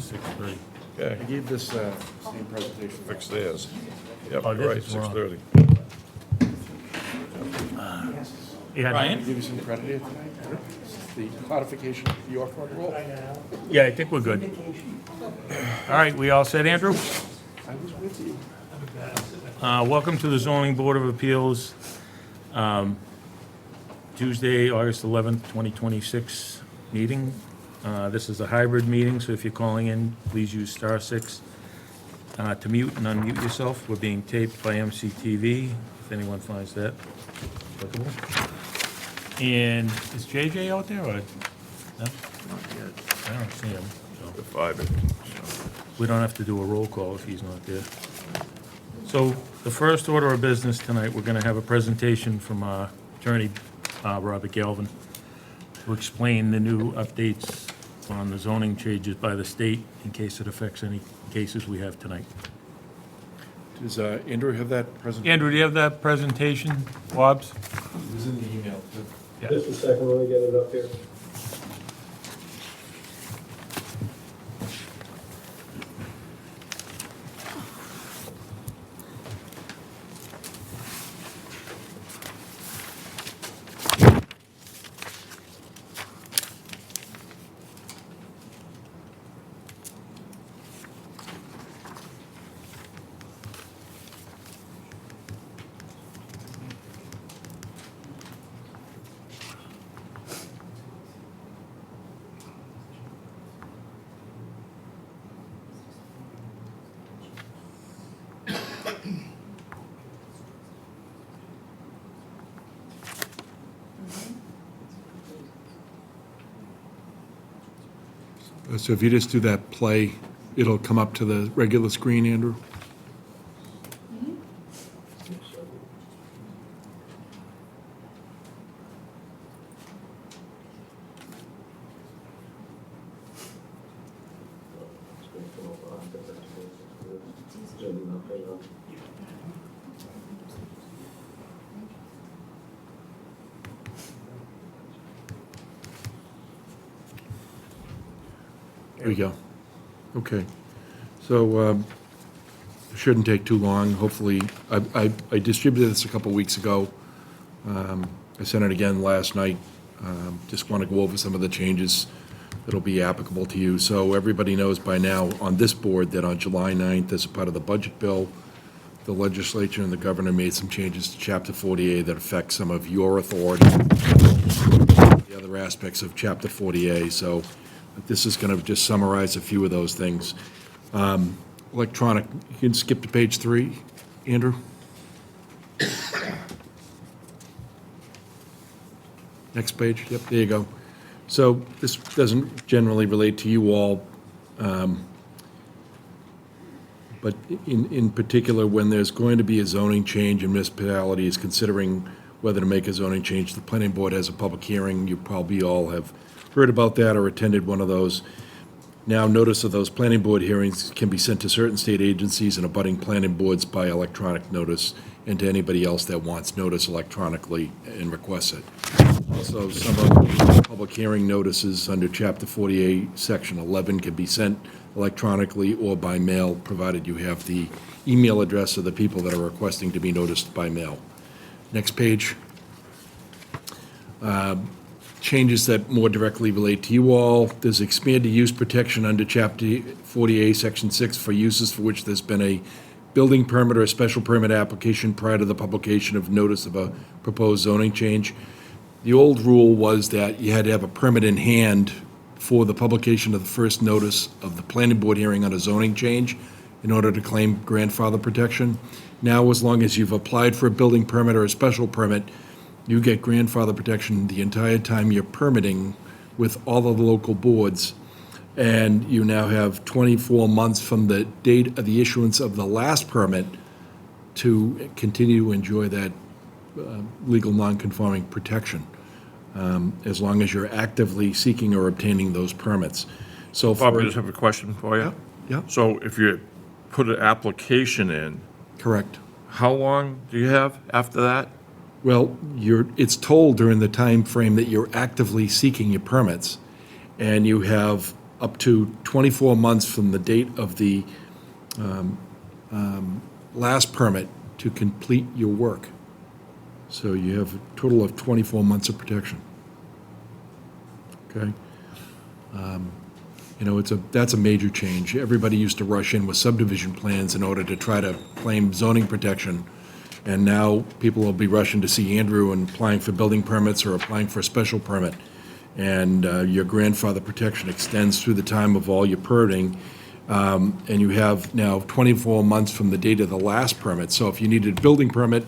6:30. I Okay, gave this same presentation. fix theirs. Yep, Oh, you're right, this is wrong. 6:30. Yeah, I give you some credit here tonight. The codification of the York Road rule. yeah, I think we're good. All right, we all set, Andrew? I was with you. Welcome to the Zoning Board of Appeals, Tuesday, August 11th, 2026 meeting. This is a hybrid meeting, so if you're calling in, please use *6 to mute and unmute yourself. We're being taped by MCTV, if anyone finds that applicable. And is JJ out there, or? No? I don't see him, so. The 5. We don't have to do a roll call if he's not there. So the first order of business tonight, we're going to have a presentation from Attorney Robert Galvin to explain the new updates on the zoning changes by the state in case it affects any cases we have tonight. Does Andrew have that presentation? Andrew, do you have that presentation, Wobbs? It was in the email. Just a second, let me get it up here. So if you just do that play, it'll come up to the regular screen, Andrew? There we go. Okay. So it shouldn't take too long. Hopefully, I distributed this a couple weeks ago. I sent it again last night. Just want to go over some of the changes that'll be applicable to you. So everybody knows by now on this board that on July 9th, as a part of the budget bill, the legislature and the governor made some changes to Chapter 40A that affect some of your authority, the other aspects of Chapter 40A. So this is going to just summarize a few of those things. Electronic, you can skip to page 3, Andrew. Next page, yep, there you go. So this doesn't generally relate to you all, but in particular, when there's going to be a zoning change and municipality is considering whether to make a zoning change, the planning board has a public hearing. You probably all have heard about that or attended one of those. Now, notice of those planning board hearings can be sent to certain state agencies and abutting planning boards by electronic notice, and to anybody else that wants notice electronically and requests it. Also, some of the public hearing notices under Chapter 48, Section 11 can be sent electronically or by mail, provided you have the email address of the people that are requesting to be noticed by mail. Next page. Changes that more directly relate to you all. There's expanded use protection under Chapter 48, Section 6 for uses for which there's been a building permit or a special permit application prior to the publication of notice of a proposed zoning change. The old rule was that you had to have a permit in hand for the publication of the first notice of the planning board hearing on a zoning change in order to claim grandfather protection. Now, as long as you've applied for a building permit or a special permit, you get grandfather protection the entire time you're permitting with all of the local boards. And you now have 24 months from the date of the issuance of the last permit to continue to enjoy that legal non-conforming protection, as long as you're actively seeking or obtaining those permits. So Bob, I for, just have a question for you. yeah, So if you put an application in, correct. how long do you have after that? Well, it's told during the time frame that you're actively seeking your permits, and you have up to 24 months from the date of the last permit to complete your work. So you have a total of 24 months of protection. Okay? You know, that's a major change. Everybody used to rush in with subdivision plans in order to try to claim zoning protection, and now people will be rushing to see Andrew and applying for building permits or applying for a special permit. And your grandfather protection extends through the time of all your permitting, and you have now 24 months from the date of the last permit. So if you needed a building permit,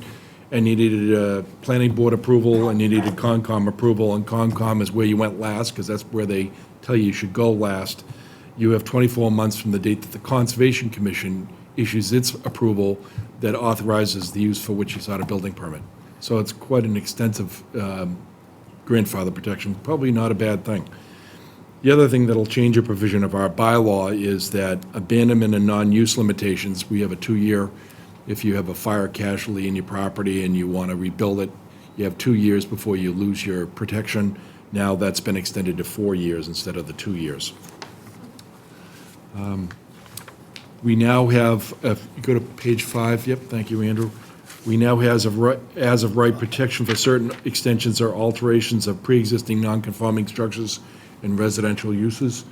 and you needed planning board approval, and you needed Concom approval, and Concom is where you went last, because that's where they tell you should go last, you have 24 months from the date that the Conservation Commission issues its approval that authorizes the use for which you sought a building permit. So it's quite an extensive grandfather protection, probably not a bad thing. The other thing that'll change a provision of our bylaw is that abandonment and non-use limitations, we have a 2-year. If you have a fire casualty in your property and you want to rebuild it, you have 2 years before you lose your protection. Now that's been extended to 4 years instead of the 2 years. We now have, if you go to page 5, yep, thank you, Andrew. We now have as of right protection for certain extensions or alterations of pre-existing non-conforming structures and residential uses.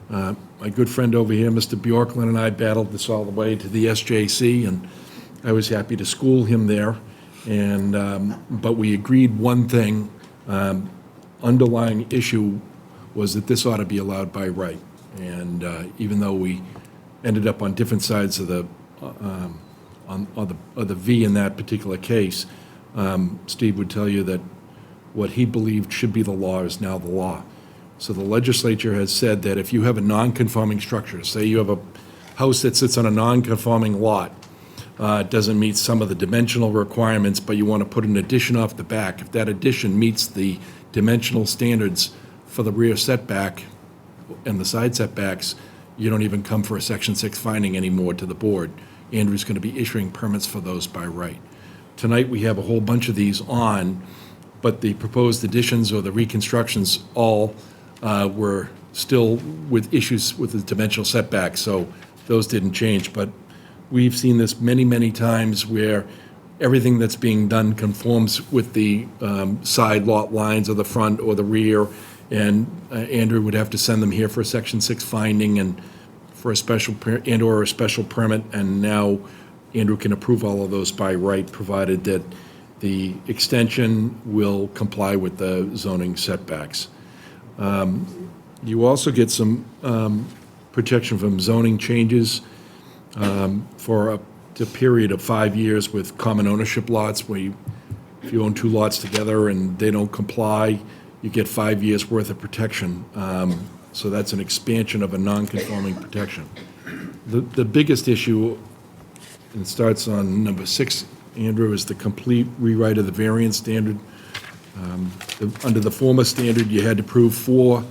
My good friend over here, Mr. Bjorklund, and I battled this all the way to the SJC, and I was happy to school him there. And but we agreed one thing, underlying issue was that this ought to be allowed by right. And even though we ended up on different sides of the of the V in that particular case, Steve would tell you that what he believed should be the law is now the law. So the legislature has said that if you have a non-conforming structure, say you have a house that sits on a non-conforming lot, it doesn't meet some of the dimensional requirements, but you want to put an addition off the back, if that addition meets the dimensional standards for the rear setback and the side setbacks, you don't even come for a Section 6 finding anymore to the board. Andrew's going to be issuing permits for those by right. Tonight, we have a whole bunch of these on, but the proposed additions or the reconstructions all were still with issues with the dimensional setback, so those didn't change. But we've seen this many, many times where everything that's being done conforms with the side lot lines of the front or the rear, and Andrew would have to send them here for a Section 6 finding and for a special and/or a special permit, and now Andrew can approve all of those by right, provided that the extension will comply with the zoning setbacks. You also get some protection from zoning changes for a period of 5 years with common ownership lots, where if you own 2 lots together and they don't comply, you get 5 years' worth of protection. So that's an expansion of a non-conforming protection. The biggest issue, and it starts on number 6, Andrew, is the complete rewrite of the variance standard. Under the former standard, you had to prove 4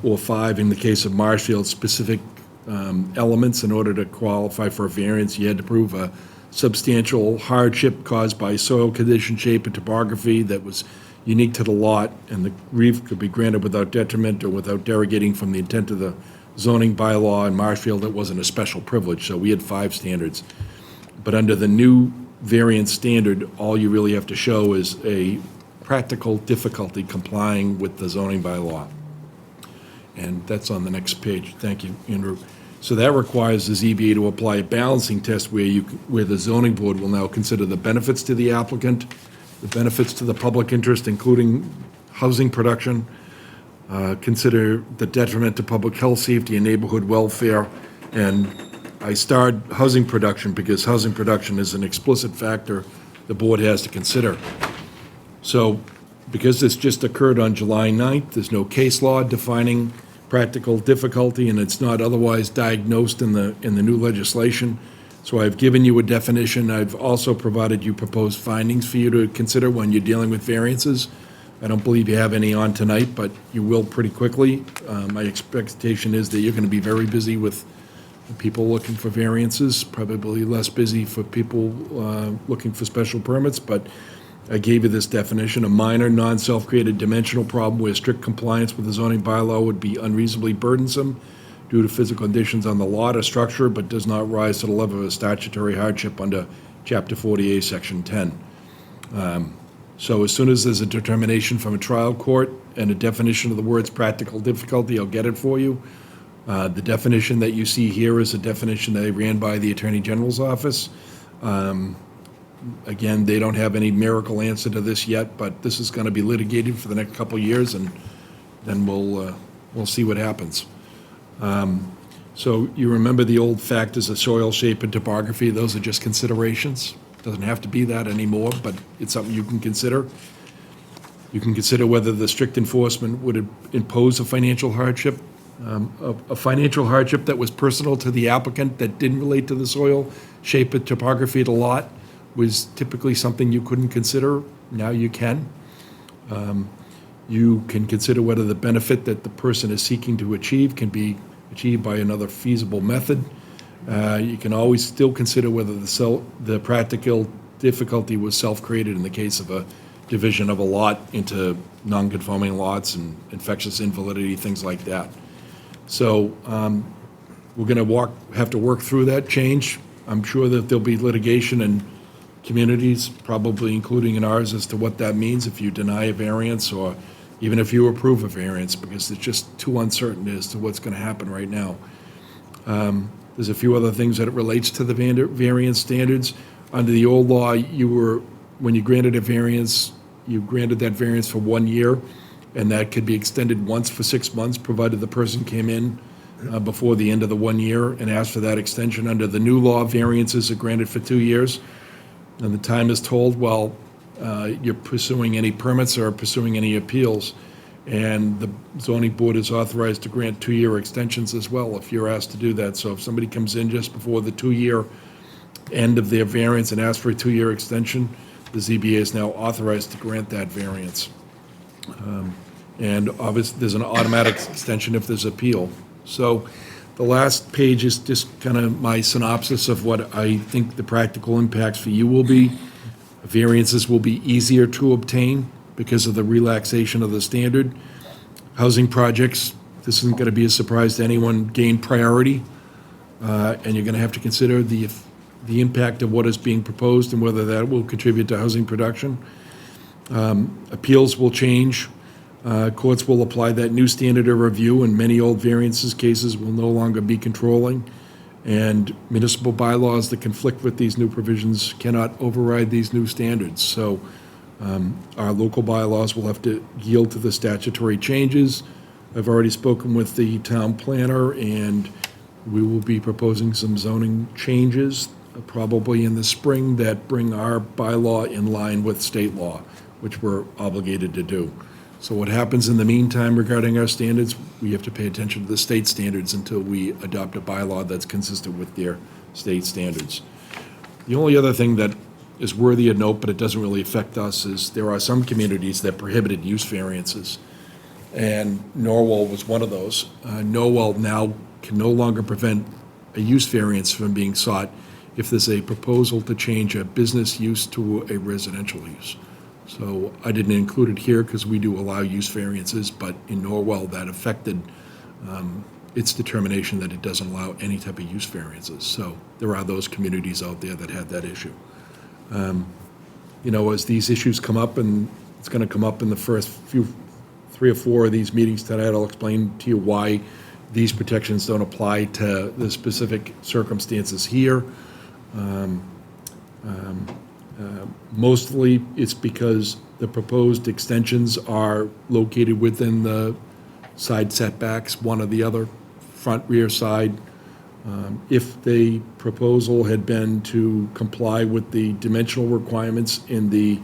or 5, in the case of Marshfield, specific elements in order to qualify for a variance. You had to prove a substantial hardship caused by soil condition, shape, and topography that was unique to the lot, and the relief could be granted without detriment or without derogating from the intent of the zoning bylaw. In Marshfield, it wasn't a special privilege, so we had 5 standards. But under the new variance standard, all you really have to show is a practical difficulty complying with the zoning bylaw. And that's on the next page. Thank you, Andrew. So that requires the ZBA to apply a balancing test where the zoning board will now consider the benefits to the applicant, the benefits to the public interest, including housing production, consider the detriment to public health, safety, and neighborhood welfare. And I starred housing production because housing production is an explicit factor the board has to consider. So because this just occurred on July 9th, there's no case law defining practical difficulty, and it's not otherwise diagnosed in the new legislation. So I've given you a definition. I've also provided you proposed findings for you to consider when you're dealing with variances. I don't believe you have any on tonight, but you will pretty quickly. My expectation is that you're going to be very busy with people looking for variances, probably less busy for people looking for special permits, but I gave you this definition: a minor, non-self-created dimensional problem where strict compliance with the zoning bylaw would be unreasonably burdensome due to physical conditions on the lot or structure, but does not rise to the level of a statutory hardship under Chapter 48, Section 10. So as soon as there's a determination from a trial court and a definition of the words practical difficulty, I'll get it for you. The definition that you see here is a definition that I ran by the Attorney General's office. Again, they don't have any miracle answer to this yet, but this is going to be litigated for the next couple of years, and then we'll see what happens. So you remember the old factors of soil shape and topography? Those are just considerations. Doesn't have to be that anymore, but it's something you can consider. You can consider whether the strict enforcement would impose a financial hardship, a financial hardship that was personal to the applicant that didn't relate to the soil shape and topography of the lot was typically something you couldn't consider. Now you can. You can consider whether the benefit that the person is seeking to achieve can be achieved by another feasible method. You can always still consider whether the practical difficulty was self-created in the case of a division of a lot into non-conforming lots and infectious invalidity, things like that. So we're going to have to work through that change. I'm sure that there'll be litigation in communities, probably including in ours, as to what that means if you deny a variance or even if you approve a variance, because it's just too uncertain as to what's going to happen right now. There's a few other things that it relates to the variance standards. Under the old law, when you granted a variance, you granted that variance for 1 year, and that could be extended once for 6 months, provided the person came in before the end of the 1 year and asked for that extension. Under the new law, variances are granted for 2 years, and the time is told while you're pursuing any permits or pursuing any appeals. And the zoning board is authorized to grant 2-year extensions as well if you're asked to do that. So if somebody comes in just before the 2-year end of their variance and asks for a 2-year extension, the ZBA is now authorized to grant that variance. And obviously, there's an automatic extension if there's appeal. So the last page is just kind of my synopsis of what I think the practical impacts for you will be. Variances will be easier to obtain because of the relaxation of the standard. Housing projects, this isn't going to be a surprise to anyone, gain priority. And you're going to have to consider the impact of what is being proposed and whether that will contribute to housing production. Appeals will change. Courts will apply that new standard of review, and many old variances cases will no longer be controlling. And municipal bylaws that conflict with these new provisions cannot override these new standards. So our local bylaws will have to yield to the statutory changes. I've already spoken with the town planner, and we will be proposing some zoning changes, probably in the spring, that bring our bylaw in line with state law, which we're obligated to do. So what happens in the meantime regarding our standards, we have to pay attention to the state standards until we adopt a bylaw that's consistent with their state standards. The only other thing that is worthy of note, but it doesn't really affect us, is there are some communities that prohibited use variances, and Norwell was one of those. Norwell now can no longer prevent a use variance from being sought if there's a proposal to change a business use to a residential use. So I didn't include it here because we do allow use variances, but in Norwell, that affected its determination that it doesn't allow any type of use variances. So there are those communities out there that had that issue. As these issues come up, and it's going to come up in the first 3 or 4 of these meetings tonight, I'll explain to you why these protections don't apply to the specific circumstances here. Mostly it's because the proposed extensions are located within the side setbacks, one or the other, front, rear, side. If the proposal had been to comply with the dimensional requirements in the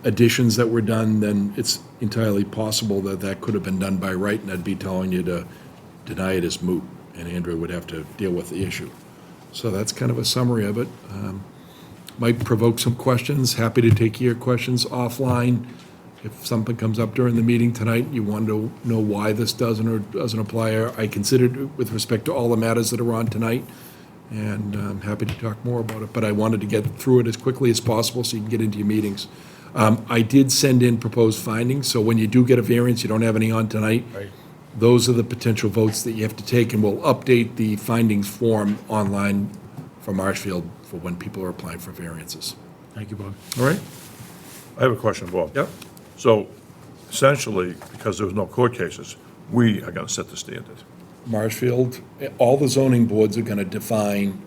additions that were done, then it's entirely possible that that could have been done by right, and I'd be telling you to deny it as moot, and Andrew would have to deal with the issue. So that's kind of a summary of it. Might provoke some questions. Happy to take your questions offline. If something comes up during the meeting tonight, you want to know why this doesn't or doesn't apply, I considered it with respect to all the matters that are on tonight, and I'm happy to talk more about it, but I wanted to get through it as quickly as possible so you can get into your meetings. I did send in proposed findings, so when you do get a variance, you don't have any on tonight. Right. Those are the potential votes that you have to take, and we'll update the findings form online for Marshfield for when people are applying for variances. Thank you, Bob. All right? I have a question, Bob. Yep. So essentially, because there was no court cases, we are going to set the standard. Marshfield, all the zoning boards are going to define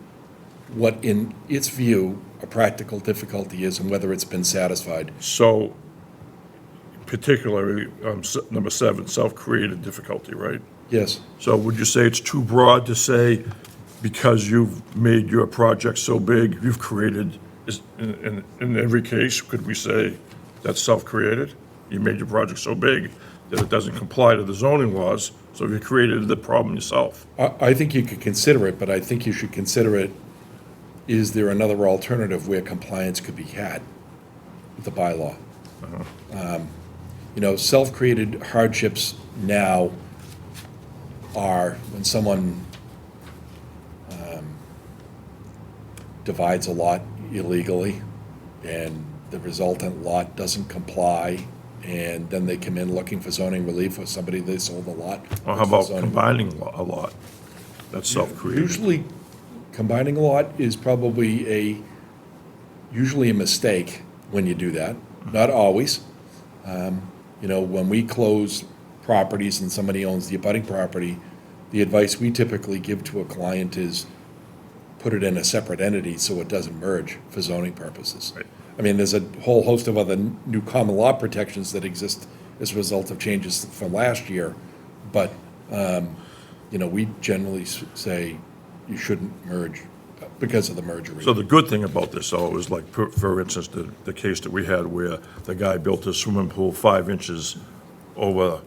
what, in its view, a practical difficulty is and whether it's been satisfied. So particularly, number 7, self-created difficulty, right? Yes. So would you say it's too broad to say, because you've made your project so big, you've created, in every case, could we say that's self-created? You made your project so big that it doesn't comply to the zoning laws, so you created the problem yourself. I think you could consider it, but I think you should consider it, is there another alternative where compliance could be had with the bylaw? Self-created hardships now are when someone divides a lot illegally and the resultant lot doesn't comply, and then they come in looking for zoning relief or somebody they sold a lot. Or how about combining a lot? That's self-created. Usually, combining a lot is probably usually a mistake when you do that. Not always. When we close properties and somebody owns the abutting property, the advice we typically give to a client is put it in a separate entity so it doesn't merge for zoning purposes. Right. I mean, there's a whole host of other new common law protections that exist as a result of changes from last year, but, we generally say you shouldn't merge because of the merger. So the good thing about this, though, is like, for instance, the case that we had where the guy built a swimming pool 5 inches over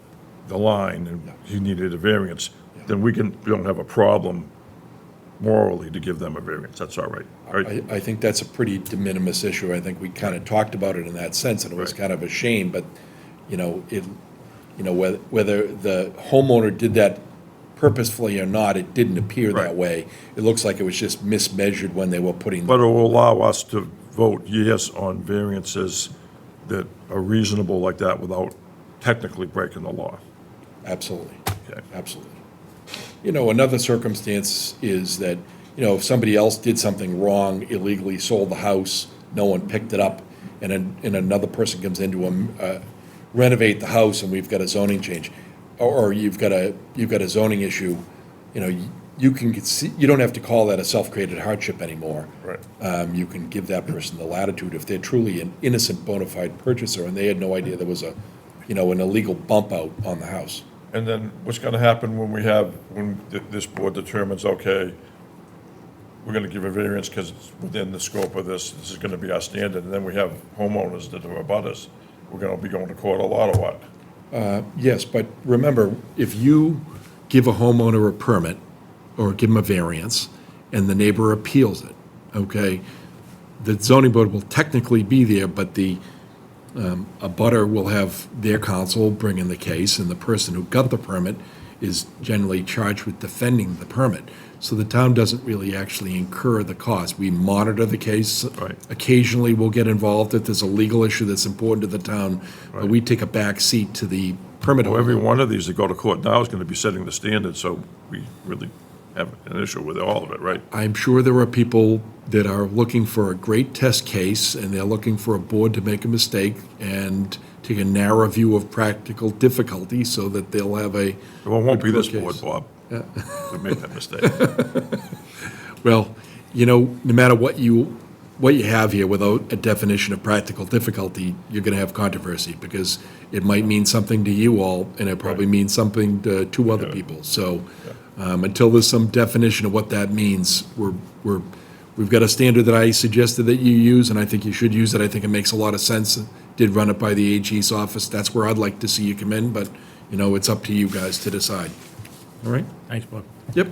the line and he needed a variance, then we don't have a problem morally to give them a variance. That's all right, right? I think that's a pretty de minimis issue. I think we kind of talked about it in that sense, and it was Right. kind of a shame, but, whether the homeowner did that purposefully or not, it didn't appear that Right. way. It looks like it was just mismeasured when they were putting. But it will allow us to vote yes on variances that are reasonable like that without technically breaking the law. Absolutely. Okay. Absolutely. Another circumstance is that, if somebody else did something wrong, illegally sold the house, no one picked it up, and another person comes in to renovate the house, and we've got a zoning change, or you've got a zoning issue, you can see, you don't have to call that a self-created hardship anymore. Right. You can give that person the latitude if they're truly an innocent bona fide purchaser, and they had no idea there was an illegal bump out on the house. And then what's going to happen when this board determines, okay, we're going to give a variance because it's within the scope of this is going to be our standard, and then we have homeowners that are abutters, we're going to be going to court a lot or what? Yes, but remember, if you give a homeowner a permit or give him a variance and the neighbor appeals it, okay, the zoning board will technically be there, but the abutter will have their counsel bring in the case, and the person who got the permit is generally charged with defending the permit. So the town doesn't really actually incur the cost. We monitor the case. Right. Occasionally, we'll get involved if there's a legal issue that's important to the town, but Right. we take a back seat to the permit. Well, every one of these that go to court now is going to be setting the standard, so we really have an issue with all of it, right? I'm sure there are people that are looking for a great test case, and they're looking for a board to make a mistake and take a narrow view of practical difficulty so that they'll have a. Well, it won't be good this case. board, Bob, to make that mistake. Well, no matter what you have here, without a definition of practical difficulty, you're going to have controversy, because it might mean something to you all, and it probably means something to two other people. So until there's some definition of what that means, we've got a standard that I suggested that you use, and I think you should use it. I think it makes a lot of sense. Did run it by the AG's office. That's where I'd like to see you come in, but, it's up to you guys to decide. All right? Thanks, Bob. Yep.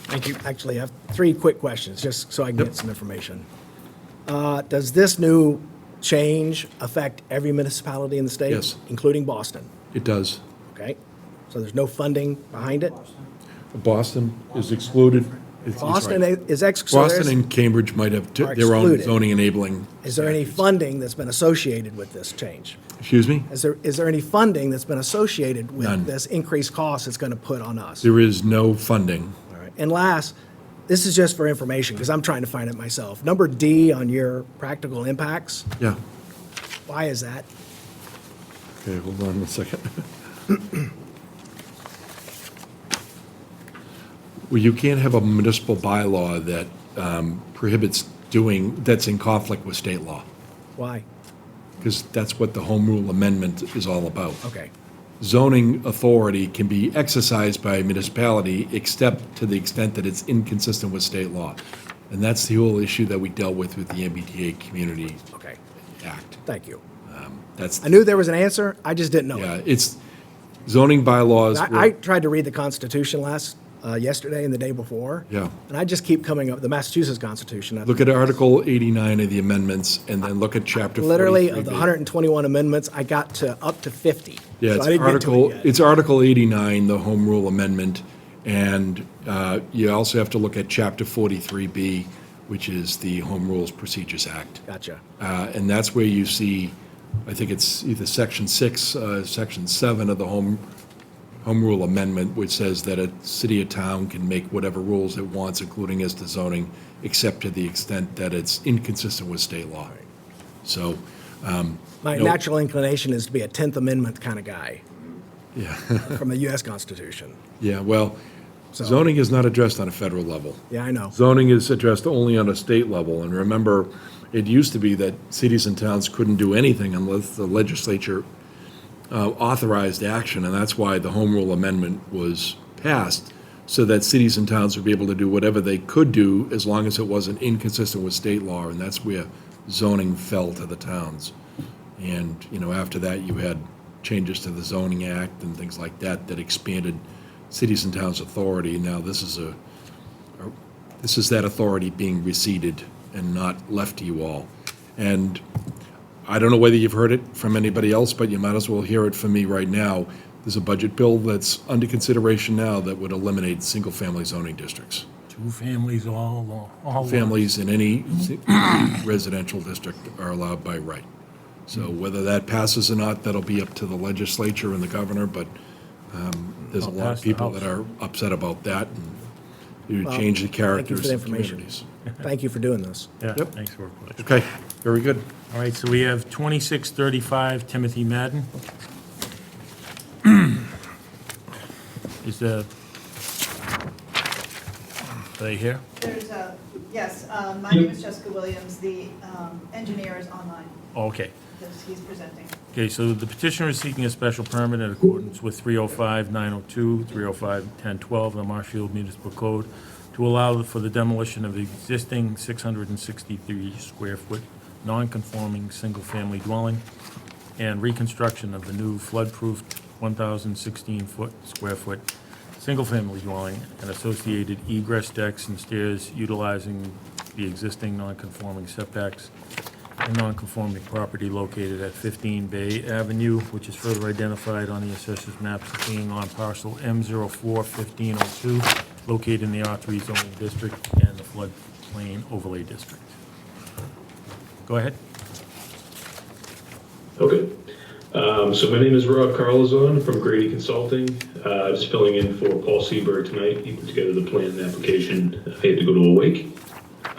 Thank you. Actually, I have 3 quick questions, just so I can get some information. Does this new change affect every municipality in the state? Yes. Including Boston? It does. Okay? So there's no funding behind it? Boston is excluded. He's Boston right. is so Boston there's- and Cambridge might have Are their own excluded. zoning enabling. Is there any funding that's been associated with this change? Excuse me? Is there any funding that's been associated with None. this increased cost it's going to put on us? There is no funding. All right. And last, this is just for information, because I'm trying to find it myself. Number D on your practical impacts, Yeah. why is that? Okay, hold on a second. Well, you can't have a municipal bylaw that prohibits that's in conflict with state law, Why? because that's what the home rule amendment is all about. Okay. Zoning authority can be exercised by a municipality except to the extent that it's inconsistent with state law. And that's the whole issue that we dealt with the MBTA Community Okay. Act. Thank you. That's, I knew there was an answer. I just didn't know yeah, it. it's zoning bylaws. I tried to read the Constitution yesterday and the day before. Yeah. And I just keep coming up, the Massachusetts Constitution. Look at Article 89 of the amendments, and then look at Chapter 43B. Literally, of the 121 amendments, I got to up to 50. Yeah, So it's I didn't get to it yet. It's Article 89, the Home Rule Amendment, and you also have to look at Chapter 43B, which is the Home Rules Procedures Act. Gotcha. And that's where you see, I think it's either Section 6, Section 7 of the Home Rule Amendment, which says that a city or town can make whatever rules it wants, including as to zoning, except to the extent that it's inconsistent with state law. So, My No. natural inclination is to be a 10th Amendment kind of guy yeah, from the U.S. Constitution. yeah, well, zoning is not addressed on a federal level. Yeah, I know. Zoning is addressed only on a state level, and remember, it used to be that cities and towns couldn't do anything unless the legislature authorized action, and that's why the Home Rule Amendment was passed, so that cities and towns would be able to do whatever they could do as long as it wasn't inconsistent with state law, and that's where zoning fell to the towns. And, after that, you had changes to the zoning act and things like that that expanded cities and towns' authority. Now, this is that authority being receded and not left to you all. And I don't know whether you've heard it from anybody else, but you might as well hear it from me right now. There's a budget bill that's under consideration now that would eliminate single-family zoning districts. Two families all. Families in any residential district are allowed by right. So whether that passes or not, that'll be up to the legislature and the governor, but there's a I'll lot pass of the people House. that are upset about that, and you Well, change the Thank you characters for the of information. communities. Thank you for doing this. Yeah, Yep. thanks for working. Okay, very good. All right, so we have 2635 Timothy Madden. Is are they here? There's a, yes, my name is Jessica Williams, the engineer is online, Oh, okay. he's presenting. Okay, so the petitioner is seeking a special permit in accordance with 305-902, 305-1012 of the Marshfield Municipal Code to allow for the demolition of the existing 663 square foot non-conforming single-family dwelling and reconstruction of the new flood-proof 1,016 square foot single-family dwelling and associated egress decks and stairs utilizing the existing non-conforming setbacks and non-conforming property located at 15 Bay Avenue, which is further identified on the assessor's maps as being on parcel M04-1502, located in the R3 zoning district and the floodplain overlay district. Go ahead. Okay. So my name is Rob Carlazon from Grady Consulting. Just filling in for Paul Seberg tonight. He put together the plan and application. I had to go to a wake.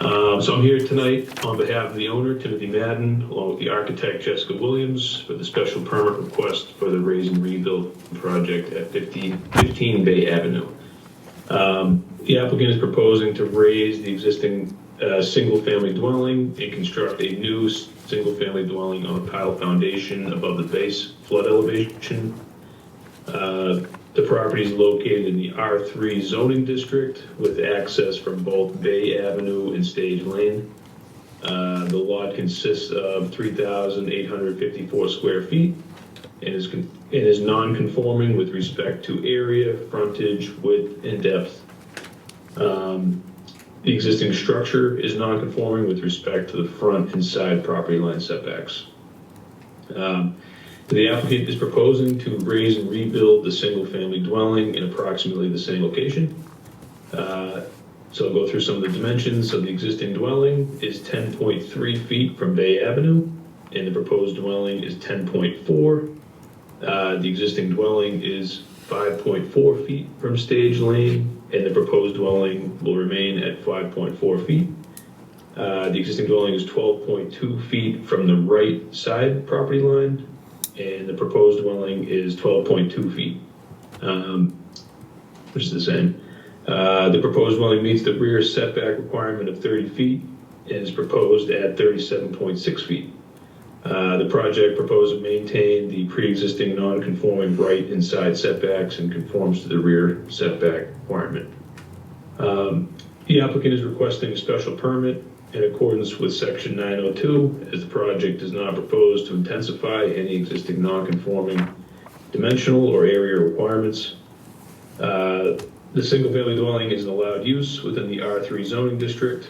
So I'm here tonight on behalf of the owner, Timothy Madden, along with the architect, Jessica Williams, for the special permit request for the raise and rebuild project at 15 Bay Avenue. The applicant is proposing to raise the existing single-family dwelling and construct a new single-family dwelling on a pile foundation above the base flood elevation. The property is located in the R3 zoning district with access from both Bay Avenue and Stage Lane. The lot consists of 3,854 square feet and is non-conforming with respect to area, frontage, width, and depth. The existing structure is non-conforming with respect to the front and side property line setbacks. The applicant is proposing to raise and rebuild the single-family dwelling in approximately the same location. So I'll go through some of the dimensions. So the existing dwelling is 10.3 feet from Bay Avenue, and the proposed dwelling is 10.4. The existing dwelling is 5.4 feet from Stage Lane, and the proposed dwelling will remain at 5.4 feet. The existing dwelling is 12.2 feet from the right side property line, and the proposed dwelling is 12.2 feet, which is the same. The proposed dwelling meets the rear setback requirement of 30 feet and is proposed at 37.6 feet. The project proposes to maintain the pre-existing non-conforming right and side setbacks and conforms to the rear setback requirement. The applicant is requesting a special permit in accordance with section 902, as the project does not propose to intensify any existing non-conforming dimensional or area requirements. The single-family dwelling is an allowed use within the R3 zoning district.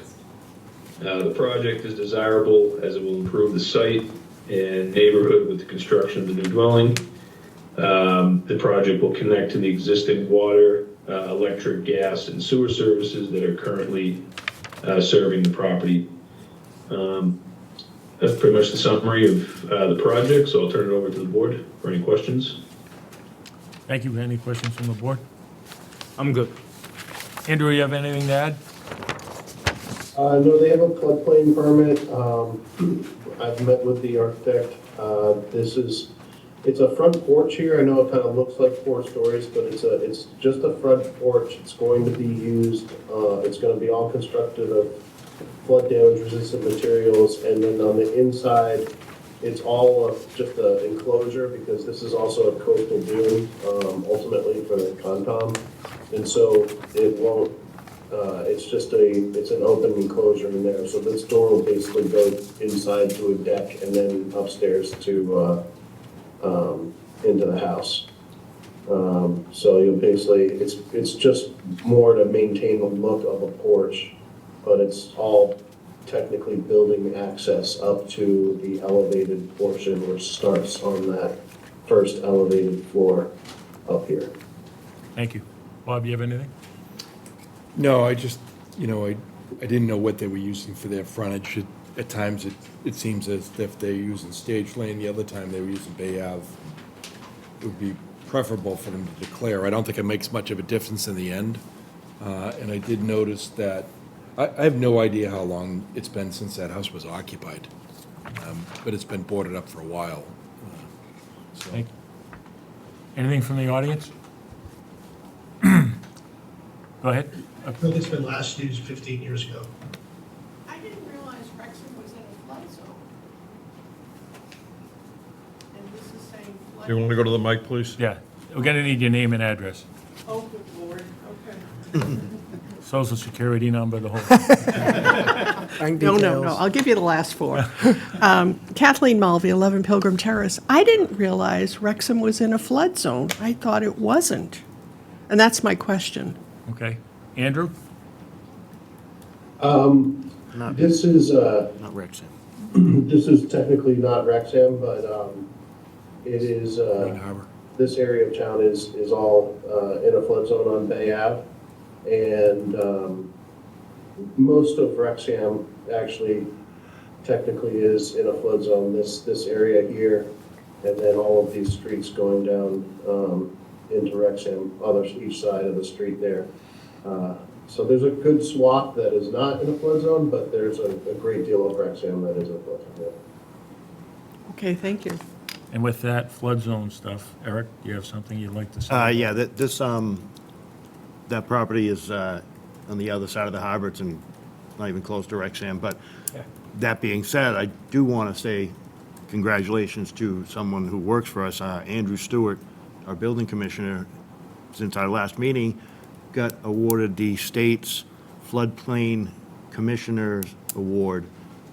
The project is desirable as it will improve the site and neighborhood with the construction of the new dwelling. The project will connect to the existing water, electric, gas, and sewer services that are currently serving the property. That's pretty much the summary of the project, so I'll turn it over to the board for any questions. Thank you. Any questions from the board? I'm good. Andrew, you have anything to add? No, they have a floodplain permit. I've met with the architect. It's a front porch here. I know it kind of looks like 4 stories, but it's just a front porch. It's going to be used, it's going to be all constructed of flood damage resistant materials. And then on the inside, it's all just an enclosure because this is also a coastal dune, ultimately for the Concom. And so it won't, it's an open enclosure in there. So this door will basically go inside to a deck and then upstairs to, into the house. So you'll basically, it's just more to maintain the look of a porch, but it's all technically building access up to the elevated portion, which starts on that first elevated floor up here. Thank you. Bob, you have anything? No, I just, I didn't know what they were using for their frontage. At times, it seems as if they're using Stage Lane, the other time they were using Bay Ave. It would be preferable for them to declare. I don't think it makes much of a difference in the end. And I did notice that, I have no idea how long it's been since that house was occupied, but it's been boarded up for a while. So, Thank you. Anything from the audience? Go ahead. I think it's been last used 15 years ago. I didn't realize Wrexham was in a flood zone. And this is saying flood. You want to go to the mic, please? Yeah, we're gonna need your name and address, Oh, good lord, okay. social security number, the whole. Bank No, details. I'll give you the last 4. Kathleen Mulvey, 11 Pilgrim Terrace. I didn't realize Wrexham was in a flood zone. I thought it wasn't. And that's my question. Okay. Andrew? This is, Not Wrexham. this is technically not Wrexham, but it is, Green Harbor. this area of town is all in a flood zone on Bay Ave. And most of Wrexham actually technically is in a flood zone, this area here, and then all of these streets going down into Wrexham, each side of the street there. So there's a good swath that is not in a flood zone, but there's a great deal of Wrexham that is a flood zone. Okay, thank you. And with that flood zone stuff, Eric, do you have something you'd like to say? Yeah, that property is on the other side of the harbor. It's not even close to Wrexham. But that being said, I do want to say congratulations to someone who works for us, Andrew Stewart, our building commissioner. Since our last meeting, got awarded the state's floodplain commissioner's award.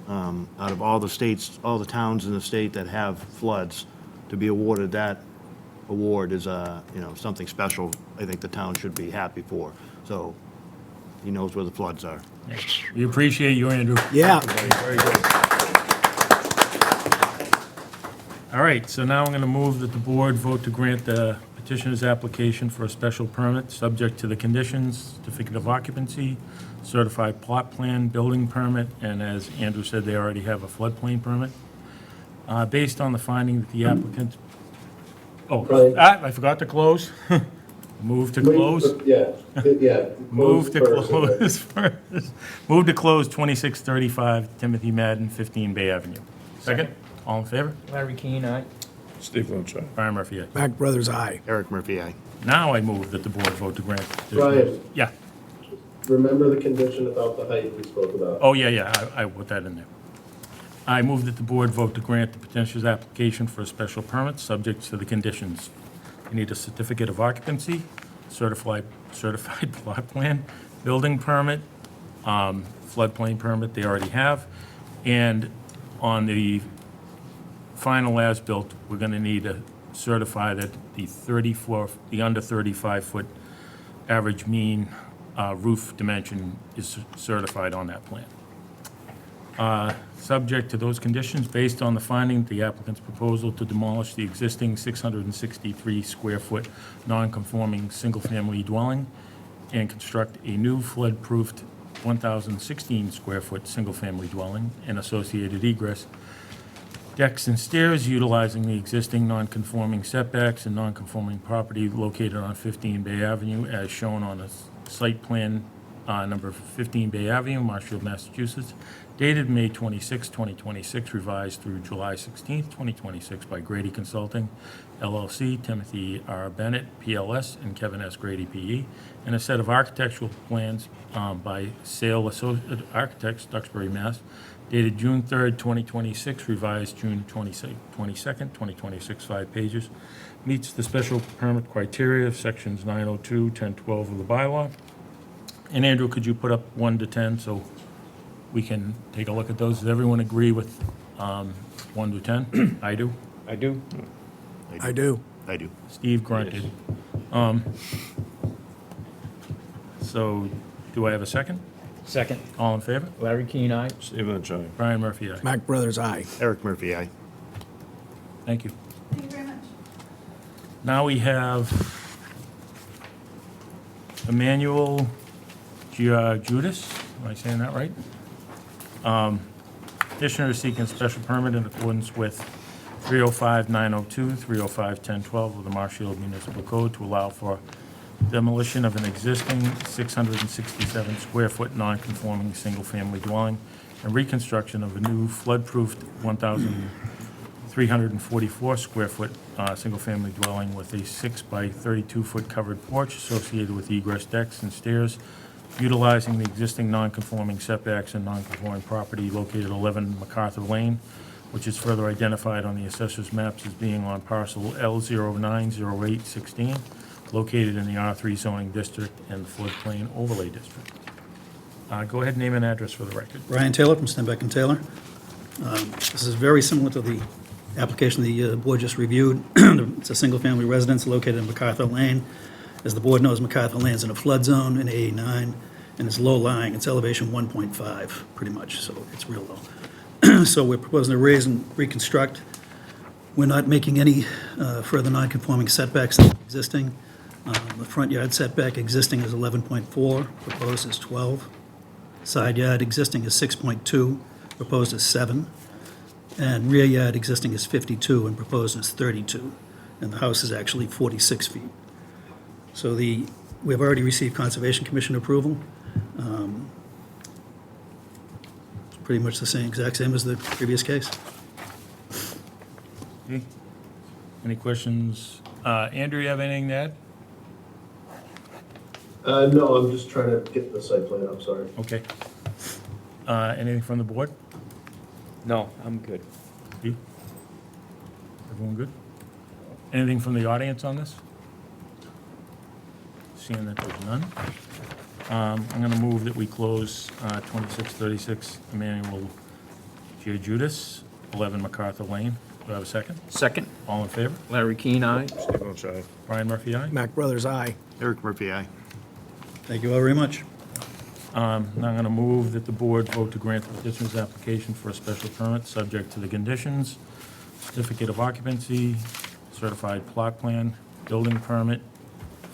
Out of all the states, all the towns in the state that have floods, to be awarded that award is something special. I think the town should be happy for. So he knows where the floods are. We appreciate you, Andrew. Yeah. Very good. All right, so now I'm gonna move that the board vote to grant the petitioner's application for a special permit, subject to the conditions, certificate of occupancy, certified plot plan, building permit, and as Andrew said, they already have a floodplain permit. Based on the finding that the applicant, Right. I forgot to close. Move to close. Yeah, yeah. Move to first, and then- close first. Move to close 2635 Timothy Madden, 15 Bay Avenue. Second, all in favor? Larry Keane, aye. Steve Lynch, aye. Brian Murphy, aye. Mac Brothers, aye. Eric Murphy, aye. Now I move that the board vote to grant. the petition. Brian. Yeah. Remember the condition about the height we spoke about? Oh, yeah, I put that in there. I move that the board vote to grant the petitioner's application for a special permit, subject to the conditions. You need a certificate of occupancy, certified plot plan, building permit, floodplain permit they already have, and on the final as-built, we're gonna need to certify that the under 35-foot average mean roof dimension is certified on that plan. Subject to those conditions, based on the finding, the applicant's proposal to demolish the existing 663-square-foot non-conforming single-family dwelling and construct a new flood-proofed 1,016-square-foot single-family dwelling and associated egress, decks and stairs utilizing the existing non-conforming setbacks and non-conforming property located on 15 Bay Avenue as shown on a site plan number 15 Bay Avenue, Marshfield, Massachusetts, dated May 26, 2026, revised through July 16, 2026 by Grady Consulting, LLC, Timothy R. Bennett, PLS, and Kevin S. Grady, PE, and a set of architectural plans by Sale Associated Architects, Duxbury, Mass., dated June 3rd, 2026, revised June 22nd, 2026, 5 pages. Meets the special permit criteria of sections 902, 1012 of the bylaw. And Andrew, could you put up 1 to 10 so we can take a look at those? Does everyone agree with 1 to 10? I do. I do. I do. I do. Steve grunted. So do I have a second? Second. All in favor? Larry Keane, aye. Steve Lynch, aye. Brian Murphy, aye. Mac Brothers, aye. Eric Murphy, aye. Thank you. Thank you very much. Now we have Emmanuel Judas, am I saying that right? Petitioner is seeking a special permit in accordance with 305-902, 305-1012 of the Marshfield Municipal Code to allow for demolition of an existing 667-square-foot non-conforming single-family dwelling and reconstruction of a new flood-proofed 1,344-square-foot single-family dwelling with a 6 by 32-foot covered porch associated with egress decks and stairs, utilizing the existing non-conforming setbacks and non-conforming property located at 11 MacArthur Lane, which is further identified on the assessor's maps as being on parcel L090816, located in the R3 zoning district and the floodplain overlay district. Go ahead, name and address for the record. Brian Taylor from Stenbeck and Taylor. This is very similar to the application the board just reviewed. It's a single-family residence located in MacArthur Lane. As the board knows, MacArthur Lane's in a flood zone in 89, and it's low-lying. It's elevation 1.5, pretty much, so it's real low. So we're proposing to raise and reconstruct. We're not making any further non-conforming setbacks than existing. The front yard setback existing is 11.4, proposed is 12. Side yard existing is 6.2, proposed is 7. And rear yard existing is 52 and proposed is 32. And the house is actually 46 feet. So we've already received Conservation Commission approval. It's pretty much the exact same as the previous case. Okay. Any questions? Andrew, you have anything to add? No, I'm just trying to get the site plan up, sorry. Okay. Anything from the board? No, I'm good. Steve? Everyone good? Anything from the audience on this? Seeing that there's none. I'm going to move that we close 2636 Emmanuel Judas, 11 MacArthur Lane. Do I have a second? Second. All in favor? Larry Keane, aye. Steve Lynch, aye. Brian Murphy, aye. Mac Brothers, aye. Eric Murphy, aye. Thank you all very much. Now I'm going to move that the board vote to grant the petitioner's application for a special permit, subject to the conditions, certificate of occupancy, certified plot plan, building permit,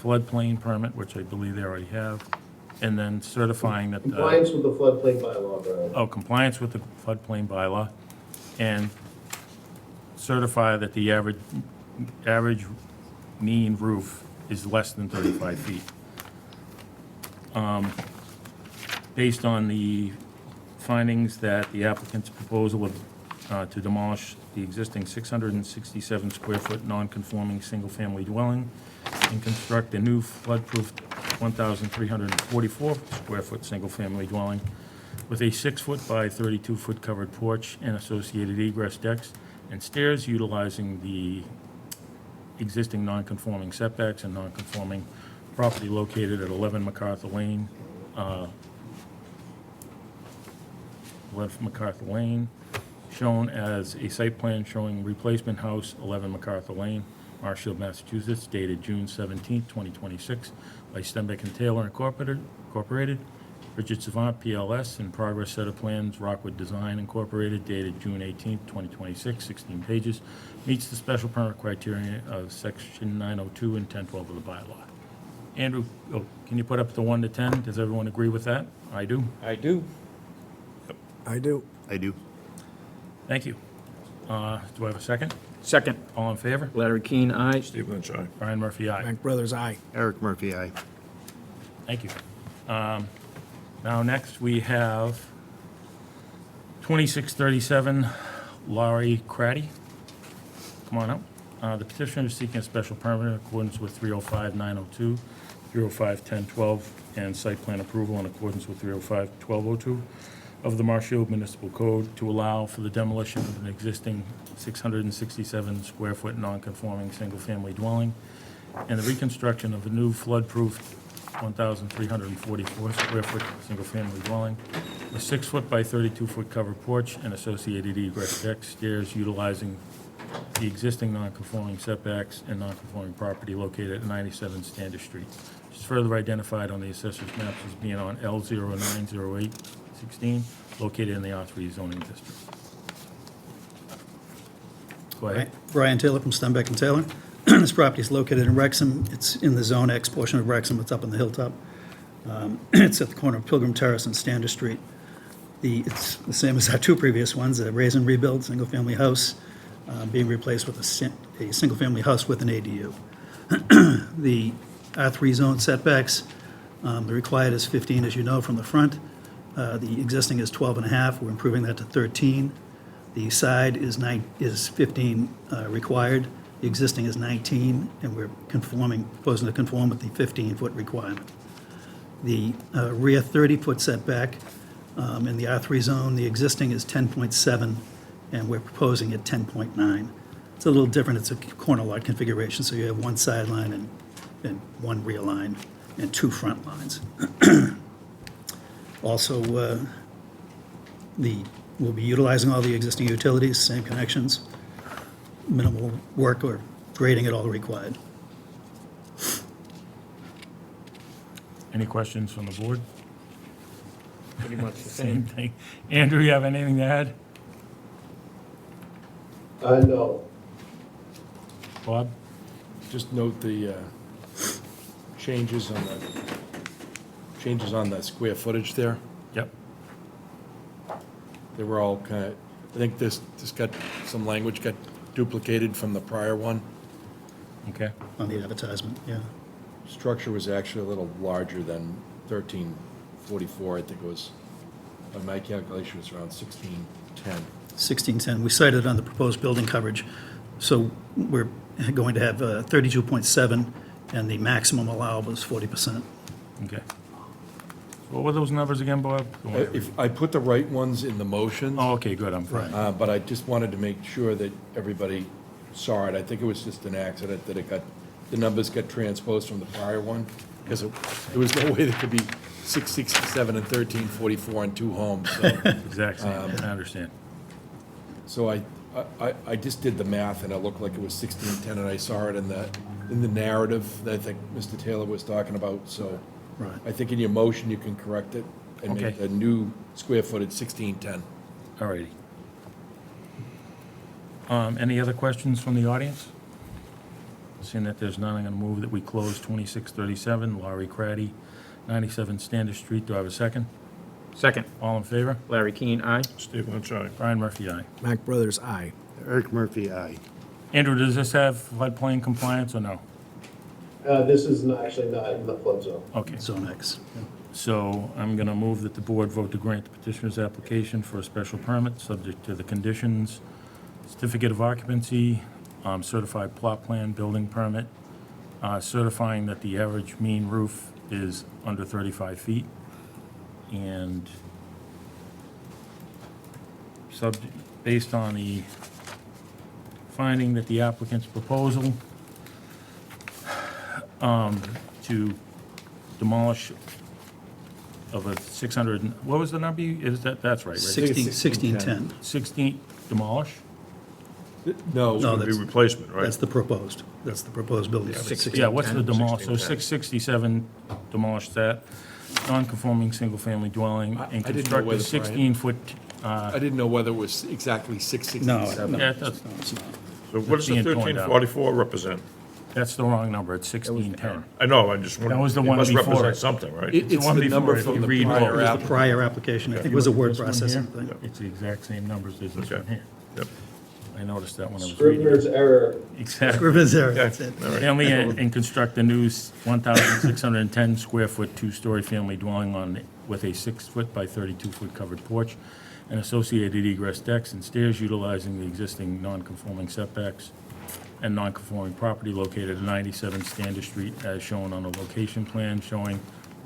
floodplain permit, which I believe they already have, and then certifying that. Compliance with the floodplain bylaw, Brian. Oh, compliance with the floodplain bylaw, and certify that the average mean roof is less than 35 feet. Based on the findings that the applicant's proposal to demolish the existing 667 square foot non-conforming single-family dwelling and construct a new flood-proof 1,344 square foot single-family dwelling with a 6-foot by 32-foot covered porch and associated egress decks and stairs utilizing the existing non-conforming setbacks and non-conforming property located at 11 MacArthur Lane, 11 MacArthur Lane, shown as a site plan showing replacement house, 11 MacArthur Lane, Marshfield, Massachusetts, dated June 17, 2026, by Stenbeck and Taylor Incorporated, Richard Savant, PLS, in progress set of plans, Rockwood Design Incorporated, dated June 18, 2026, 16 pages, meets the special permit criteria of section 902 and 1012 of the bylaw. Andrew, can you put up the 1 to 10? Does everyone agree with that? I do. I do. I do. I do. Thank you. Do I have a second? Second. All in favor? Larry Keane, aye. Steve Lynch, aye. Brian Murphy, aye. Frank Brothers, aye. Eric Murphy, aye. Thank you. Now, next, we have 2637 Laurie Craddy. Come on up. The petitioner is seeking a special permit in accordance with 305-902, 305-1012, and site plan approval in accordance with 305-1202 of the Marshfield Municipal Code to allow for the demolition of an existing 667 square foot non-conforming single-family dwelling and the reconstruction of a new flood-proof 1,344 square foot single-family dwelling, a 6-foot by 32-foot covered porch and associated egress deck, stairs utilizing the existing non-conforming setbacks and non-conforming property located at 97 Standish Street. It's further identified on the assessor's maps as being on L090816, located in the R3 zoning district. Go ahead. Brian Taylor from Stenbeck and Taylor. This property is located in Wrexham. It's in the Zone X portion of Wrexham. It's up on the hilltop. It's at the corner of Pilgrim Terrace and Standish Street. It's the same as our two previous ones, a raise and rebuild, single-family house, being replaced with a single-family house with an ADU. The R3 zone setbacks, the required is 15, as you know, from the front. The existing is 12 and a half. We're improving that to 13. The side is 15 required. The existing is 19, and we're proposing to conform with the 15-foot requirement. The rear 30-foot setback in the R3 zone, the existing is 10.7, and we're proposing at 10.9. It's a little different. It's a corner lot configuration, so you have one sideline and one rear line and two front lines. Also, we'll be utilizing all the existing utilities, same connections, minimal work or grading at all required. Any questions from the board? Pretty much the Same same. thing. Andrew, you have anything to add? No. Bob? Just note the changes on the square footage there. Yep. They were all kind of, I think this got, some language got duplicated from the prior one. Okay. On the advertisement, yeah. Structure was actually a little larger than 1344, I think it was, by my calculation, it was around 1610. 1610, we cited on the proposed building coverage, so we're going to have 32.7, and the maximum allowable is 40%. Okay. What were those numbers again, Bob? If I put the right ones in the motions, Oh, okay, good, I'm fine. but I just wanted to make sure that everybody saw it. I think it was just an accident that the numbers got transposed from the prior one, because there was no way there could be 667 and 1344 on two homes, so. Exact same, I understand. So I just did the math, and it looked like it was 1610, and I saw it in the narrative that I think Mr. Taylor was talking about, so. Right. I think in your motion, you can correct it and make Okay. the new square footage 1610. All righty. Any other questions from the audience? Seeing that there's none, I'm going to move that we close 2637 Laurie Craddy, 97 Standish Street. Do I have a second? Second. All in favor? Larry Keane, aye. Steve Lynch, aye. Brian Murphy, aye. Mac Brothers, aye. Eric Murphy, aye. Andrew, does this have floodplain compliance or no? This is actually not in the flood zone. Okay. Zone X. So I'm going to move that the board vote to grant the petitioner's application for a special permit, subject to the conditions, certificate of occupancy, certified plot plan, building permit, certifying that the average mean roof is under 35 feet, and based on the finding that the applicant's proposal to demolish of a 600, what was the number? That's right, right? 1610. 16 demolish? No. No, Be that's, replacement, right? that's the proposed. That's the proposed building. Yeah, what's the demolish? So 667 demolish that, non-conforming single-family dwelling, and I didn't know construct a whether, 16-foot, I didn't know whether it was exactly No, 667. no, Yeah, it's that's- not, it's not. So what does the being torn down. 1344 represent? that's the wrong number, it's 1610. I know, I just wondered. That was the it one must before represent it. something, right? It's one the number before, if from you the read what prior was the app. Prior application, I think it was a word This one processing here? thing. It's the exact same numbers as this Okay. one here. Yep. I noticed that when I was reading. Scrivener's error. Exactly. Scrivener's error, that's it. Family and construct a new 1,610 square foot, two-story family dwelling with a 6-foot by 32-foot covered porch and associated egress decks and stairs utilizing the existing non-conforming setbacks and non-conforming property located at 97 Standish Street as shown on a location plan showing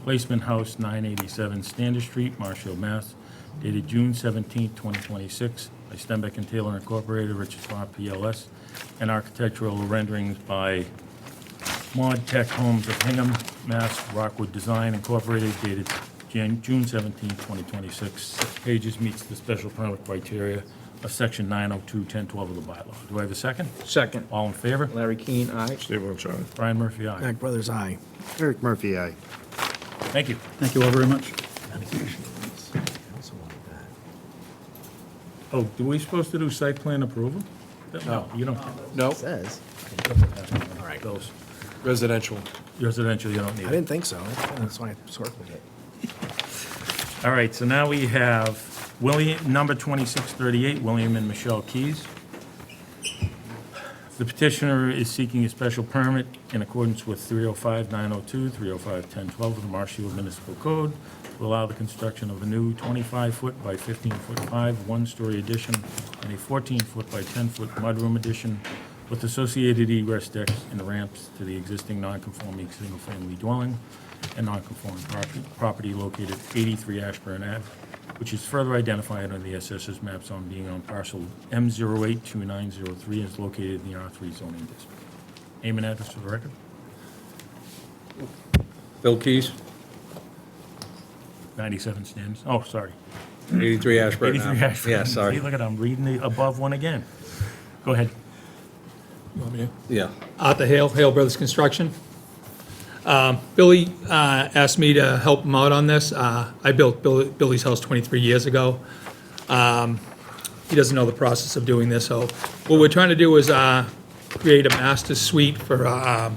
placement house 987 Standish Street, Marshfield, Mass, dated June 17, 2026, by Stenbeck and Taylor Incorporated, Richards Farm PLS, and architectural renderings by Mod Tech Homes of Hingham, Mass, Rockwood Design Incorporated, dated June 17, 2026. 6 pages, meets the special permit criteria of section 902, 1012 of the bylaw. Do I have a second? Second. All in favor? Larry Keane, aye. Steve Lynch, aye. Brian Murphy, aye. Mac Brothers, aye. Eric Murphy, aye. Thank you. Thank you all very much. Oh, do we supposed to do site plan approval? No, you don't. No, Says. All right, those residential. residential, you don't I need it. didn't think so. That's why I circled it. All right, so now we have number 2638, William and Michelle Keys. The petitioner is seeking a special permit in accordance with 305-902, 305-1012 of the Marshfield Municipal Code to allow the construction of a new 25-foot by 15-foot 5 one-story addition and a 14-foot by 10-foot mudroom addition with associated egress decks and ramps to the existing non-conforming single-family dwelling and non-conforming property located at 83 Ashburn Ave, which is further identified on the assessor's maps on being on parcel M082903 and is located in the R3 zoning district. Name and address for the record? Bill Keys, 97 Standish. Oh, sorry. 83 Ashburn. 83 Ashburn. Yeah, sorry. See, look at, I'm reading the above one again. Go ahead. Yeah. Arthur Hale, Hale Brothers Construction. Billy asked me to help him out on this. I built Billy's house 23 years ago. He doesn't know the process of doing this, so what we're trying to do is create a master suite for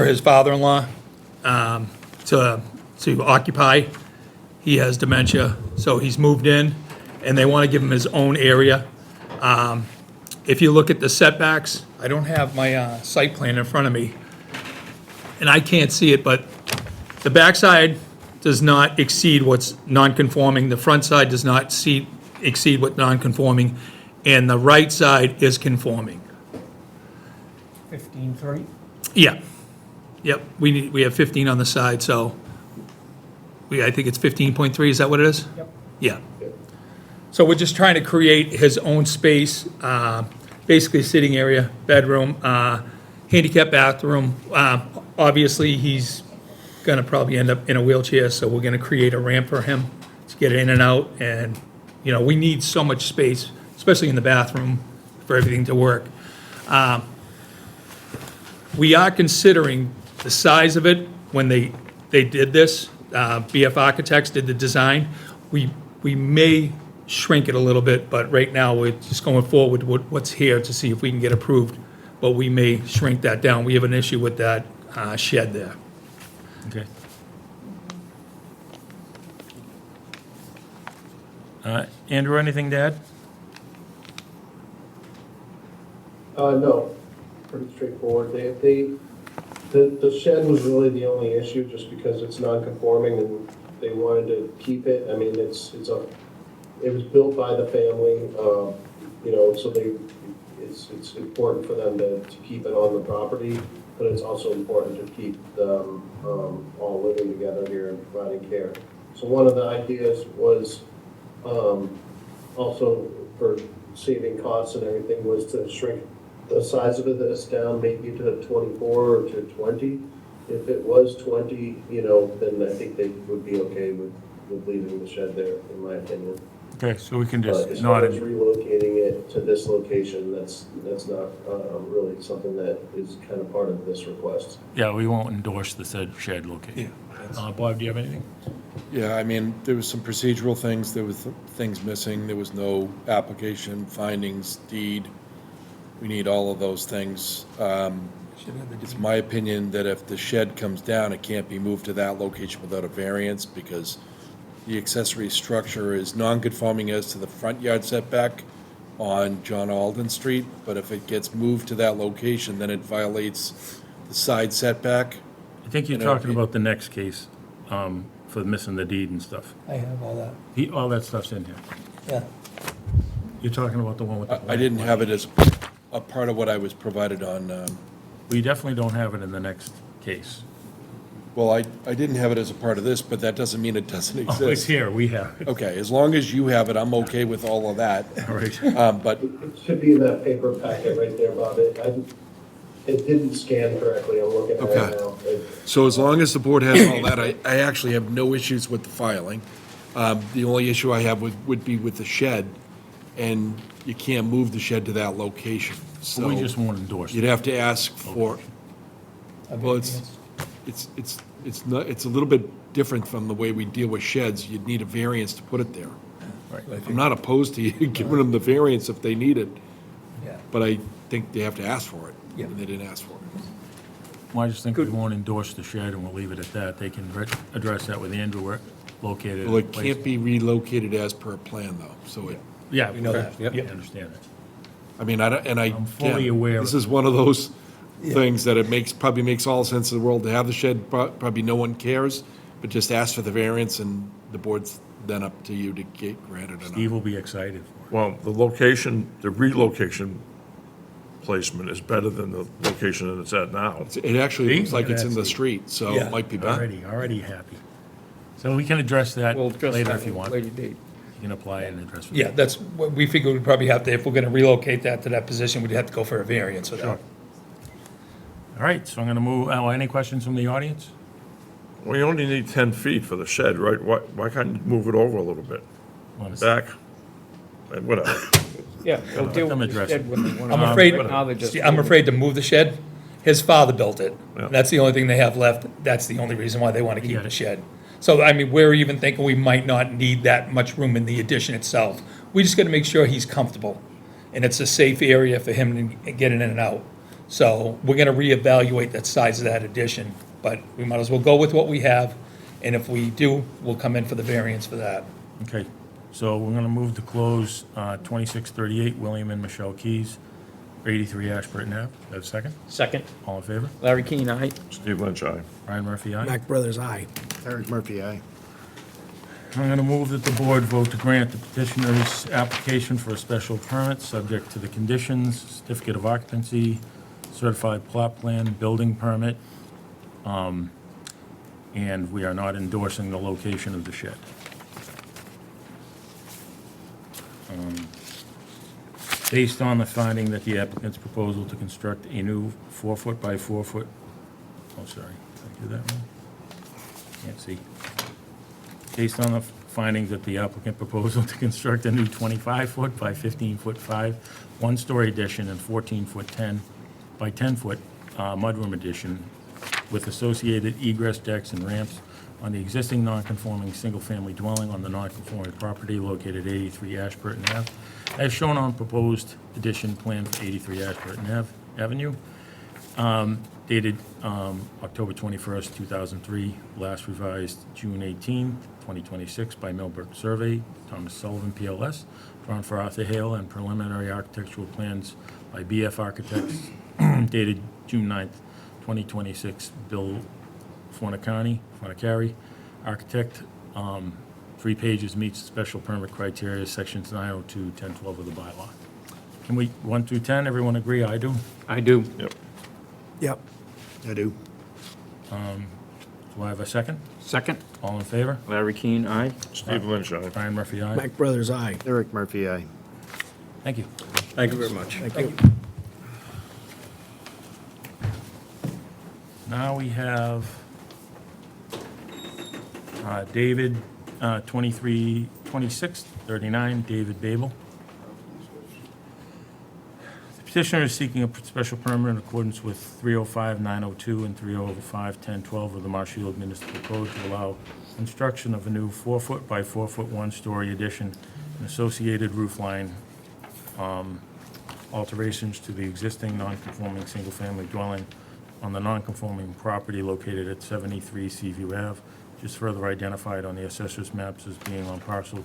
his father-in-law to occupy. He has dementia, so he's moved in, and they want to give him his own area. If you look at the setbacks, I don't have my site plan in front of me, and I can't see it, but the backside does not exceed what's non-conforming, the front side does not exceed what non-conforming, and the right side is conforming. 15.3? Yeah. Yep, we have 15 on the side, so I think it's 15.3, is that what it is? Yep. Yeah. So we're just trying to create his own space, basically a sitting area, bedroom, handicap bathroom. Obviously, he's going to probably end up in a wheelchair, so we're going to create a ramp for him to get in and out. And, you know, we need so much space, especially in the bathroom, for everything to work. We are considering the size of it when they did this. BF Architects did the design. We may shrink it a little bit, but right now we're just going forward with what's here to see if we can get approved but we may shrink that down. We have an issue with that shed there. Okay. Andrew, anything to add? No, pretty straightforward. The shed was really the only issue, just because it's non-conforming and they wanted to keep it. I mean, it was built by the family, so it's important for them to keep it on the property, but it's also important to keep them all living together here and providing care. So one of the ideas was also for saving costs and everything, was to shrink the size of this down maybe to 24 or to 20. If it was 20, then I think they would be okay with leaving the shed there, in my opinion. Okay, so we can But just as nod far as it. relocating it to this location, that's not really something that is kind of part of this request. Yeah, we won't endorse the said shed location. Bob, do you have anything? Yeah, I mean, there was some procedural things, there was things missing, there was no application, findings, deed. We need all of those things. It's my opinion that if the shed comes down, it can't be moved to that location without a variance, because the accessory structure is non-conforming as to the front yard setback on John Alden Street, but if it gets moved to that location, then it violates the side setback. I think you're talking about the next case, for missing the deed and stuff. I have all that. All that stuff's in here. Yeah. You're talking about the one with the... I didn't have it as a part of what I was provided on, We definitely don't have it in the next case. well, I didn't have it as a part of this, but that doesn't mean it doesn't exist. Oh, it's here, we have it. Okay, as long as you have it, I'm okay with all of that. All right. But It should be in that paper packet right there, Bob. It didn't scan correctly. I'm looking at Okay. it now. So as long as the board has all that, I actually have no issues with the filing. The only issue I have would be with the shed, and you can't move the shed to that location. So We just won't endorse you'd it. have to ask for, well, it's a little bit different from the way we deal with sheds. You'd need a variance to put it there. I'm not opposed to you giving them the variance if they need it, but I think they have to ask for it, and they didn't ask for it. Well, I just think we won't endorse the shed, and we'll leave it at that. They can address that with Andrew, where located. Well, it can't be relocated as per plan, though, so it, Yeah, We know that, yep. I understand it. I mean, I'm fully aware. This is one of those things that probably makes all sense in the world to have the shed, probably no one cares, but just ask for the variance, and the board's then up to you to get granted or Steve not. will be excited for Well, the relocation placement is better than the location that it's at now. It actually looks See? like it's in the That's- street, so Yeah. it might be it. better. Already happy. So we can address that We'll address later that if you want. later date. You can apply it and address it. Yeah, that's what we figured we'd probably have to, if we're gonna relocate that to that position, we'd have to go for a variance for that. Sure. All right, so I'm going to move, any questions from the audience? Well, you only need 10 feet for the shed, right? Why can't you move it over a little bit? Want to- Back? Whatever. Yeah, we'll deal them with the address shed it. when they want I'm to. afraid, Now they're just. I'm afraid to move the shed. His father built it. Yeah. That's the only thing they have left. That's the only reason why they want to keep got the it. shed. So, I mean, we're even thinking we might not need that much room in the addition itself. We just got to make sure he's comfortable, and it's a safe area for him to get in and out. So we're going to reevaluate that size of that addition, but we might as well go with what we have, and if we do, we'll come in for the variance for that. Okay, so we're going to move to close 2638 William and Michelle Keys, 83 Ashburton Ave. Have a second? Second, All in favor? Larry Keane, aye. Steve Lynch, aye. Ryan Murphy, aye. Mac Brothers, aye. Eric Murphy, aye. I'm going to move that the board vote to grant the petitioner's application for a special permit, subject to the conditions, certificate of occupancy, certified plot plan, building permit, and we are not endorsing the location of the shed. Based on the finding that the applicant's proposal to construct a new 4-foot by 4-foot, oh, sorry, did I do that wrong? Can't see. Based on the findings that the applicant proposal to construct a new 25-foot by 15-foot 5, one-story addition and 14-foot 10 by 10-foot mudroom addition with associated egress decks and ramps on the existing non-conforming single-family dwelling on the non-conforming property located at 83 Ashburton Ave, as shown on proposed addition plan for 83 Ashburton Ave, Avenue, dated October 21st, 2003, last revised June 18th, 2026 by Millbrook Survey, Thomas Sullivan, PLS, drawn for Arthur Hale, and preliminary architectural plans by BF Architects, dated June 9th, 2026, Bill Fuanacari, architect, 3 pages, meets special permit criteria, sections 902, 1012 of the bylaw. Can we, 1 through 10, everyone agree? I do. I do. Yep. Yep. I do. Do I have a second? Second, All in favor? Larry Keane, aye. Steve Lynch, aye. Brian Murphy, aye. Mike Brothers, aye. Eric Murphy, aye. Thank you. Thank you very much. Thank you. Now we have David, 232639, David Babel. The petitioner is seeking a special permit in accordance with 305-902 and 305-1012 of the Marshfield Municipal Code to allow construction of a new 4-foot by 4-foot 1-story addition and associated roof line alterations to the existing non-conforming single-family dwelling on the non-conforming property located at 73 Seaview Ave, which is further identified on the assessor's maps as being on parcel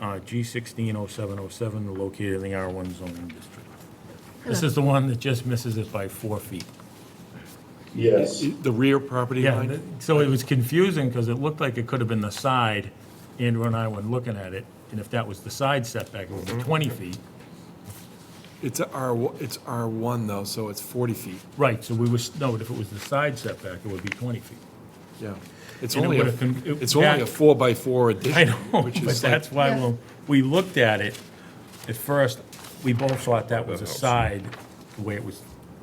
G160707, located in the R1 zoning district. This is the one that just misses it by 4 feet. Yes. The rear property Yeah, line? so it was confusing because it looked like it could have been the side. Andrew and I were looking at it, and if that was the side setback, it would be 20 feet. It's R1 though, so it's 40 feet. Right, so we was, no, if it was the side setback, it would be 20 feet. Yeah. It's And it only would've con- it- it's only a that- 4x4 addition. I know, which but is like- that's why when we looked at it, at first, we both thought that was a side, the way it was,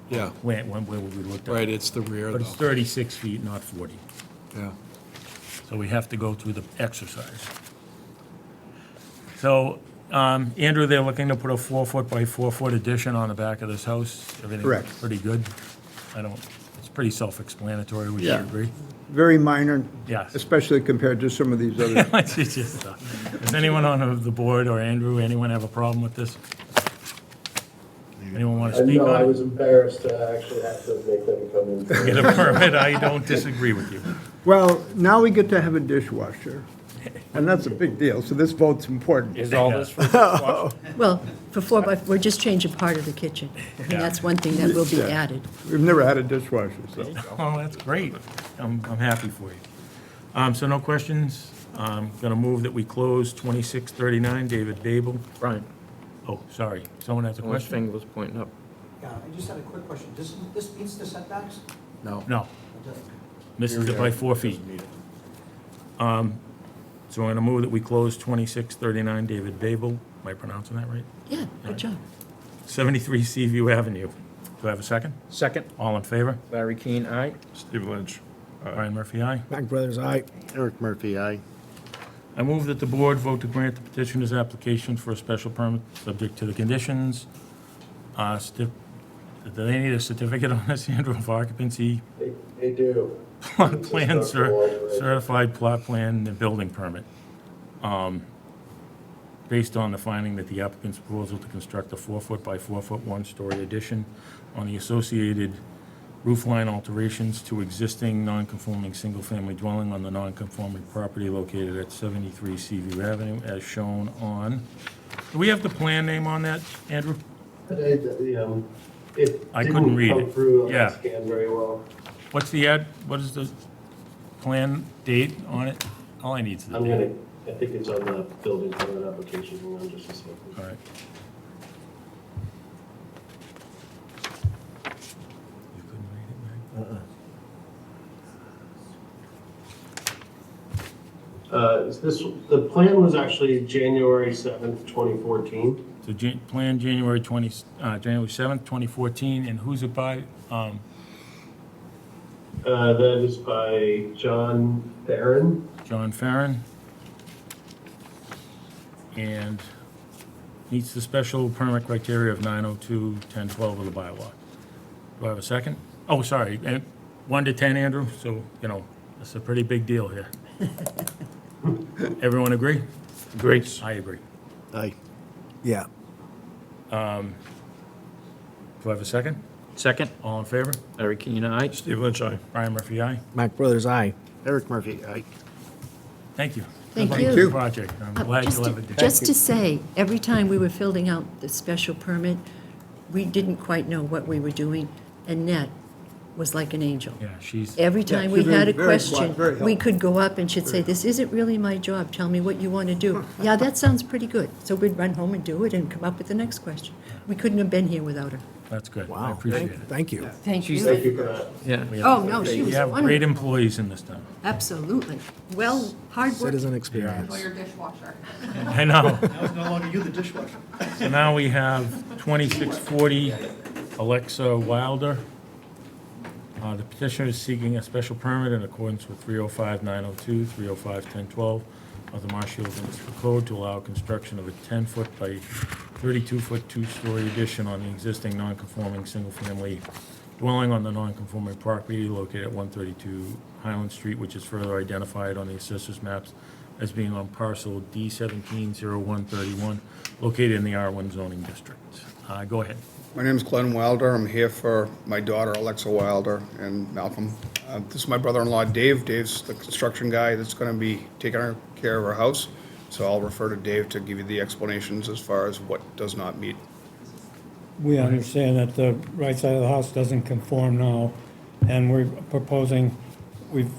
Yeah, when we looked at it. right, it's the rear But it's though. 36 feet, not 40. Yeah. So we have to go through the exercise. So, Andrew, they're looking to put a 4-foot by 4-foot addition on the back of this house. Everything looks Correct. pretty good. It's pretty self-explanatory, would you Yeah. agree? Very minor. Yes. Especially compared to some of these other. It's just, does anyone on the board, or Andrew, anyone have a problem with this? Anyone want to speak No, I on was it? embarrassed to actually have to make them come in. Get a permit, I don't disagree with you. Well, now we get to have a dishwasher, and that's a big deal, so this vote's important. Is all this for dishwasher? Well, for 4x, we're just changing part of the kitchen. And Yeah. that's one thing that will be added. We've never had a dishwasher, so. Oh, that's great. I'm happy for you. So no questions? I'm going to move that we close 2639, David Babel. Brian, Oh, sorry, someone has a his question? finger was pointing up. Yeah, I just had a quick question. This meets the setbacks? No. No, misses it by 4 feet. So I'm going to move that we close 2639, David Babel. Am I pronouncing that right? Yeah, good job. 73 Seaview Avenue. Do I have a second? Second, All in favor? Larry Keane, aye. Steve Lynch, aye. Brian Murphy, aye. Mike Brothers, aye. Eric Murphy, aye. I move that the board vote to grant the petitioner's application for a special permit, subject to the conditions. Do they need a certificate on this, Andrew, of occupancy? They do. Plot plan, It's a structural alteration. certified plot plan, and building permit. Based on the finding that the applicant's proposal to construct a 4-foot by 4-foot 1-story addition on the associated roof line alterations to existing non-conforming single-family dwelling on the non-conforming property located at 73 Seaview Avenue, as shown on, do we have the plan name on that, Andrew? It I couldn't read didn't it. come through on Yeah. the scan very well. What is the plan date on it? All I need is the I date. think it's on the building permit application, hang on just a second. All right. You couldn't read it, Mike? The plan was actually January 7th, 2014. So plan January 7th, 2014, and who's it by? That is by John Barron. John Farren. And meets the special permit criteria of 902, 1012 of the bylaw. Do I have a second? Oh, sorry, and 1 to 10, Andrew, so, it's a pretty big deal here. Everyone agree? Great. I agree. Aye. Yeah. Do I have a second? Second. All in favor? Larry Keane, aye. Steve Lynch, aye. Brian Murphy, aye. Mac Brothers, aye. Eric Murphy, aye. Thank you. Thank Good luck with you. the project. I'm glad Just you'll to- have it. Just to say, every time we were filling out the special permit, we didn't quite know what we were doing, and Nat was like an angel. Yeah, she's, Every time we she's been had a very question, very we helpful. could go up and she'd say, this isn't really my job, tell me what you want to do. Yeah, that sounds pretty good. So we'd run home and do it and come up with the next question. We couldn't have been here without her. that's good. I Wow, appreciate it. thank you. Thank you. Thank you for that. Yeah. We have- Oh, no, she We was have great wonderful. employees in this town. Absolutely. Well, hard work. Citizen experience. I know. Now it's no longer you, the dishwasher. So now we have 2640 Alexa Wilder. The petitioner is seeking a special permit in accordance with 305-902, 305-1012 of the Marshfield Municipal Code to allow construction of a 10-foot by 32-foot two-story addition on the existing non-conforming single-family dwelling on the non-conforming property located at 132 Highland Street, which is further identified on the assessor's maps as being on parcel D170131, located in the R1 zoning district. Go ahead. My name is Glenn Wilder. I'm here for my daughter Alexa Wilder and Malcolm. This is my brother-in-law Dave. Dave's the construction guy that's going to be taking care of our house. So I'll refer to Dave to give you the explanations as far as what does not meet. We understand that the right side of the house doesn't conform now, and we're proposing, we've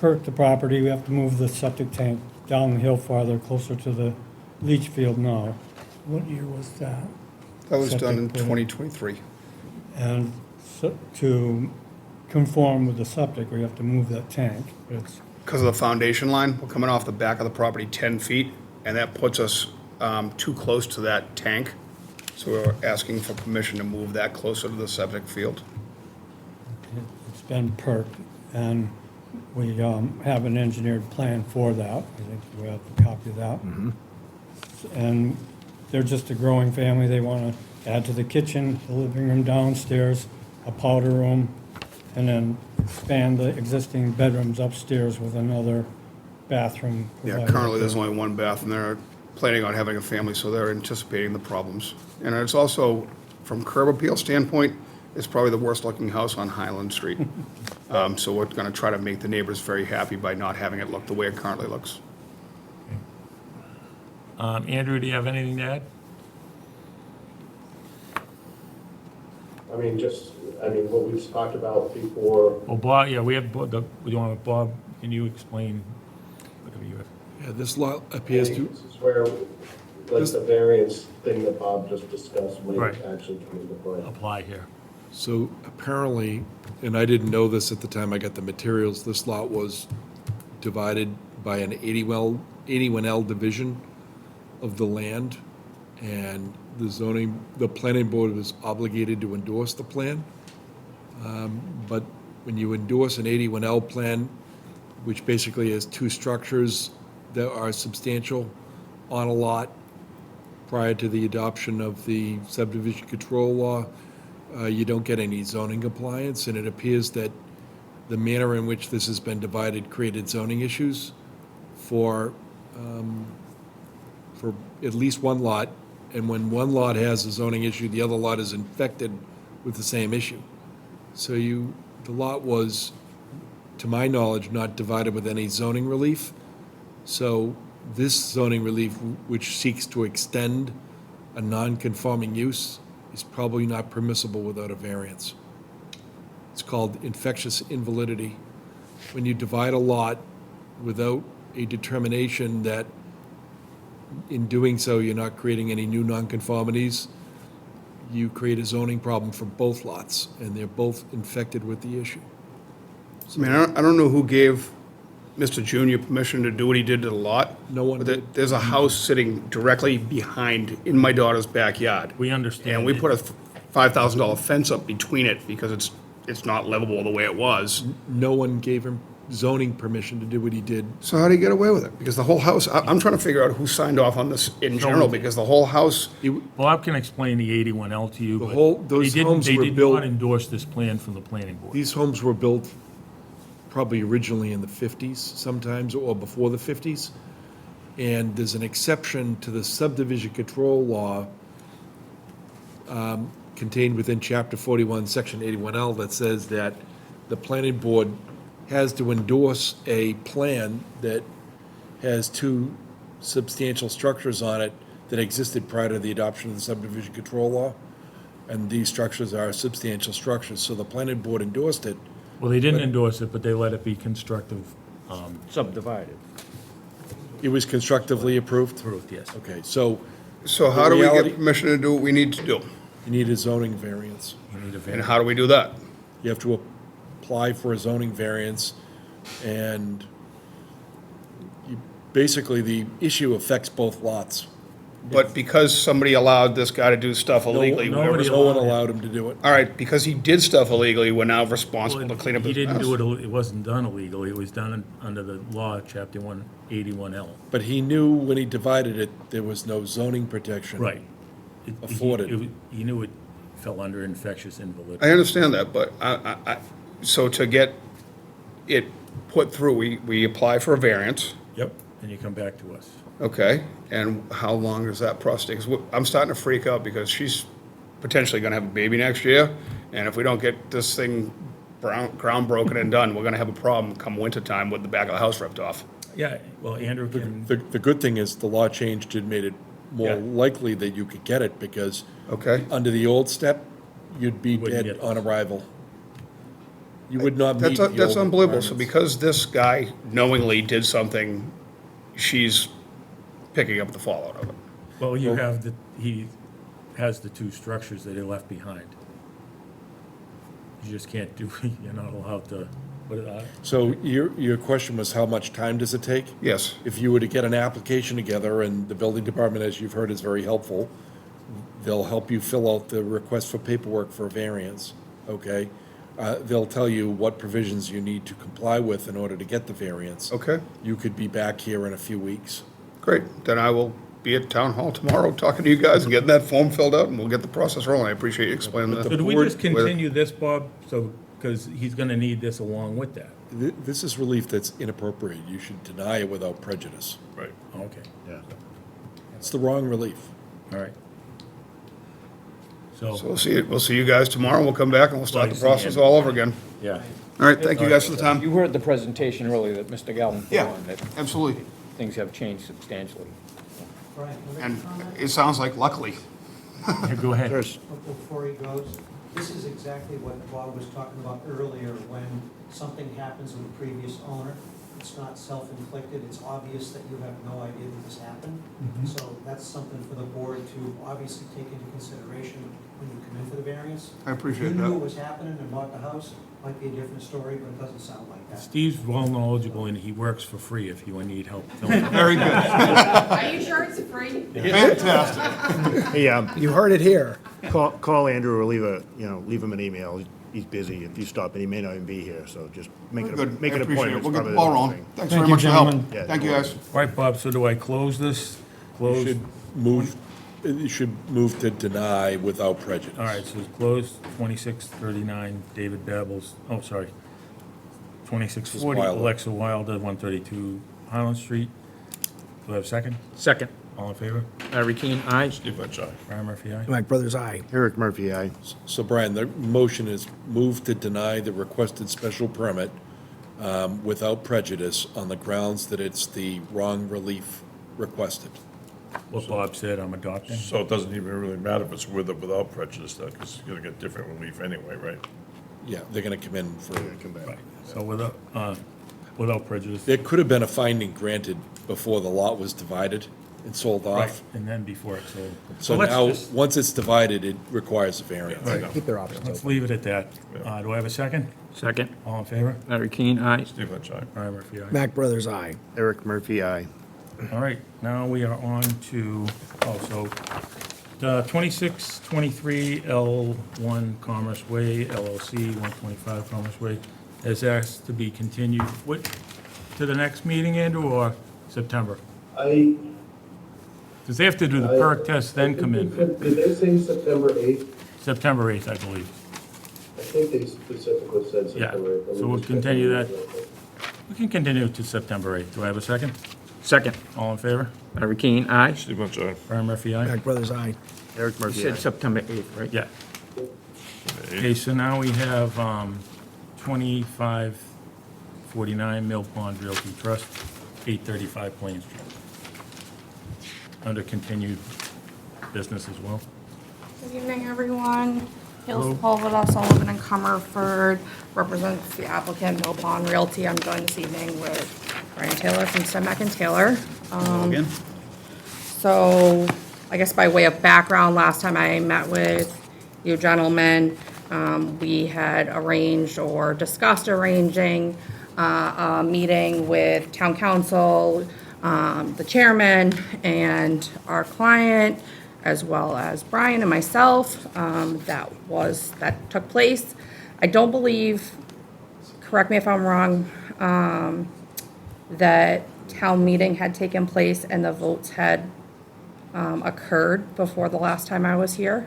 perked the property, we have to move the septic tank down the hill farther, closer to the leach field now. What year was that? That was done in Septic plan. 2023. And so, to conform with the septic, we have to move that tank. It's Because of the foundation line, we're coming off the back of the property 10 feet, and that puts us too close to that tank. So we're asking for permission to move that closer to the septic field. It's been perked, and we have an engineered plan for that. I think we have a copy of that. And they're just a growing family. They want to add to the kitchen, the living room downstairs, a powder room, and then expand the existing bedrooms upstairs with another bathroom. Yeah, provided. currently there's only one bath, and they're planning on having a family, so they're anticipating the problems. And it's also, from curb appeal standpoint, it's probably the worst-looking house on Highland Street. So we're going to try to make the neighbors very happy by not having it look the way it currently looks. Andrew, do you have anything to add? I mean, what we've talked about before, Well, Bob, yeah, we have, we don't have Bob, can you explain whatever you have? Yeah, this lot I appears think to, this is where, like, the variance thing that Bob just discussed might Right. actually come into play. Apply here. so apparently, and I didn't know this at the time I got the materials, this lot was divided by an 81L division of the land, and the planning board was obligated to endorse the plan. But when you endorse an 81L plan, which basically has two structures that are substantial on a lot prior to the adoption of the subdivision control law, you don't get any zoning compliance, and it appears that the manner in which this has been divided created zoning issues for at least one lot, and when one lot has a zoning issue, the other lot is infected with the same issue. So the lot was, to my knowledge, not divided with any zoning relief. So this zoning relief, which seeks to extend a non-conforming use, is probably not permissible without a variance. It's called infectious invalidity. When you divide a lot without a determination that in doing so, you're not creating any new nonconformities, you create a zoning problem for both lots, and they're both infected with the issue. I mean, I don't know who gave Mr. Junior permission to do what he did to the lot. No one But did. there's a house sitting directly behind, in my daughter's backyard. We understand. And we put a $5,000 fence up between it because it's not livable the way it was. No one gave him zoning permission to do what he did. So how did he get away with it? Because the whole house, I'm trying to figure out who signed off on this in general, because the whole house, Bob can explain the 81L to you, The but whole- those they homes were did built- not endorse this plan from the planning board. These homes were built probably originally in the 50s sometimes, or before the 50s. And there's an exception to the subdivision control law contained within Chapter 41, Section 81L, that says that the planning board has to endorse a plan that has two substantial structures on it that existed prior to the adoption of the subdivision control law. And these structures are substantial structures, so the planning board endorsed it. Well, they didn't endorse it, but they let it be constructive, Subdivided. It was constructively approved? approved, yes. Okay, so So how The do we reality- get permission to do what we need to do? you need a zoning variance. You need a And variance. how do we do that? You have to apply for a zoning variance, and basically, the issue affects both lots. But because somebody allowed this guy to do stuff illegally, No- we're nobody No one allowed it. allowed him to do it. all right, because he did stuff illegally, we're now responsible to clean up He his didn't mess. do it, it wasn't done illegally, it was done under the law, Chapter 181L. But he knew when he divided it, there was no zoning protection. Right. Afforded. He knew it fell under infectious invalidity. I understand that, but so to get it put through, we apply for a variance, Yep, and you come back to us. okay? And how long does that process take? 'Cause I'm starting to freak out because she's potentially gonna have a baby next year, and if we don't get this thing ground broken and done, we're gonna have a problem come wintertime with the back of the house ripped off. Yeah, well, Andrew can, The good thing is the law changed and made it more Yeah. likely that you could get it, because Okay? under the old step, you'd be Wouldn't dead get on arrival. You would not meet the That's old unbelievable. So requirements. because this guy knowingly did something, she's picking up the fallout of it. well, he has the two structures that he left behind. You just can't do, you're not allowed to put it out. So your question was, how much time does it take? Yes. If you were to get an application together, and the building department, as you've heard, is very helpful, they'll help you fill out the request for paperwork for a variance, okay? They'll tell you what provisions you need to comply with in order to get the variance. Okay, You could be back here in a few weeks. great. Then I will be at town hall tomorrow talking to you guys and getting that form filled out, and we'll get the process rolling. I appreciate you explaining So that. do we board- just continue this, Bob? So, because he's gonna need this along with that. This is relief that's inappropriate. You should deny it without prejudice. Right. Okay, Yeah. It's the wrong relief. all right. So So, we'll see you guys tomorrow. We'll come back and we'll start the Well, you see process him. all over again. Yeah. All right, thank you guys for the time. You heard the presentation earlier that Mr. Galvin put Yeah, on, that absolutely. things have changed substantially. And it sounds like luckily. go ahead. Before he goes, this is exactly what Bob was talking about earlier, when something happens with the previous owner, it's not self-inflicted, it's obvious that you have no idea that this happened. So that's something for the board to obviously take into consideration when you come in for the variance. I appreciate If you knew that. what was happening and bought the house, might be a different story, but it doesn't sound like that. Steve's well knowledgeable, and he works for free if you need help filling it. Very good. Are you sure it's free? Fantastic. Hey, You heard it here. call Andrew or leave him an email. He's busy. If you stop, and he may not even be here, so just make it, Good. make I an appreciate appointment. it. We'll It's get the probably ball best rolling. thing. Thanks very much for the help. Yeah, Thank you, guys. All right, Bob, so do I close this? You Close? should move, you should move to deny without prejudice. All right, so it's closed, 2639 David Babel's, oh, sorry, 2640 Wilder. Alexa Wilder, 132 Highland Street. Do I have a second? Second, All in favor? Larry Keane, aye. Steve Fletch, aye. Brian Murphy, aye. Mike Brothers, aye. Eric Murphy, aye. So Brian, the motion is move to deny the requested special permit without prejudice on the grounds that it's the wrong relief requested. What Bob said, I'm adopting. So it doesn't even really matter if it's with or without prejudice, though, because you're gonna get different relief anyway, right? Yeah, they're gonna come in for, Right, so without prejudice. there could have been a finding granted before the lot was divided and sold Right, off. and then before it's sold. So let's now, just- once it's divided, it requires a variance. Right. Keep their options Let's open. leave it at that. Do I have a second? Second, All in favor? Larry Keane, aye. Steve Fletch, aye. Brian Murphy, aye. Mac Brothers, aye. Eric Murphy, aye. All right, now we are on to, the 2623 L1 Commerce Way LLC, 125 Commerce Way, has asked to be continued, what, to the next meeting, Andrew, or September? Because they have to do the perk test, then come in. Did they say September 8th? September 8th, I believe. I think they specifically said Yeah, September 8th. Let me so we'll just check continue the that. email real quick. We can continue to September 8th. Do I have a second? Second, All in favor? Larry Keane, aye. Steve Fletch, aye. Brian Murphy, aye. Mac Brothers, aye. Eric You Murphy, said aye. September 8th, right? Yeah. Okay, so now we have 2549 Mill Pond Realty Trust, 835 Plain Street. Under continued business as well. Good evening, everyone. Hello. Hills Pulveda, Sullivan and Comerford represents the applicant, Mill Pond Realty. I'm joined this evening with Brian Taylor from Stenbeck and Taylor. Again? So, I guess by way of background, last time I met with you gentlemen, we had arranged or discussed arranging a meeting with town council, the chairman, and our client, as well as Brian and myself. That took place. I don't believe, correct me if I'm wrong, that town meeting had taken place and the votes had occurred before the last time I was here.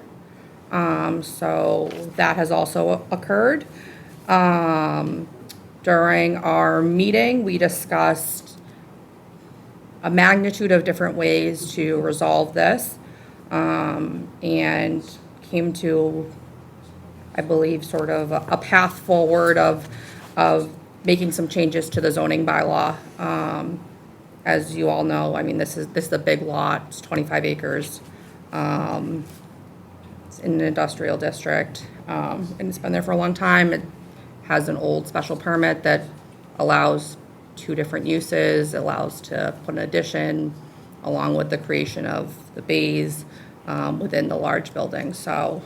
So that has also occurred. During our meeting, we discussed a magnitude of different ways to resolve this, and came to, I believe, sort of a path forward of making some changes to the zoning bylaw. As you all know, I mean, this is a big lot. It's 25 acres. It's in an industrial district, and it's been there for a long time. It has an old special permit that allows 2 different uses, allows to put an addition, along with the creation of the bays within the large building. So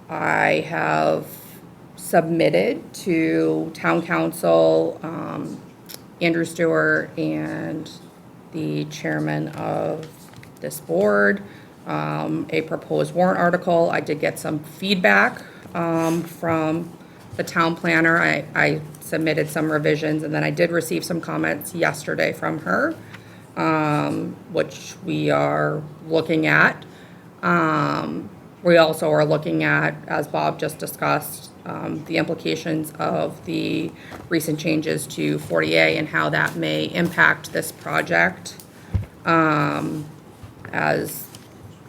I have submitted to town council, Andrew Stewart, and the chairman of this board, a proposed warrant article. I did get some feedback from the town planner. I submitted some revisions, and then I did receive some comments yesterday from her, which we are looking at. We also are looking at, as Bob just discussed, the implications of the recent changes to 40A and how that may impact this project.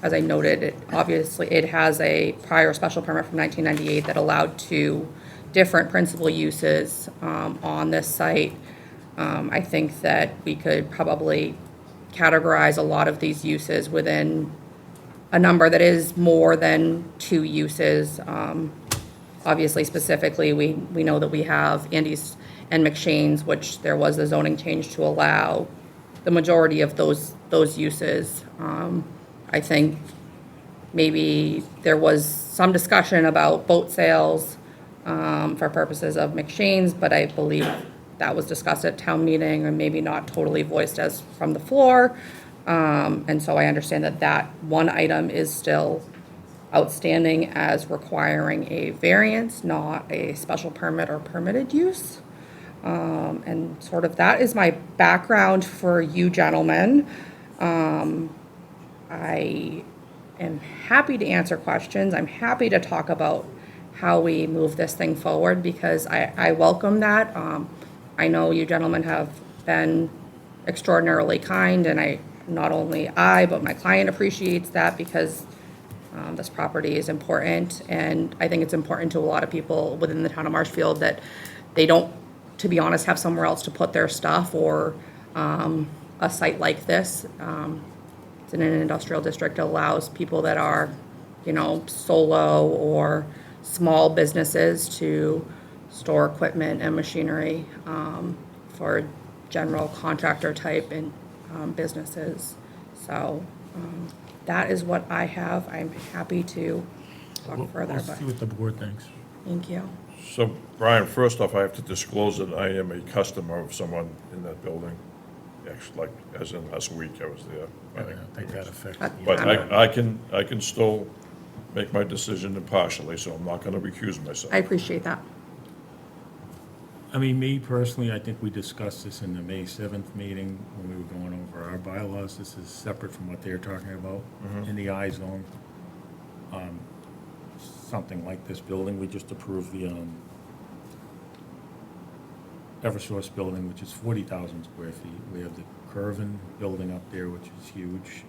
As I noted, obviously it has a prior special permit from 1998 that allowed 2 different principal uses on this site. I think that we could probably categorize a lot of these uses within a number that is more than 2 uses. Obviously, specifically, we know that we have Andy's and McShane's, which there was a zoning change to allow the majority of those uses. I think maybe there was some discussion about boat sales for purposes of McShane's, but I believe that was discussed at town meeting and maybe not totally voiced as from the floor. And so I understand that one item is still outstanding as requiring a variance, not a special permit or permitted use. And sort of that is my background for you gentlemen. I am happy to answer questions. I'm happy to talk about how we move this thing forward, because I welcome that. I know you gentlemen have been extraordinarily kind, and not only I, but my client appreciates that, because this property is important, and I think it's important to a lot of people within the town of Marshfield that they don't, to be honest, have somewhere else to put their stuff, or a site like this. It's in an industrial district. It allows people that are, solo or small businesses to store equipment and machinery for general contractor type and businesses. So that is what I have. I'm happy to talk further. We'll see what the board thinks. Thank you. So, Brian, first off, I have to disclose that I am a customer of someone in that building. Actually, as in last week, I was there. I don't think that affects. But I can still make my decision impartially, so I'm not going to recuse myself. I appreciate that. I mean, me personally, I think we discussed this in the May 7th meeting when we were going over our bylaws. This is separate from what they're talking about in the I zone. Something like this building, we just approved the Eversource building, which is 40,000 square feet. We have the Curvin building up there, which is huge,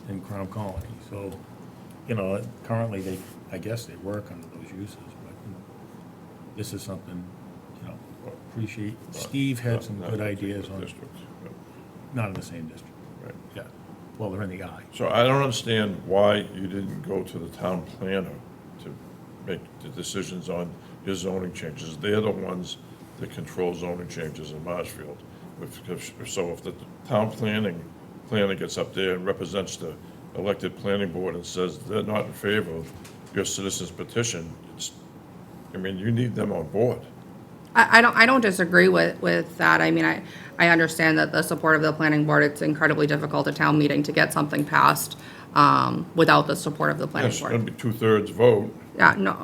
in Crown Colony. So you know, currently they, I guess they work under those uses, but this is something, you know, appreciate. Steve had some good ideas on, not in the same district. Right. Yeah, well, they're in the eye. So I don't understand why you didn't go to the town planner to make the decisions on your zoning changes. They're the ones that control zoning changes in Marshfield. So if the town planner gets up there and represents the elected planning board and says they're not in favor of your citizen's petition, I mean, you need them on board. I don't disagree with that. I mean, I understand that the support of the planning board, it's incredibly difficult at town meeting to get something passed without the support of the planning It's board. going to be 2/3 vote. Yeah, no,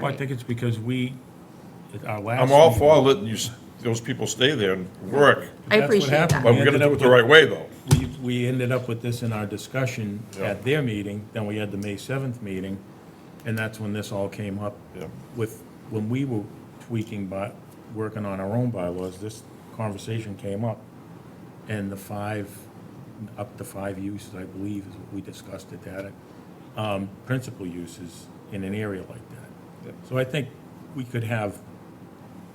Well, I think it's because at our last. I'm all meeting- for letting those people stay there and work. I That's what appreciate happened. that. But We we gotta ended do up it the right way, though. We ended up with this in our discussion Yeah. at their meeting, then we had the May 7th meeting, and that's when this all came up. Yeah. When we were tweaking, working on our own bylaws, this conversation came up, and up to five uses, I believe, is what we discussed at that, principal uses in an area like that. So I think we could have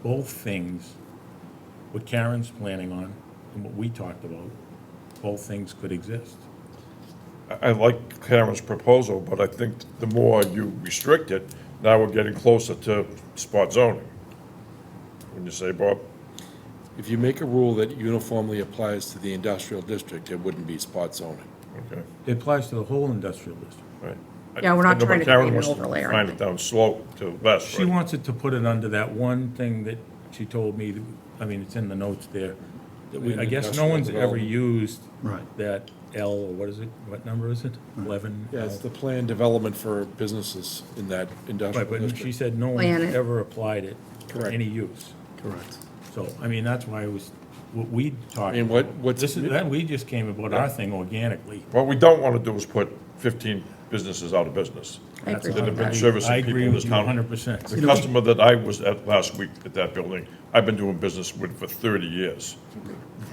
both things, what Karen's planning on and what we talked about, both things could exist. I like Karen's proposal, but I think the more you restrict it, now we're getting closer to spot zoning. Wouldn't you say, Bob? If you make a rule that uniformly applies to the industrial district, it wouldn't be spot zoning. Okay, It applies to the whole industrial district. right. Yeah, we're not I know, but trying to Karen create an wants to overlay or Find it anything. down slope to west, She right? wants it to put it under that one thing that she told me, I mean, it's in the notes there, that I guess no Industrial one's ever development. used Right. that L, or what is it, what number is it? 11? Yeah, it's the planned development for businesses in that Right, industrial but she district. said no Plan one's it. ever applied it for Correct. any use. Correct. So, I mean, that's why it was, what we talked And about. what's- We just came about our thing organically. What we don't want to do is put 15 businesses out of business. I That's agree. That have been I servicing people agree in with this you town. 100%. The customer that I was at last week at that building, I've been doing business with for 30 years.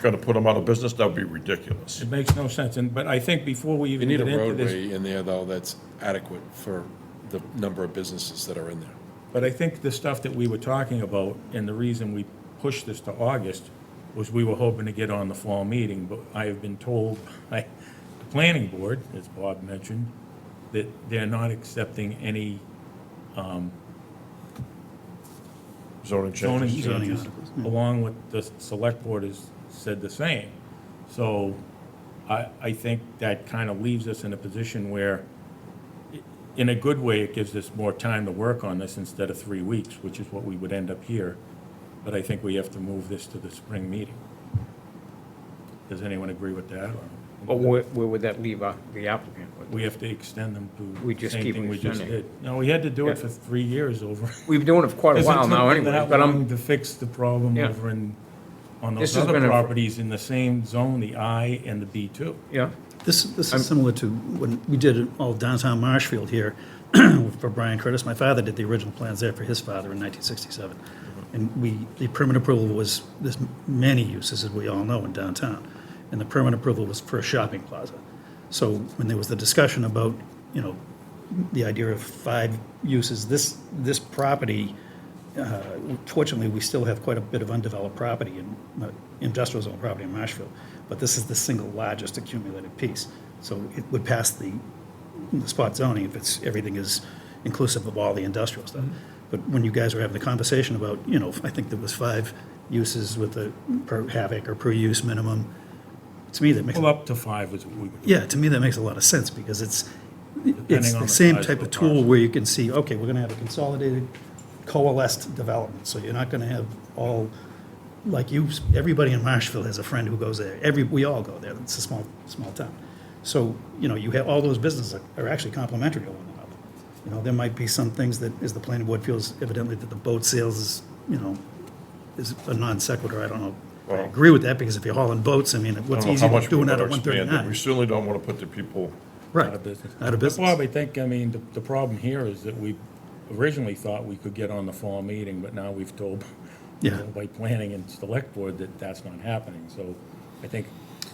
Going to put them out of business, that would be ridiculous. It makes no sense, but I think before we You even need get a into this. roadway in there, though, that's adequate for the number of businesses that are in there. But I think the stuff that we were talking about, and the reason we pushed this to August, was we were hoping to get on the fall meeting, but I have been told by the planning board, as Bob mentioned, that they're not accepting any Zoning zoning changes. changes, along with the select board has said the same. So I think that kind of leaves us in a position where, in a good way, it gives us more time to work on this instead of 3 weeks, which is what we would end up here. But I think we have to move this to the spring meeting. Does anyone agree with that? But where would that leave the applicant? We have to extend them to We the just same keep thing we just extending. did. No, we had to do it Yeah. for 3 years over. We've been doing it for quite a while now anyway, but I'm to fix the problem Yeah. over on This those has other been a- properties in the same zone, the I and the B2. Yeah. This is similar to when we did it all downtown Marshfield here for Brian Curtis. My father did the original plans there for his father in 1967. And the permit approval was, there's many uses, as we all know, in downtown. And the permit approval was for a shopping plaza. So when there was the discussion about, the idea of 5 uses, this property, fortunately, we still have quite a bit of undeveloped property in industrial zone property in Marshfield. But this is the single largest accumulated piece. So it would pass the spot zoning if everything is inclusive of all the industrial stuff. But when you guys were having the conversation about, I think there was 5 uses with a per half acre per use minimum, to me that makes, Well, up to 5 is what we would. yeah, to me that makes a lot of sense because it's Depending on the the same size type of of the tool parcel. where you can see, okay, we're gonna have a consolidated, coalesced development. So you're not gonna have all, like everybody in Marshfield has a friend who goes there. We all go there. It's a small town. So, you have all those businesses that are actually complementary to one another. There might be some things that, as the planning board feels evidently that the boat sales is, is a non sequitur. I don't know. I Well- agree with that because if you're hauling boats, I mean, I what's don't know easier how than much doing we that want at to expand it. We 139? certainly don't want to put the people, Right. Out of business. Out of But business. Bob, I think, the problem here is that we originally thought we could get on the fall meeting, but now we've told Yeah. by planning and select board that that's not happening. So I think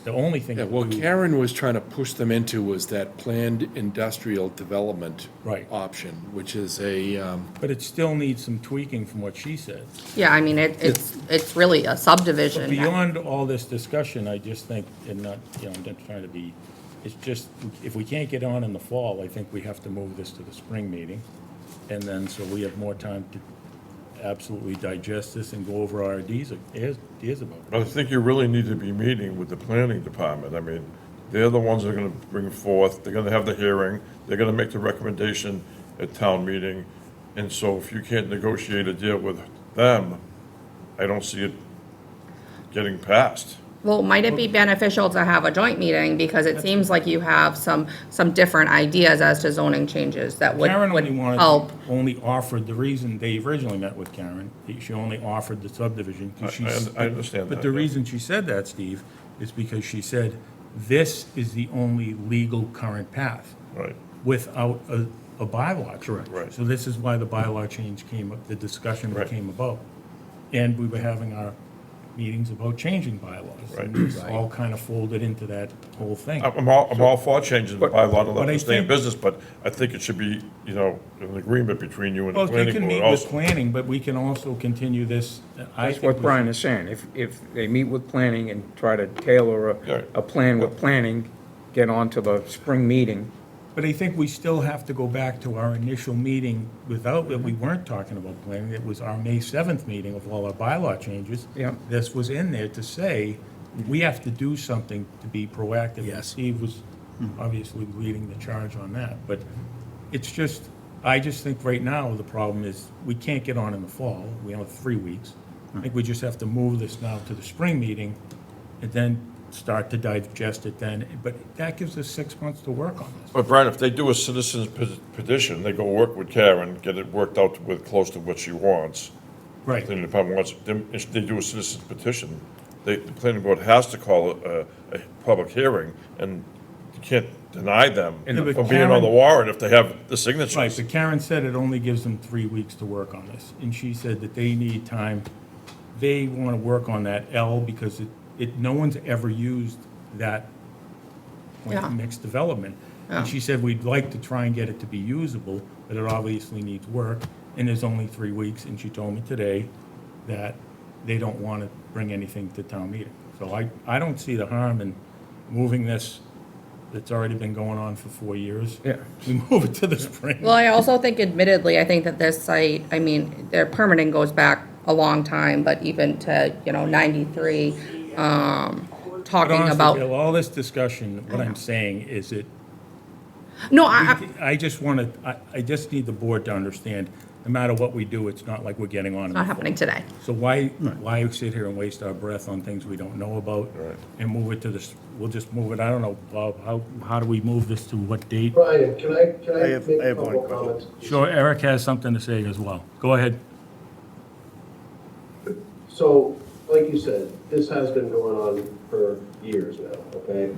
The only thing. Yeah, what Karen was trying to push them into was that planned industrial development Right. option, which is a, But it still needs some tweaking from what she said. Yeah, I mean, it's really a But subdivision. beyond all this discussion, I just think, and not, I'm not trying to be, it's just, if we can't get on in the fall, I think we have to move this to the spring meeting. And then, so we have more time to absolutely digest this and go over our ideas about it. But I think you really need to be meeting with the planning department. I mean, they're the ones that are gonna bring forth, they're gonna have the hearing, they're gonna make the recommendation at town meeting. And so if you can't negotiate a deal with them, I don't see it getting passed. Well, might it be beneficial to have a joint meeting, because it seems like you have some different ideas as to zoning changes that would Karen only wanted, help. only offered, the reason they originally met with Karen, she only offered the subdivision. 'Cause I understand But that, the yeah. reason she said that, Steve, is because she said, this is the only legal current path. Right. Without a bylaw change. Correct. Right. So this is why the bylaw change came up, the discussion Right. came about. And we were having our meetings about changing bylaws. Right. And it's all kind of folded into that whole thing. I'm all for changing the bylaw to let But I them stay in think- business, but I think it should be, an agreement between you and the Well, you planning can board meet with also. planning, but we can also continue this. I That's think what we Brian should- is saying. If they meet with planning and try to tailor Yeah. a plan with planning, get on to the spring meeting. But I think we still have to go back to our initial meeting without, that we weren't talking about planning. It was our May 7th meeting of all our bylaw changes. Yeah. This was in there to say, we have to do something to be proactive. Yes. Steve was obviously leading the charge on that. But it's just, I just think right now, the problem is, we can't get on in the fall. We have 3 weeks. I think we just have to move this now to the spring meeting and then start to digest it then. But that gives us 6 months to work on this. But Brian, if they do a citizen's petition, they go work with Karen, get it worked out with close to what she wants. Right. The department wants, then if they do a citizen's petition, the planning board has to call a public hearing, and you can't deny them Yeah, but from being on the Karen- warrant if they have the signatures. Right, but Karen said it only gives them 3 weeks to work on this, and she said that they need time. They want to work on that L because no one's ever used that Yeah. mixed development. Yeah. And she said, we'd like to try and get it to be usable, but it obviously needs work, and there's only 3 weeks, and she told me today that they don't want to bring anything to town meeting. So I don't see the harm in moving this, that's already been going on for 4 years. Yeah. We move it to the spring. Well, I also think admittedly, I think that this site, I mean, their permitting goes back a long time, but even to, 93, But talking honestly, about. Bill, all this discussion, what I'm saying is it, No, I just want to, I just need the board to understand, no matter what we do, it's not like we're getting on. in the not fall. happening today. So why sit here and waste our breath on things we don't know about? Right. And move it to this, we'll just move it, I don't know, Bob, how do we move this to what date? Brian, can I have- make I a have one couple question. comments? Sure, Eric has something to say as well. Go ahead. So, like you said, this has been going on for years now, okay?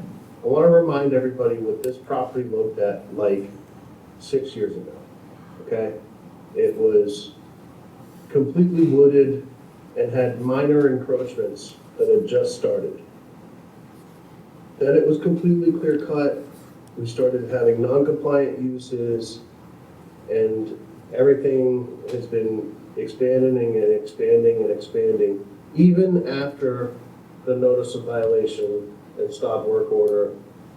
I want to remind everybody what this property looked at like 6 years ago, okay? It was completely wooded and had minor encroachments that had just started. Then it was completely clear cut. We started having non-compliant uses, and everything has been expanding and expanding and expanding, even after the notice of violation and stop work order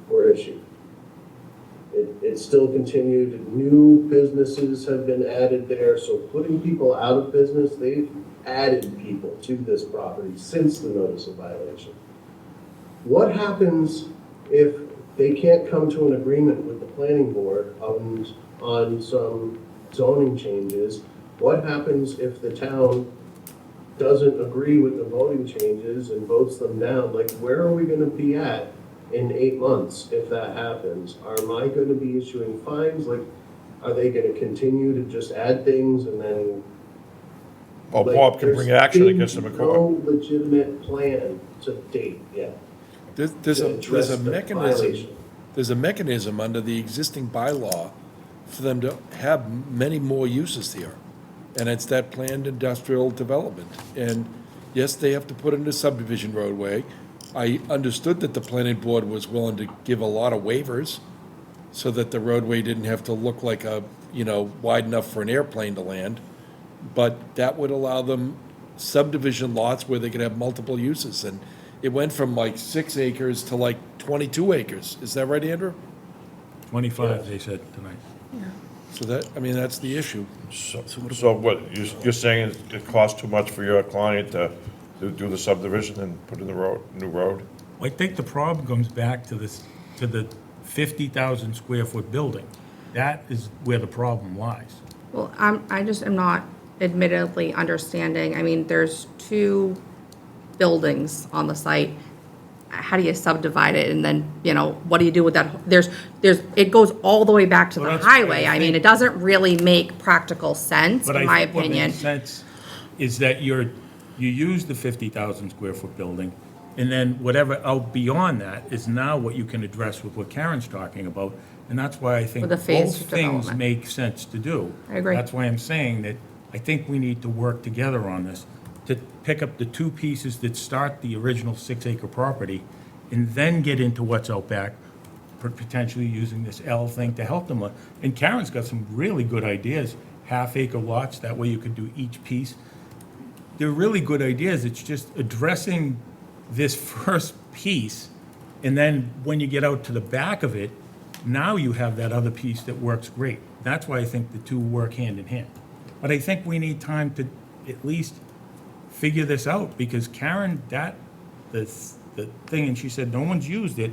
were issued. It still continued. New businesses have been added there, so putting people out of business, they've added people to this property since the notice of violation. What happens if they can't come to an agreement with the planning board on some zoning changes? What happens if the town doesn't agree with the voting changes and votes them down? Like, where are we gonna be at in 8 months if that happens? Am I gonna be issuing fines? Like, are they gonna continue to just add things and then? Well, like, Bob can bring action there's against them in been court. No legitimate plan to date yet. there's To a address the mechanism, violation. there's a mechanism under the existing bylaw for them to have many more uses here. And it's that planned industrial development. And yes, they have to put in a subdivision roadway, I understood that the planning board was willing to give a lot of waivers so that the roadway didn't have to look like wide enough for an airplane to land. But that would allow them subdivision lots where they could have multiple uses. And it went from like 6 acres to like 22 acres. Is that right, Andrew? 25, they said tonight. So that's the issue. So what, you're saying it costs too much for your client to do the subdivision and put in the new road? I think the problem comes back to the 50,000 square foot building. That is where the problem lies. Well, I just am not admittedly understanding. I mean, there's 2 buildings on the site. How do you subdivide it? And then, what do you do with that? It goes all the way back to the highway. I mean, it doesn't really make practical sense, in my opinion. What makes sense is that you use the 50,000 square foot building, and then whatever out beyond that is now what you can address with what Karen's talking about. And that's why I think With a both phased things development. make sense to do. I agree. That's why I'm saying that I think we need to work together on this, to pick up the 2 pieces that start the original 6-acre property, and then get into what's out back, potentially using this L thing to help them. And Karen's got some really good ideas, half-acre lots, that way you could do each piece. They're really good ideas, it's just addressing this first piece, and then when you get out to the back of it, now you have that other piece that works great. That's why I think the 2 work hand in hand. But I think we need time to at least figure this out, because Karen, the thing, and she said no one's used it,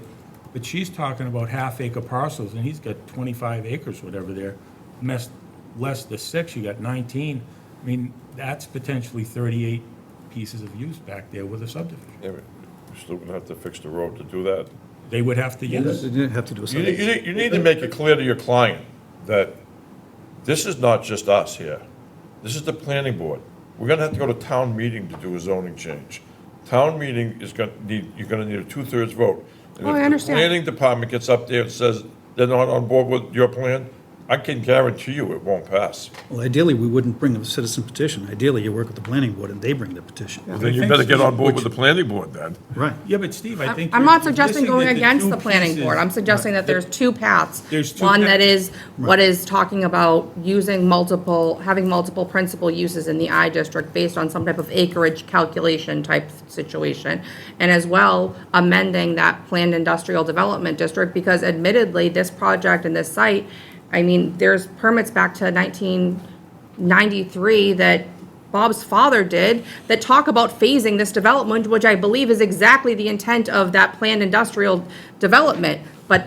but she's talking about half-acre parcels, and he's got 25 acres, whatever there, less the 6, you got 19. I mean, that's potentially 38 pieces of use back there with a subdivision. Yeah, but you're still gonna have to fix the road to do that. They would have to, yes. They didn't have to do a You subdivision. need, you need to make it clear to your client that this is not just us here. This is the planning board. We're gonna have to go to town meeting to do a zoning change. Town meeting is you're gonna need a 2/3 vote. And Oh, I if understand. the planning department gets up there and says they're not on board with your plan, I can guarantee you it won't pass. Well, ideally, we wouldn't bring a citizen petition. Ideally, you work with the planning board and they bring the petition. Well, then you better get on board with the planning board then. Right. Yeah, but Steve, I think. I'm you're not suggesting missing going that against 2 the planning pieces- board. I'm suggesting that there's 2 paths. There's 2 One paths. that is what is talking about having multiple principal uses in the I district based on some type of acreage calculation type situation. And as well, amending that planned industrial development district, because admittedly, this project and this site, I mean, there's permits back to 1993 that Bob's father did that talk about phasing this development, which I believe is exactly the intent of that planned industrial development. But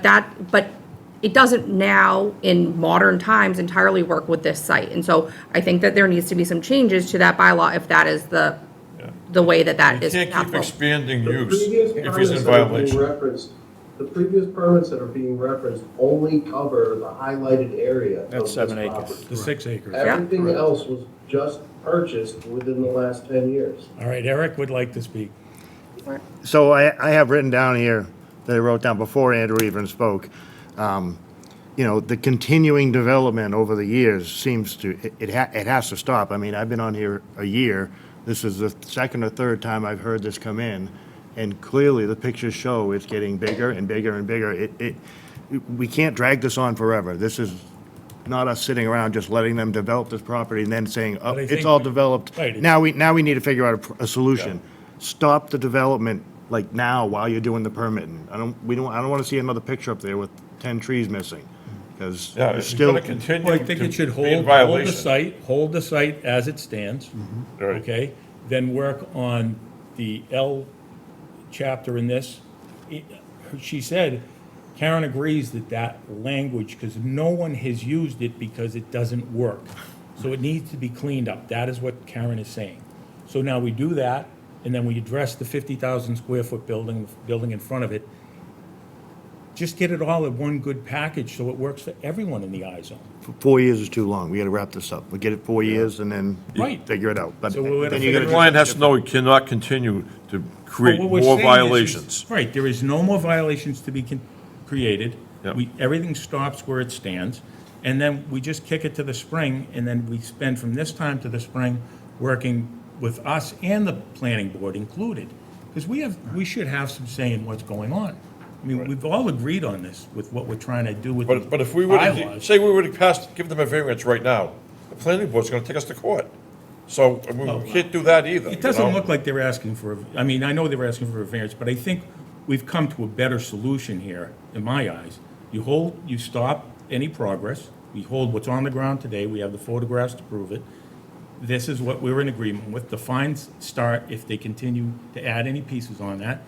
it doesn't now, in modern times, entirely work with this site. And so I think that there needs to be some changes to that bylaw if that is the way that You is. can't keep applicable. expanding The use previous if he's permits in that are being violation. referenced, the previous permits that are being referenced only cover the highlighted area of That's this 7 acres. property. The 6 acres. Everything else was just purchased within the last 10 years. All right, Eric would like to speak. So I have written down here, that I wrote down before Andrew even spoke, the continuing development over the years seems to, it has to stop. I mean, I've been on here a year. This is the 2nd or 3rd time I've heard this come in. And clearly, the pictures show it's getting bigger and bigger and bigger. We can't drag this on forever. This is not us sitting around just letting them develop this property and then saying, oh, But I it's think- all developed. Right. Now we need to figure out a solution. Stop the development, like now, while you're doing the permitting. I don't want to see another picture up there with 10 trees missing, because Yeah, it's if still. you're gonna continue Well, I think it should to be in hold the violation. hold the site as it stands, Right. okay? Then work on the L chapter in this. She said, Karen agrees that language, because no one has used it because it doesn't work. So it needs to be cleaned up. That is what Karen is saying. So now we do that, and then we address the 50,000 square foot building in front of it. Just get it all in one good package so it works for everyone in the I zone. 4 years is too long. We got to wrap this up. We get it 4 years and then Right. figure it out. But So we're then gonna you The got to client has to know he cannot continue to create Well, what we're more saying is- violations. Right, there is no more violations to be created. Yep. Everything stops where it stands, and then we just kick it to the spring, and then we spend from this time to the spring working with us and the planning board included because we should have some say in what's going on. I mean, we've all agreed on this with what we're trying to do with the But if we were to, bylaws. say we were to pass, give them a variance right now, the planning board's gonna take us to court. So, I mean, we can't do that either. It doesn't look like they're asking for, I mean, I know they were asking for a variance, but I think we've come to a better solution here, in my eyes. You stop any progress, we hold what's on the ground today, we have the photographs to prove it. This is what we're in agreement with. The fines start if they continue to add any pieces on that.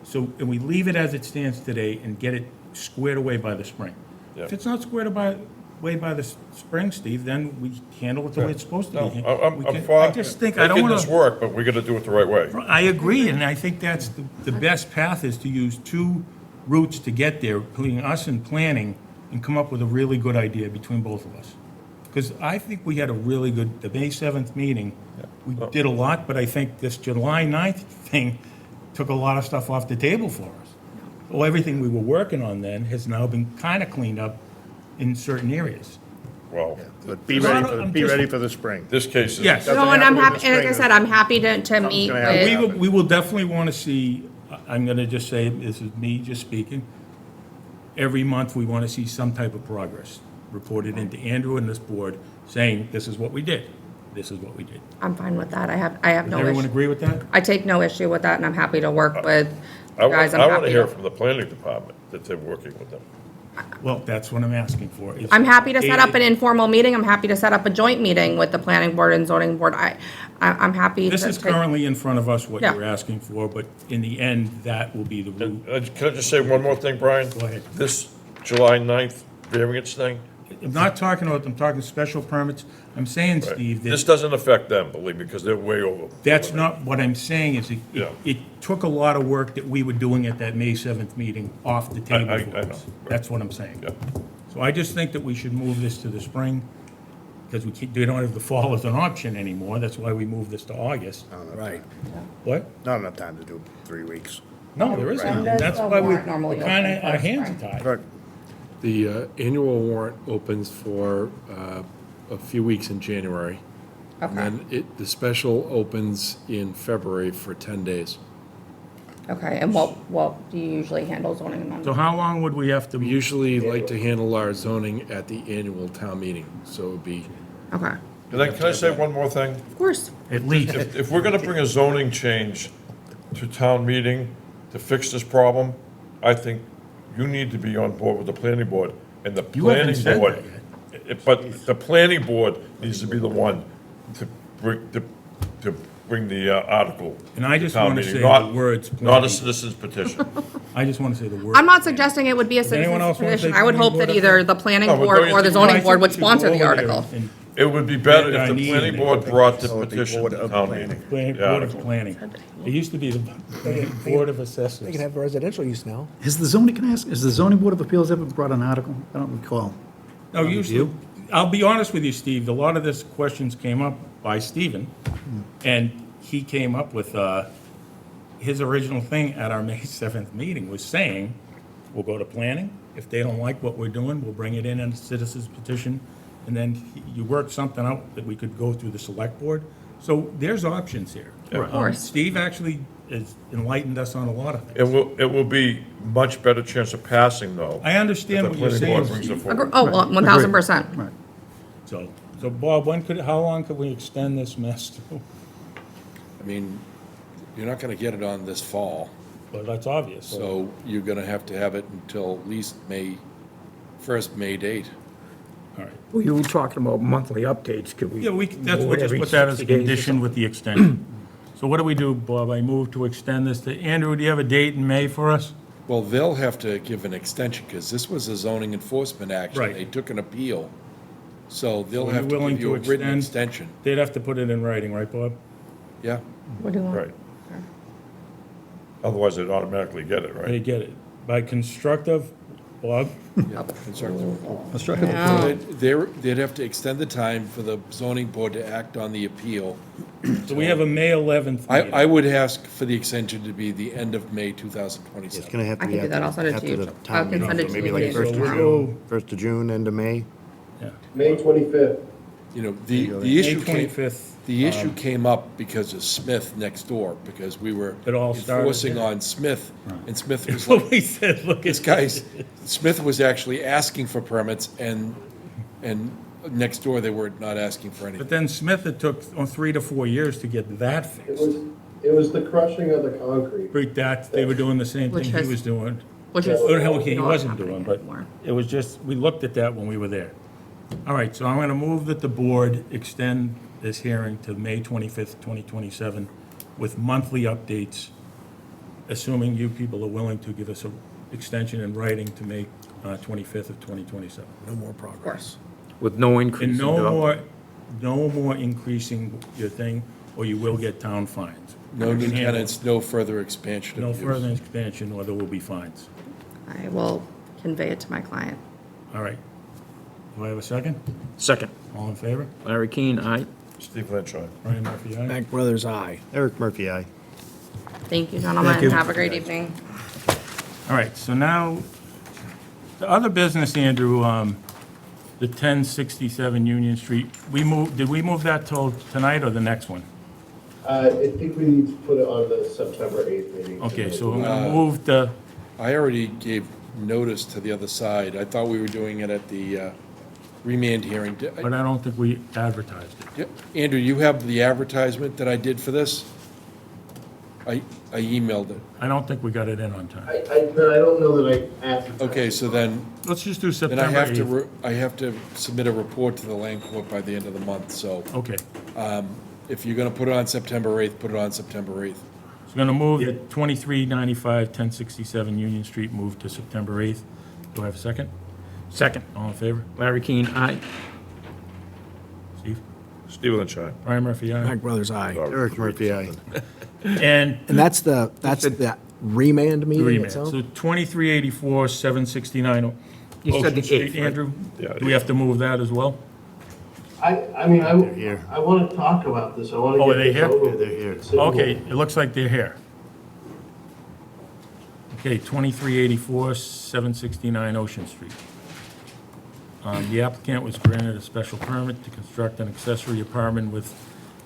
So, and we leave it as it stands today and get it squared away by the spring. If it's not squared away by the spring, Steve, then we handle it the way it's supposed to be. I'm fine. I just think, I don't Making want this to. work, but we gotta do it the right way. I agree, and I think that's the best path is to use two routes to get there, including us and planning, and come up with a really good idea between both of us. Because I think we had a really good, the May 7th meeting, we did a lot, but I think this July 9th thing took a lot of stuff off the table for us. Well, everything we were working on then has now been kind of cleaned up in certain areas. Well, But be ready for the spring. this case is. Yes. No, and I'm happy, and like I said, I'm happy to meet gonna happen. with, We will definitely want to see, I'm going to just say, this is me just speaking, every month we want to see some type of progress reported into Andrew and this board, saying, this is what we did, this is what we did. I'm fine with that. I have Does no everyone issue. agree with that? I take no issue with that, and I'm happy to work with I you guys. I'm want to happy hear to. from the planning department that they're working with them. Well, that's what I'm asking for. If- I'm happy to set up an informal meeting. I'm happy to set up a joint meeting with the planning board and zoning board. I'm happy to. This is take- currently in front of us, what Yeah. you're asking for, but in the end, that will be the route. Can I just say one more thing, Brian? Go ahead. This July 9th variance thing, I'm not talking about, I'm talking special permits. I'm saying, right, Steve, this that doesn't affect them, believe me, because they're way over. that's not what I'm saying, is Yeah. it took a lot of work that we were doing at that May 7th meeting off the table I for know, us. right. That's what I'm saying. Yeah. So I just think that we should move this to the spring, because we don't have the fall as an option anymore. That's why we moved this to August. Right. What? Not enough time to do 3 weeks. No, there isn't. Right. That's The why we warrant normally kind opens of, our first, hands right? are tied. Right. The annual warrant opens for a few weeks in January. And Okay, then the special opens in February for 10 days. okay. And what do you usually handle zoning So amendments? how long would we have to? We usually like to handle our zoning at the annual town meeting, so it would be, Okay, And then, can I say one more thing? of course. At least. If we're gonna bring a zoning change to town meeting to fix this problem, I think you need to be on board with the planning board and the You haven't planning said board. that But the planning board needs to be the one to bring the article. And I to just town wanna meeting, say not- the words Not planning. a citizen's petition. I just want to say the word. I'm not suggesting it would be a Does anyone citizen's else wanna petition. take I would planning hope that board up either there? the planning No, but board don't you or the think- zoning I board think would we should sponsor go the over there article. and It would be better Yeah, I if the need planning it. board brought the So it'd be petition Board to of town Planning. meeting. Board of Planning. It used to be the Board of They Assessors. can have residential use now. Has the zoning, can I ask, has the zoning board of appeals ever brought an article? I don't recall. No, usually, I'll be honest with you, Steve, a lot of this questions came up by Stephen, and he came up with, his original thing at our May 7th meeting was saying, we'll go to planning, if they don't like what we're doing, we'll bring it in a citizen's petition, and then you work something out that we could go through the select board. So there's options here. Of course. Steve actually has enlightened us on a lot of things. It will be much better chance of passing, though. I understand if what the you're planning board saying, brings it Steve. forward. Oh, well, 1000%. Right. So Bob, how long could we extend this mess to? I mean, you're not going to get it on this fall, Well, that's obvious. so you're going to have it until at least first May date. All right. Well, you were talking about monthly updates, could we? Yeah, that's move what, it just every put that as 60 a days or condition with the extension. So what do we do, Bob? I move to extend this to, Andrew, do you have a date in May for us? Well, they'll have to give an extension, because this was a zoning enforcement action. Right. They took an appeal, so they'll So have you're to willing give you to a written extend? extension. They'd have to put it in writing, right, Bob? Yeah. What do you want? Right. Otherwise, they'd automatically get it, They right? get it. By constructive, Bob? Yeah, constructive. Constructive Yeah. approval. They'd have to extend the time for the zoning board to act on the appeal. So we have a May 11th meeting. I would ask for the extension to be the end of May It's 2027. gonna have to I be can do that. I'll send it to after you. the I town can meeting, send it so to maybe you like later. first So of we'll June, 1st of June, end of May. Yeah. May 25th. You know, the May issue came, 25th. the issue came up because of Smith next door, because we were It all started enforcing there. on Smith, and Smith was What like, we said, look this at guy's, Smith was actually asking for permits, and next door, they were not asking for But anything. then Smith, it took 3 to 4 years to get that It fixed. was the crushing of the concrete. Right, that, they were doing the same thing Which he has- was doing. which is Or hell, he not wasn't happening doing, but anymore. it was just, we looked at that when we were there. All right, so I'm gonna move that the board extend this hearing to May 25th, 2027, with monthly updates, assuming you people are willing to give us an extension in writing to May 25th of 2027. No more progress. With no increase And in no development. more increasing your thing, or you will get town fines. No new You can handle- tenants, no further expansion No of use. further expansion, or there will be fines. I will convey it to my client. All right. Do I have a second? Second. All in favor? Larry Keane, aye. Steve Lynch, aye. Brian Murphy, aye. Mac Brothers, aye. Eric Murphy, aye. Thank you, gentlemen. Thank you. Have a great evening. All right, so now, the other business, Andrew, the 1067 Union Street, did we move that till tonight or the next one? I think we need to put it on the September 8th meeting. Okay, so I'm gonna move the, I already gave notice to the other side. I thought we were doing it at the remand hearing. but I don't think we advertised it. Yep. Andrew, you have the advertisement that I did for this? I emailed it. I don't think we got it in on time. I don't know that I advertised. Okay, so then, Let's just do then September 8th. I have to submit a report to the land court by the end of the month, so Okay, if you're gonna put it on September 8th, put it on September 8th. so I'm gonna move the 2395 1067 Union Street, move to September 8th. Do I have a second? Second. All in favor? Larry Keane, aye. Steve? Steve Lynch, aye. Brian Murphy, aye. Mac Brothers, aye. Eric Murphy, aye. And And that's the remand meeting remand, itself? so 2384, 769 You said Ocean the Street, 8th, right? Andrew? Yeah, Do we have to move that as well? I mean, here. I want to talk about this. I want to Oh, are get they this here? over Yeah, with. they're here. It's in Okay, here. it looks like they're here. Okay, 2384, 769 Ocean Street. The applicant was granted a special permit to construct an accessory apartment with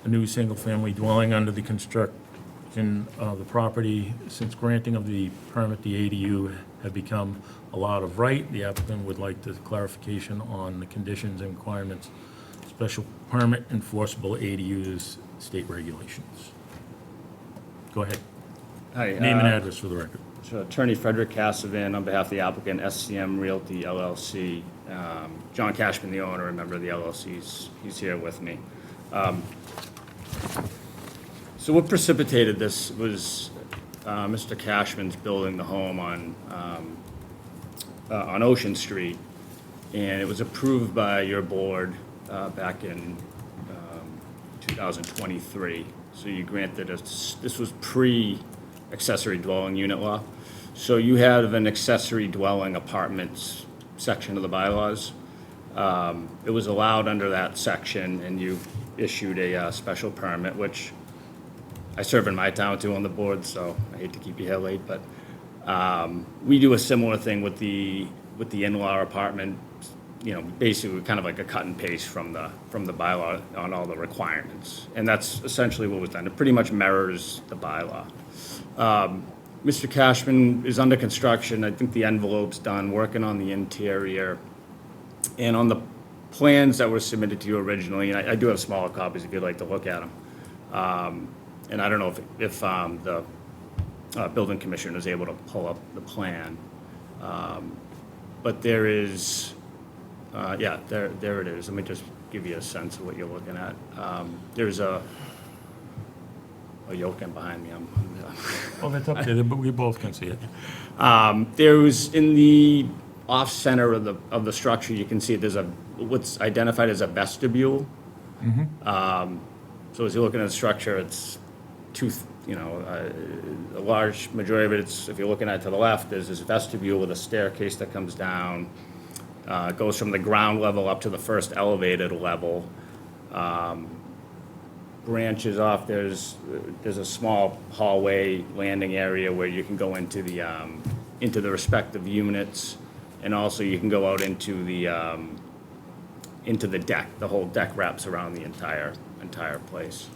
a new single-family dwelling under the construction of the property. Since granting of the permit, the ADU had become a lot of right. The applicant would like the clarification on the conditions and requirements, special permit enforceable ADUs, state regulations. Go ahead. Hi. Name and address for the record. Attorney Frederick Cassavan on behalf of the applicant, SCM Realty LLC. John Cashman, the owner and member of the LLC, he's here with me. So what precipitated this was Mr. Cashman's building the home on Ocean Street, and it was approved by your board back in 2023. So you granted us, this was pre-accessory dwelling unit law. So you have an accessory dwelling apartments section of the bylaws. It was allowed under that section, and you issued a special permit, which I serve in my town too on the board, so I hate to keep you here late, but we do a similar thing with the in-law apartment. You know, basically kind of like a cut and paste from the bylaw on all the requirements, and that's essentially what was done. It pretty much mirrors the bylaw. Mr. Cashman is under construction. I think the envelope's done, working on the interior. And on the plans that were submitted to you originally, and I do have smaller copies if you'd like to look at them. And I don't know if the building commissioner is able to pull up the plan. But there is, yeah, there it is. Let me just give you a sense of what you're looking at. There's a yoke behind me. Well, that's up there, but we both can see it. There was in the off center of the structure, you can see there's what's identified as a vestibule. So as you're looking at the structure, it's a large majority of it. It's, if you're looking at it to the left, there's this vestibule with a staircase that comes down, goes from the ground level up to the first elevated level. Branches off. There's a small hallway landing area where you can go into the respective units, and also you can go out into the into the deck. The whole deck wraps around the entire place.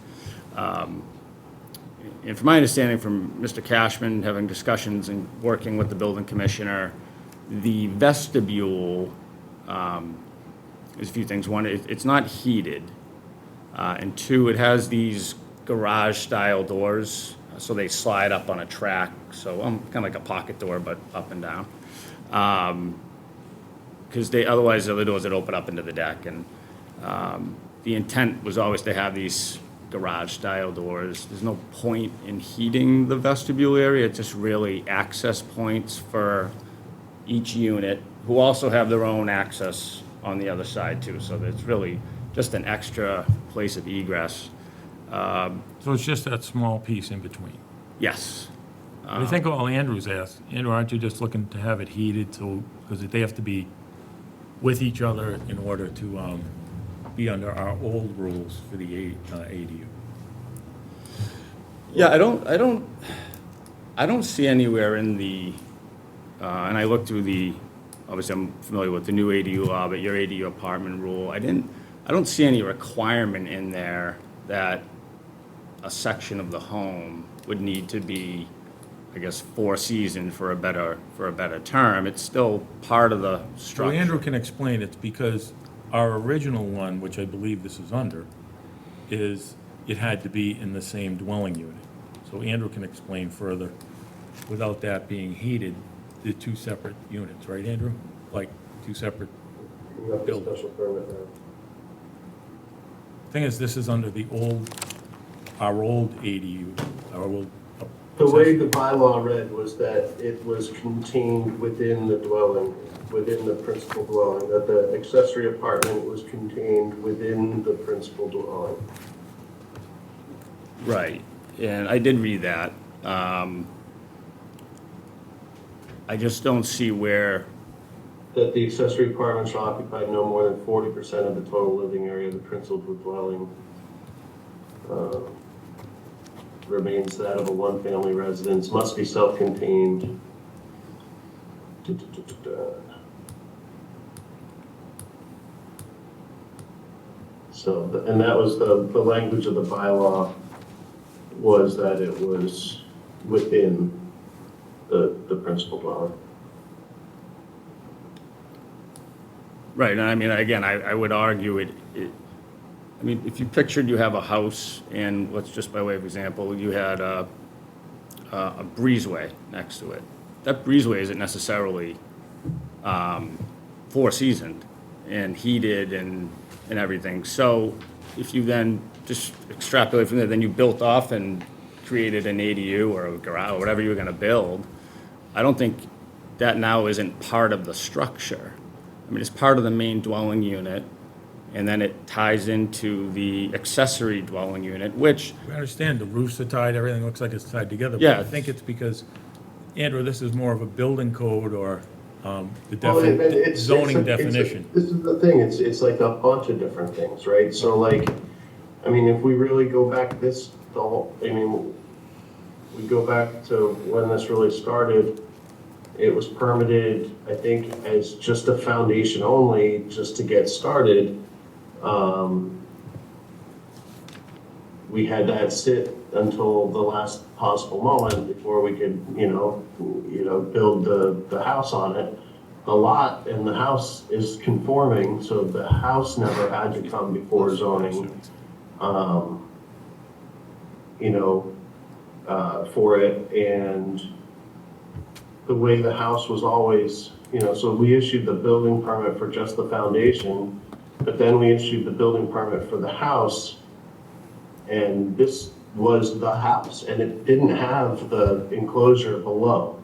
And from my understanding from Mr. Cashman, having discussions and working with the building commissioner, the vestibule is a few things. One, it's not heated. And two, it has these garage-style doors, so they slide up on a track, so kind of like a pocket door, but up and down. Because otherwise the other doors would open up into the deck. And the intent was always to have these garage-style doors. There's no point in heating the vestibule area. It's just really access points for each unit, who also have their own access on the other side too. So it's really just an extra place of egress. So it's just that small piece in between? Yes. I think all Andrew's asked, Andrew, aren't you just looking to have it heated, so, because they have to be with each other in order to be under our old rules for the ADU? Yeah, I don't see anywhere in the, and I looked through obviously I'm familiar with the new ADU law, but your ADU apartment rule, I don't see any requirement in there that a section of the home would need to be, I guess, four-seasoned for a better term. It's still part of the So structure. Andrew can explain it's because our original one, which I believe this is under, is it had to be in the same dwelling unit. So Andrew can explain further, without that being heated, the two separate units, right, Andrew? Like two separate You have the buildings. special permit now. Thing is, this is under our old ADU, our old. The way the bylaw read was that it was contained within the dwelling, within the principal dwelling, that the accessory apartment was contained within the principal dwelling. Right, and I did read that. I just don't see where, That the accessory apartment shall occupy no more than 40% of the total living area of the principal dwelling. Remains that of a one-family residence, must be self-contained. So, and that was the language of the bylaw, was that it was within the principal dwelling. right, and I mean, again, I would argue I mean, if you pictured you have a house, and let's just by way of example, you had a breezeway next to it. That breezeway isn't necessarily four-seasoned and heated and everything. So if you then just extrapolate from there, then you built off and created an ADU or a garage or whatever you were going to build, I don't think that now isn't part of the structure. I mean, it's part of the main dwelling unit, and then it ties into the accessory dwelling unit, which, We understand the roofs are tied, everything looks like it's tied together. Yeah. But I think it's because, Andrew, this is more of a building code or the Well, zoning it's definition. This is the thing, it's like a bunch of different things, right? So like, I mean, if we really go back we go back to when this really started, it was permitted, I think, as just a foundation only, just to get started. We had that sit until the last possible moment before we could, build the house on it. The lot and the house is conforming, so the house never had to come before zoning, for it. And the way the house was always, so we issued the building permit for just the foundation, but then we issued the building permit for the house, and this was the house, and it didn't have the enclosure below.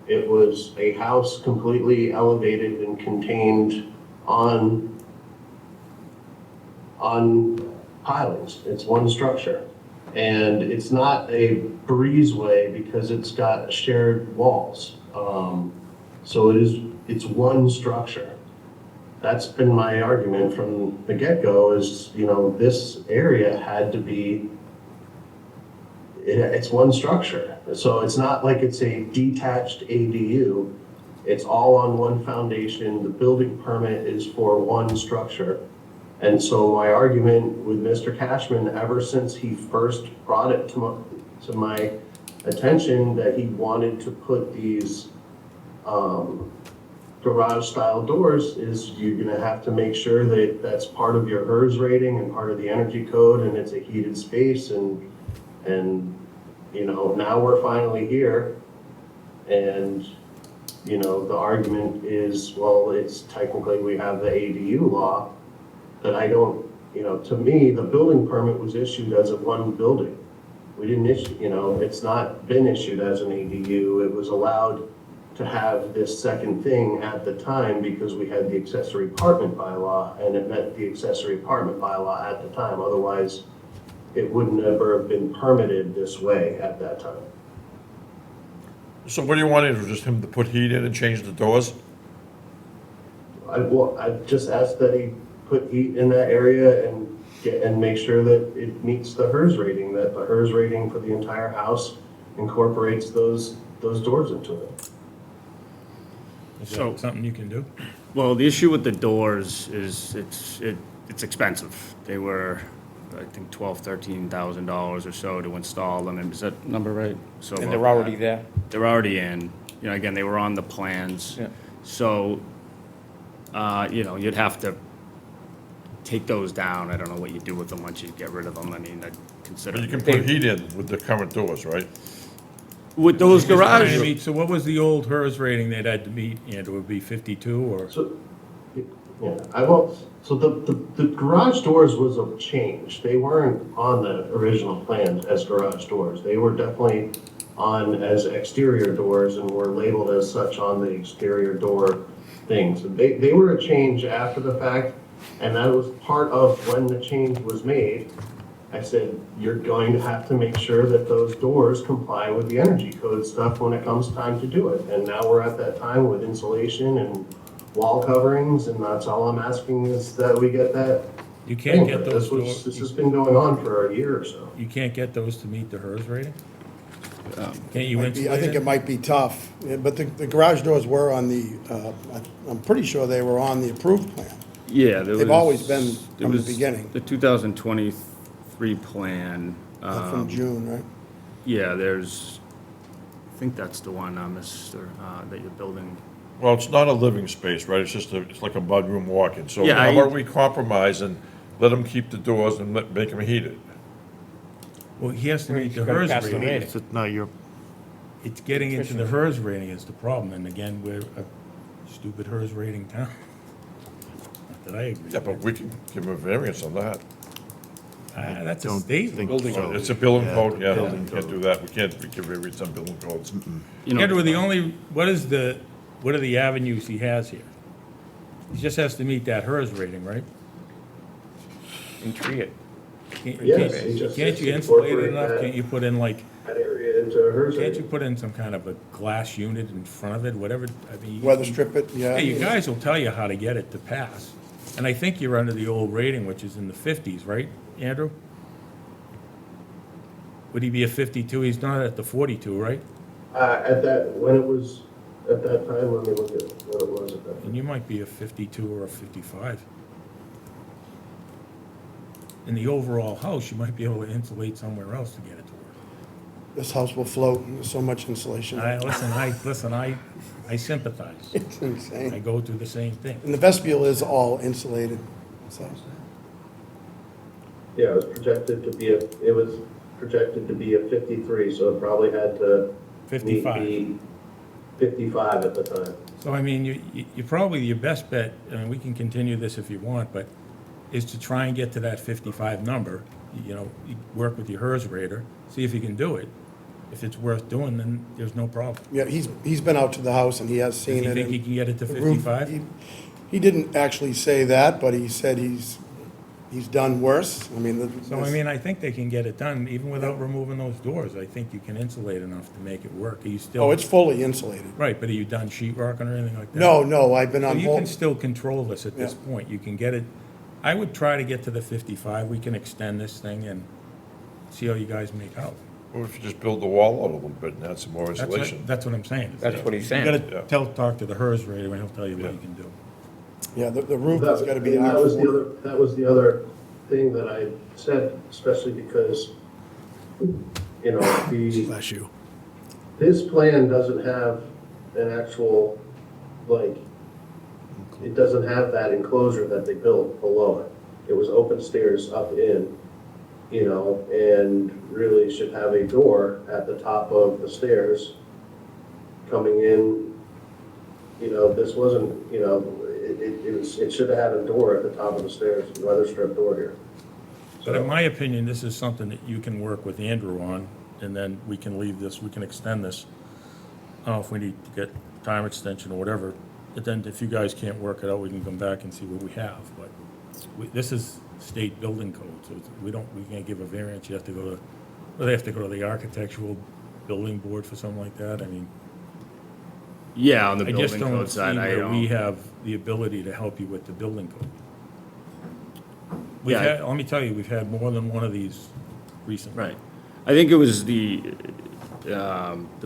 It was a house completely elevated and contained on pilings. It's one structure. And it's not a breezeway because it's got shared walls. So it's one structure. That's been my argument from the get-go is, this area had to be, it's one structure. So it's not like it's a detached ADU. It's all on one foundation. The building permit is for one structure. And so my argument with Mr. Cashman, ever since he first brought it to my attention that he wanted to put these garage-style doors, is you're gonna have to make sure that that's part of your HERS rating and part of the energy code, and it's a heated space, and you know, now we're finally here, and you know, the argument is, well, it's technically, we have the ADU law, that I don't, you know, to me, the building permit was issued as a one building. We didn't issue, you know, it's not been issued as an ADU. It was allowed to have this second thing at the time because we had the accessory apartment bylaw, and it met the accessory apartment bylaw at the time. Otherwise, it would never have been permitted this way at that time. So what do you want, is just him to put heat in and change the doors? I just asked that he put heat in that area and make sure that it meets the HERS rating, that the HERS rating for the entire house incorporates those doors into it. Is So- that something you can do? Well, the issue with the doors is it's expensive. They were, I think, $12,000-$13,000 or so to install them. Is that number right? So And about they're already that. there? They're already in. You know, again, they were on the plans. Yeah. So, you know, you'd have to take those down. I don't know what you do with them once you get rid of them. I mean, I'd consider. But you can put heat in with the current doors, right? With those Just trying to garages. meet- So what was the old HERS rating they'd had to meet, and it would be 52 or? So, yeah, I won't, so the garage doors was a change. They weren't on the original plan as garage doors. They were definitely on as exterior doors and were labeled as such on the exterior door things. They were a change after the fact, and that was part of when the change was made. I said, you're going to have to make sure that those doors comply with the energy code stuff when it comes time to do it. And now we're at that time with insulation and wall coverings, and that's all I'm asking is that we get that. You can't get thing. those This has been going on for a year or so. You can't get those to meet the HERS rating? Can't you I insulate think it it? might be tough, yeah, but the garage doors were on the, I'm pretty sure they were on the approved plan. Yeah, there They've was- always been there from the was beginning. The 2023 plan. From June, right? Yeah, there's, I think that's the one, Mr., that you're building. Well, it's not a living space, right? It's just it's like a mudroom walk-in. So Yeah, how I- about we compromise and let them keep the doors and make them heated? Well, he has to meet the He's gotta HERS pass the rating. rating. No, you're, It's getting into the HERS rating is the problem, and again, we're a stupid HERS rating town. Not that I agree. Yeah, but we can give them a variance on that. That's a don't state. think Building so. code. It's a building Yeah, code, yeah, building we can't code. do that. We give variance on building codes. You know, Andrew, the only, what are the avenues he has here? He just has to meet that HERS rating, right? And tree it. Yes, he just Can't has you to insulate it incorporate enough? that- Can't you put in like, That area into HERS can't you rating. put in some kind of a glass unit in front of it, whatever, I mean. Weather strip it, yeah. Yeah, you guys will tell you how to get it to pass. And I think you're under the old rating, which is in the 50s, right, Andrew? Would he be a 52? He's not at the 42, right? At that time, let me look at what it was at that time. And you might be a 52 or a 55. In the overall house, you might be able to insulate somewhere else to get it to work. This house will float, there's so much insulation. I sympathize. It's I insane. go through the same thing. And the vestibule is all insulated, so. Yeah, it was projected to be a 53, so it probably had to meet 55. the 55 at the time. So, I mean, you probably, your best bet, and we can continue this if you want, but is to try and get to that 55 number. You know, you work with your HERS rater, see if you can do it. If it's worth doing, then there's no problem. Yeah, he's been out to the house and he has Does seen he it. think and he can get it to the roof- 55? He didn't actually say that, but he said he's done worse. I mean, So, I mean, I think they can get it done, even without removing those doors. I think you can insulate enough to make it work. Are you still? Oh, it's fully insulated. Right, but are you done sheet rocking or anything like that? No, I've been So on you hold. can still control this at this Yeah. point. You can get it, I would try to get to the 55. We can extend this thing and see how you guys make out. Or if you just build the wall out a little bit and add some more That's insulation. what I'm saying. That's what he's saying. You Yeah. gotta talk to the HERS rater and he'll tell you what Yeah. you can do. Yeah, the roof has got to be That was the R4. other, that was the other thing that I said, especially because, you know, Bless you. this plan doesn't have an actual, like, it doesn't have that enclosure that they built below it. It was open stairs up in, you know, and really should have a door at the top of the stairs coming in. You know, this wasn't, you know, it should have had a door at the top of the stairs, a weather strip door here. But in my opinion, this is something that you can work with Andrew on, and then we can leave this, we can extend this. I don't know if we need to get time extension or whatever, but then if you guys can't work it out, we can come back and see what we have. But this is state building code, so we can't give a variance. You have to go to, well, they have to go to the architectural building board for something like that. I mean, Yeah, on the I just building don't code see side, I where we don't. have the ability to help you with the building code. Yeah. Let me tell you, we've had more than one of these recently. Right. I think it was the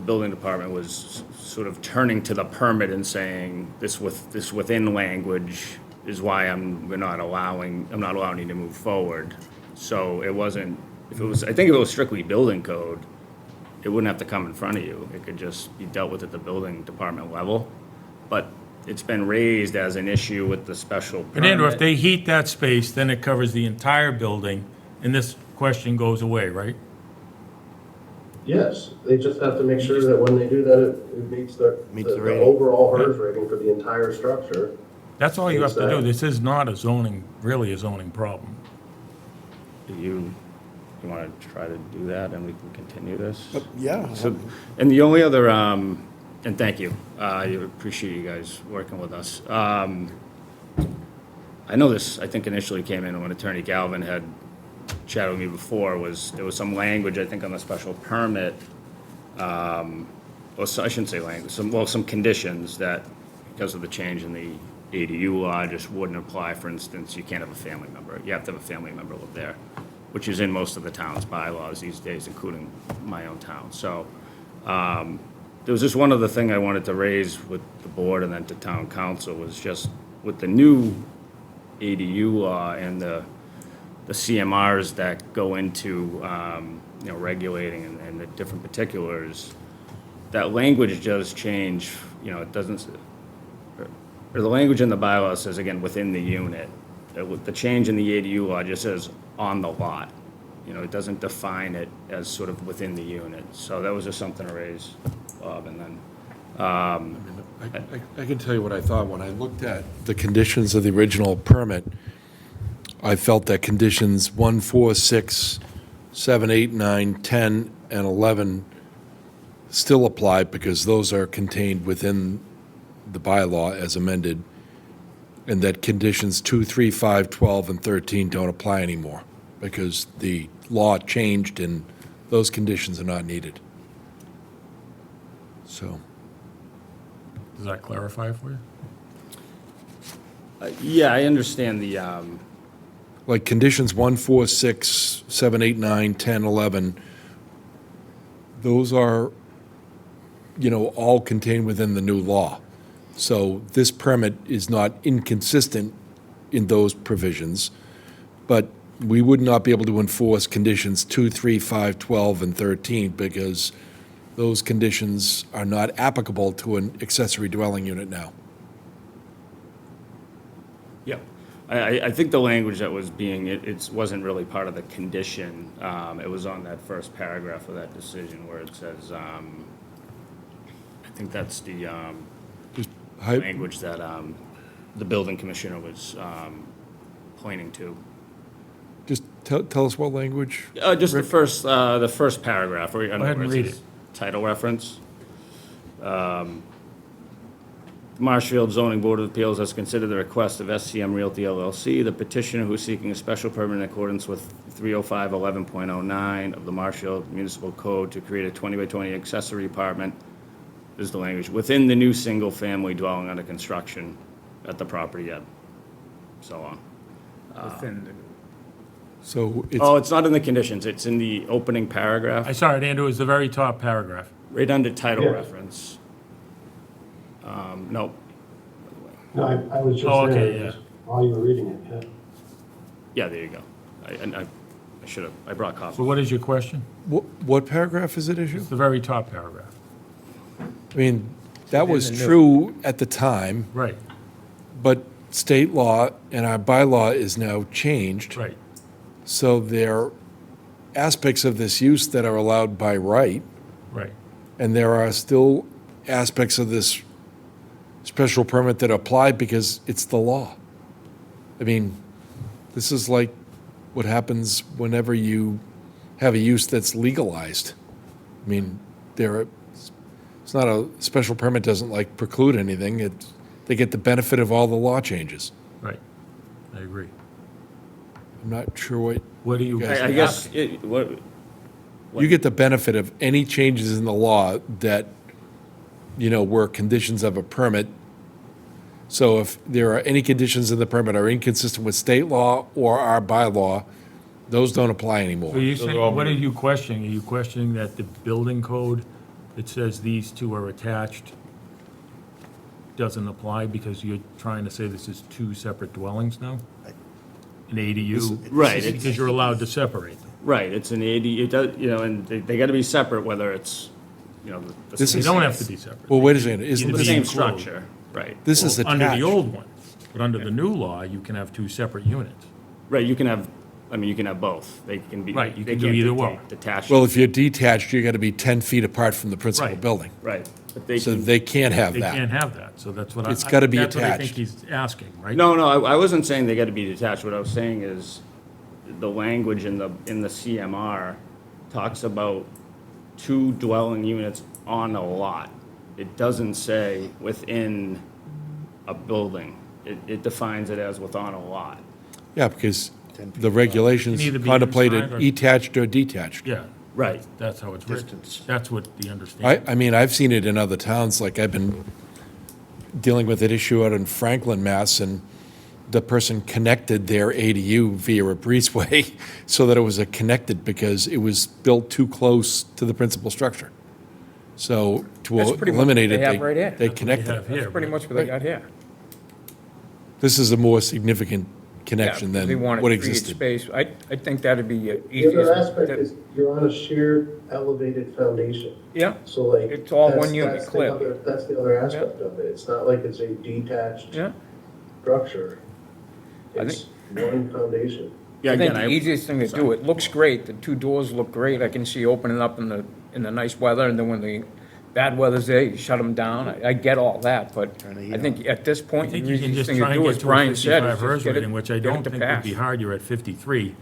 building department was sort of turning to the permit and saying, this within language is why I'm not allowing you to move forward. So it wasn't, I think if it was strictly building code, it wouldn't have to come in front of you. It could just be dealt with at the building department level. But it's been raised as an issue with the special permit. And Andrew, if they heat that space, then it covers the entire building, and this question goes away, right? Yes, they just have to make sure that when they do that, it meets the rating. overall HERS rating for the entire structure. That's all you have to do. Exactly. This is not really a zoning problem. Do you want to try to do that and we can continue this? Yeah. So, and the only other, and thank you, I appreciate you guys working with us. I know this, I think initially came in when Attorney Galvin had chatted with me before, there was some language, I think, on the special permit, or so, I shouldn't say language, some conditions that, because of the change in the ADU law, just wouldn't apply. For instance, you can't have a family member. You have to have a family member live there, which is in most of the town's bylaws these days, including my own town. So there was just one other thing I wanted to raise with the board and then to town council was just with the new ADU law and the CMRs that go into regulating and the different particulars, that language does change. It doesn't. Or the language in the bylaw says, again, within the unit. The change in the ADU law just says on the lot. It doesn't define it as sort of within the unit. So that was just something to raise, Bob, and then. I can tell you what I thought. When I looked at the conditions of the original permit, I felt that conditions 1, 4, 6, 7, 8, 9, 10, and 11 still apply because those are contained within the bylaw as amended, and that conditions 2, 3, 5, 12, and 13 don't apply anymore because the law changed and those conditions are not needed. So. Does that clarify for you? Yeah, I understand the. Like conditions 1, 4, 6, 7, 8, 9, 10, 11, those are, all contained within the new law. So this permit is not inconsistent in those provisions, but we would not be able to enforce conditions 2, 3, 5, 12, and 13 because those conditions are not applicable to an accessory dwelling unit now. Yeah, I think the language that was it wasn't really part of the condition. It was on that first paragraph of that decision where it says, I think that's the language that the building commissioner was pointing to. Just tell us what language? Just the first paragraph. Go ahead and read it. Title reference. Marshfield Zoning Board of Appeals has considered the request of SCM Realty LLC, the petitioner who is seeking a special permit in accordance with 30511.09 of the Marshfield Municipal Code to create a 20 by 20 accessory apartment, is the language, within the new single-family dwelling under construction at the property and so on. Within the So it's not in the conditions, it's in the opening paragraph. I saw it, Andrew, it's the very top paragraph. Right under title Yeah. reference. Nope. No, I was just Oh, there, okay, yeah. while you were reading it, yeah. Yeah, there you go. I should have, I brought copies. So what is your question? What paragraph is it issue? It's the very top paragraph. I mean, that was in the new. true at the time, Right, but state law and our bylaw is now changed. right. So there are aspects of this use that are allowed by right, Right. and there are still aspects of this special permit that apply because it's the law. I mean, this is like what happens whenever you have a use that's legalized. I mean, it's not a, special permit doesn't like preclude anything. They get the benefit of all the law changes. Right. I agree. I'm not sure What do you? guys I guess, you get the benefit of any changes in the law that, were conditions of a permit. So if there are any conditions in the permit are inconsistent with state law or our bylaw, those don't apply anymore. So you saying, what are you questioning? Are you questioning that the building code that says these two are attached doesn't apply because you're trying to say this is two separate dwellings now? An ADU? Right, Because you're allowed to separate them. right, it's an AD, it does, and they gotta be separate, whether it's, This They is- don't have to be separate. Well, wait a second, It's isn't the this, same structure, right. this is Under attached? the old one, but under the new law, you can have two separate units. Right, you can have both. They can be. Right, you they can do can't either dictate one. Detached. Well, if you're detached, you gotta be 10 feet apart from the principal Right. building. Right, but they So can. they can't have They can't that. have that, so that's what I. It's gotta be That's what I attached. think he's asking, right? No, I wasn't saying they gotta be detached. What I was saying is the language in the CMR talks about two dwelling units on a lot. It doesn't say within a building. It defines it as within a lot. Yeah, because the regulations Can either be contemplated inside or- detached or detached. Yeah, Right. that's how it's written. That's what the understanding. I mean, I've seen it in other towns, like I've been dealing with an issue out in Franklin, Mass, and the person connected their ADU via a breezeway so that it was a connected because it was built too close to the principal structure. So to That's pretty much what eliminate it, they have right here. they That's what they connected have it. here. That's pretty much what they got here. This is a more significant connection Yeah, they than want what to create existed. space. I think that'd be The easiest. other aspect is you're on a shared elevated foundation. Yeah, So like. It's all that's- one unit, that's the clearly. other- That's the other aspect of it. It's not like it's a detached yeah. structure. I It's one foundation. Yeah, I think again, the easiest thing to do, it looks great, the two doors look great, I can see opening up in the nice weather, and then when the bad weather's there, you shut them down, I get all that, but I think at this I point, the think you can easiest just thing try to and do, get as to a Brian said, 55 is HERS just get rating, it, which I get don't it to think would pass. be hard. You're at 53.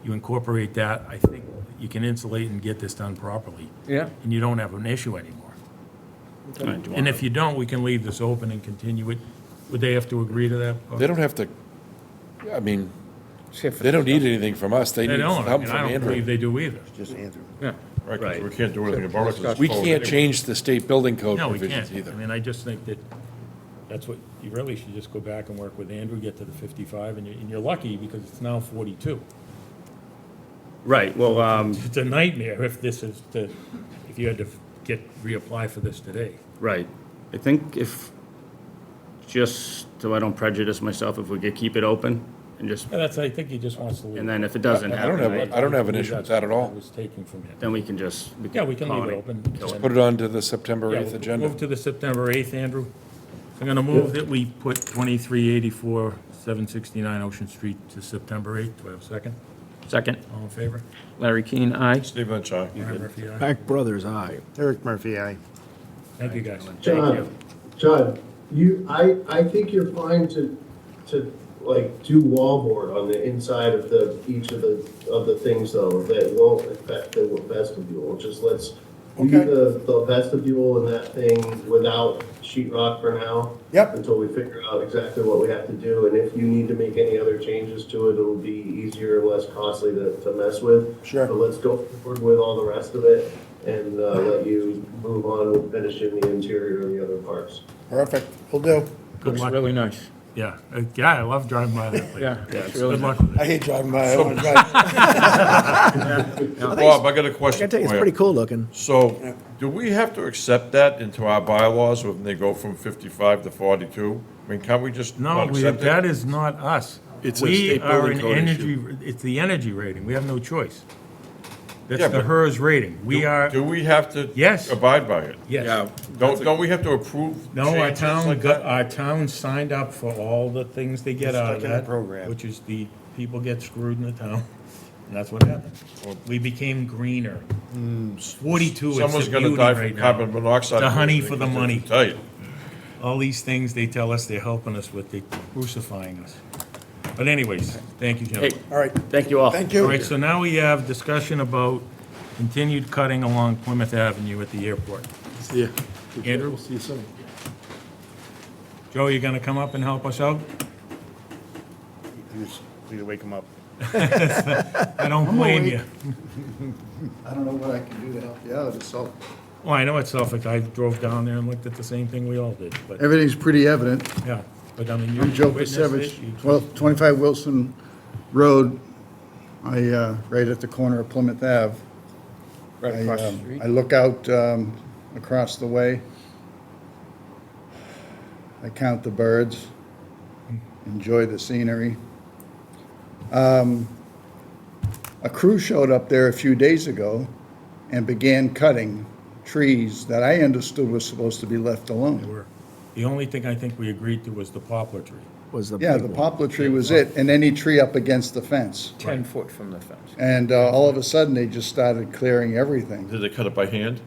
You incorporate that, I think you can insulate and get this done properly. Yeah. And you don't have an issue anymore. Right, do you And want- if you don't, we can leave this open and continue it. Would they have to agree to that? They don't have to, I mean, See if they don't it's- need anything from us, they They need don't, help and from I don't believe Andrew. they do either. Just Andrew. Yeah, Right, 'cause Right. we can't do anything about it. 'cause it's We code can't anyway. change the state building code No, we provisions can't. either. I mean, I just think that that's what, you really should just go back and work with Andrew, get to the 55, and you're lucky because it's now 42. Right, well, It's a nightmare if you had to reapply for this today. right. I think just so I don't prejudice myself, if we could keep it open and just, Yeah, I think he just wants to leave. and then if it doesn't I don't happen, have, I don't have an issue with that at all. I was taking from him. then we can just. Yeah, we can leave call it open. kill it. Put it on to the September Yeah, 8th we'll agenda. Move to the September 8th, Andrew. I'm going to move that we put 2384, 769 Ocean Street to September 8th. Do I have a second? second, All in favor? Larry Keane, aye. Steve Lynch, aye. Brian Murphy, aye. Pack Brothers, aye. Eric Murphy, aye. Thank you, guys. John, I think you're fine to like do wallboard on the inside of each of the things though, that won't affect the vestibule. Just let's leave Okay. the vestibule and that thing without sheetrock for now. Yep. Until we figure out exactly what we have to do, and if you need to make any other changes to it, it'll be easier and less costly to mess with. Sure. But let's go forward with all the rest of it and let you move on with finishing the interior and the other parts. Perfect, will do. Good Looks luck. really nice. Yeah, I love driving by that place. Yeah, it's Good really luck with I it. hate driving by. I wanna drive. Bob, I got a I question gotta tell you, it's for you. pretty cool looking. So, do we have to accept that into our bylaws when they go from 55 to 42? I mean, can't we just No, not accept it? that is not us. It's a We state are building an code energy, it's the energy rating. We have no choice. That's Yeah, the but HERS rating. We are, Do we have to Yes. abide by it? yes. Yeah. Don't we have to approve No, our changes town, like that? our town signed up for all the things they get out of Stuck in the that, program. which is the people get screwed in the town. And that's what happened. We became greener. 42, it's Someone's the gonna beauty die right from now. carbon monoxide. The honey poisoning for the because money. they're too tight. All these things they tell us they're helping us with, they're crucifying us. But anyways, thank you, Hey, gentlemen. All right, thank you all. thank All you. right, so now we have discussion about continued cutting along Plymouth Avenue at the airport. See ya. Andrew? We'll see you soon. Joe, you gonna come up and help us out? Please wake them up. I don't blame you. I don't know what I can do to help you out, so. Well, I know it's Suffolk. I drove down there and looked at the same thing we all did, but, Everything's pretty evident. yeah. But I mean, you I'm Joe witnessed Pasevich, it, you- 25 Wilson Road, right at the corner of Plymouth Ave. Right across the street. I look out across the way. I count the birds, enjoy the scenery. A crew showed up there a few days ago and began cutting trees that I understood was supposed to be left They alone. were. The only thing I think we agreed to was the poplar tree. Was the Yeah, big the one. poplar tree was it, and any tree up against the fence. 10 foot from the fence. And all of a sudden, they just started clearing everything. Did they cut it by hand?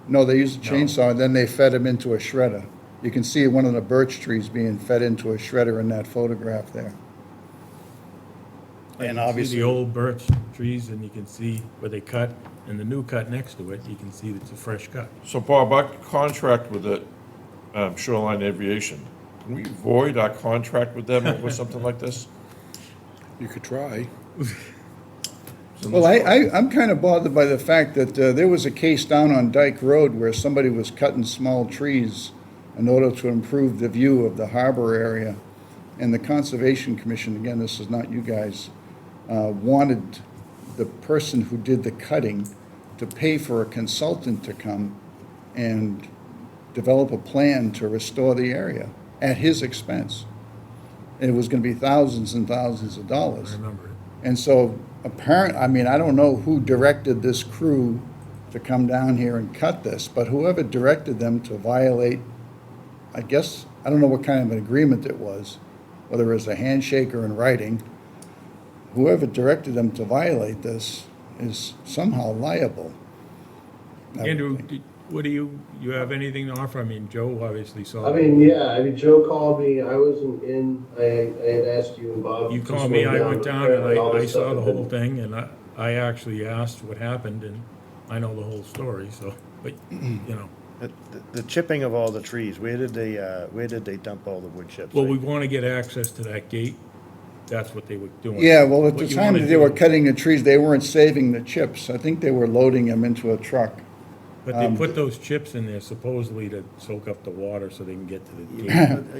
No, they used a chainsaw, and then they fed them into a shredder. You can see one of the birch trees being fed into a shredder in that photograph there. You And can see obviously, the old birch trees, and you can see where they cut, and the new cut next to it, you can see it's a fresh cut. So Bob, our contract with the Shoreline Aviation, can we void our contract with them over something like this? You could try. well, I'm kind of bothered by the fact that there was a case down on Dyke Road where somebody was cutting small trees in order to improve the view of the harbor area. And the Conservation Commission, again, this is not you guys, wanted the person who did the cutting to pay for a consultant to come and develop a plan to restore the area at his expense. And it was going to be thousands and thousands of dollars. I remember it. And so I mean, I don't know who directed this crew to come down here and cut this, but whoever directed them to violate, I guess, I don't know what kind of an agreement it was, whether it was a handshake or in writing, whoever directed them to violate this is somehow liable. Andrew, what do you have anything to offer? I mean, Joe obviously saw. I mean, yeah, I mean, Joe called me, I wasn't in, I had asked you and Bob. You just called me, I went down and apparently all I this saw stuff the had whole been- thing, and I actually asked what happened, and I know the whole story, so, but, you know. The chipping of all the trees, where did they dump all the wood chips? Well, we want to get access to that gate. That's what they were doing. Yeah, well, at What the you time wanna that they were do- cutting the trees, they weren't saving the chips. I think they were loading them into a truck. But they put those chips in there supposedly to soak up the water so they can get to the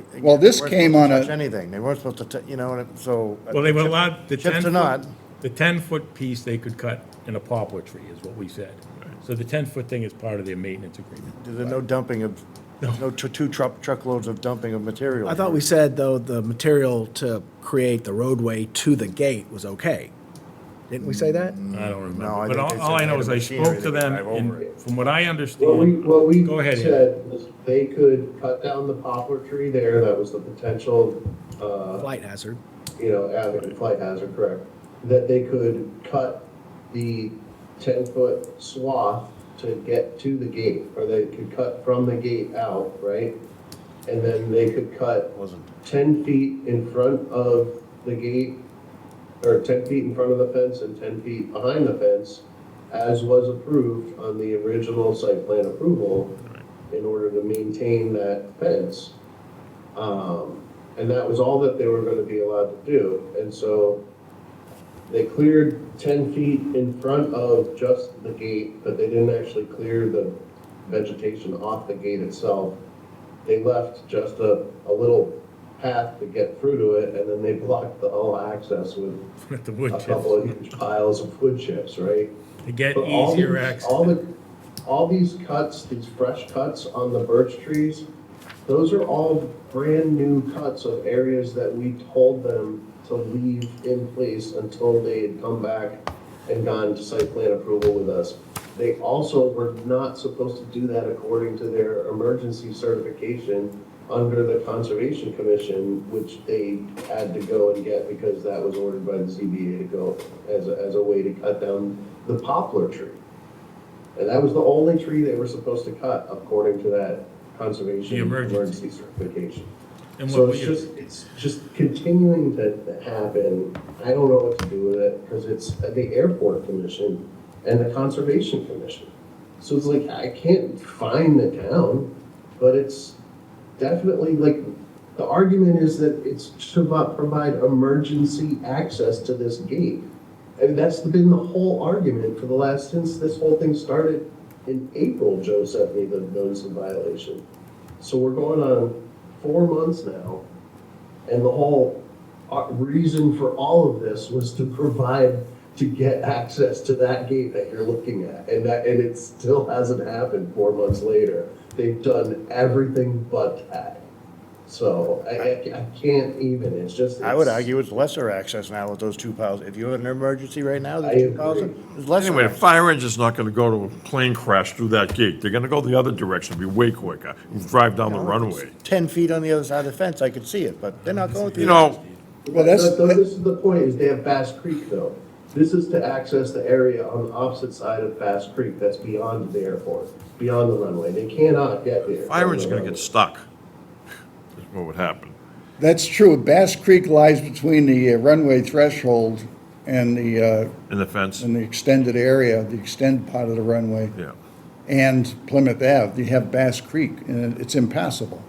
gate. Well, this They weren't came supposed to on touch a, anything, they weren't supposed to, you know, so. Well, they were chips- allowed, the Chips 10 or not, foot, the 10-foot piece they could cut in a poplar tree is what we said. So the 10-foot thing is part of their maintenance agreement. there's no dumping of, no two truckloads of dumping of material. I thought we said, though, the material to create the roadway to the gate was okay. Didn't we say that? I don't No, I remember. But think they all I said know is I machinery spoke to that them, could drive over and it. from what I What understand, we Go ahead, Ian. said was they could cut down the poplar tree there, that was the potential, Flight hazard. flight hazard, correct. That they could cut the 10-foot swath to get to the gate, or they could cut from the gate out, right? And then they could cut 10 feet in front of the gate, or 10 feet in front of the fence and 10 feet behind the fence, as was approved on the original site plan approval, in order to maintain that fence. And that was all that they were gonna be allowed to do. And so they cleared 10 feet in front of just the gate, but they didn't actually clear the vegetation off the gate itself. They left just a little path to get through to it, and then they blocked the whole access with With the wood a chips. couple of huge piles of wood chips, right? To get But all easier these- access. All these cuts, these fresh cuts on the birch trees, those are all brand-new cuts of areas that we told them to leave in place until they had come back and gone to site plan approval with us. They also were not supposed to do that according to their emergency certification under the Conservation Commission, which they had to go and get because that was ordered by the ZBA to go as a way to cut down the poplar tree. And that was the only tree they were supposed to cut according to that Conservation The emergency. certification. And So what it's just continuing to happen. I don't know what to do with it because it's the Airport Commission and the Conservation Commission. So it's like, I can't find the town, but it's definitely like, the argument is that it's to provide emergency access to this gate. And that's been the whole argument for the last, since this whole thing started in April, Joe sent me the notice of violation. So we're going on 4 months now, and the whole reason for all of this was to provide, to get access to that gate that you're looking at, and it still hasn't happened 4 months later. They've done everything but that. So I can't even, it's just. I would argue it's lesser access now with those 2 piles. If you have an emergency right now, I there's 2 piles, agree. there's lesser Anyway, the access. fire engine's not gonna go to a plane crash through that gate. They're gonna go the other direction, be way quicker, drive down the runway. 10 feet on the other side of the fence, I could see it, but they're not going through. You know, Well, that's, This is the point, is they have Bass Creek though. This is to access the area on the opposite side of Bass Creek that's beyond the airport, beyond the runway. They cannot get there. fire engine's gonna get stuck. Is what would happen. that's true. Bass Creek lies between the runway threshold and the In the fence, extended area, the extended part of the runway, yeah. and Plymouth Ave. You have Bass Creek, and it's impassable.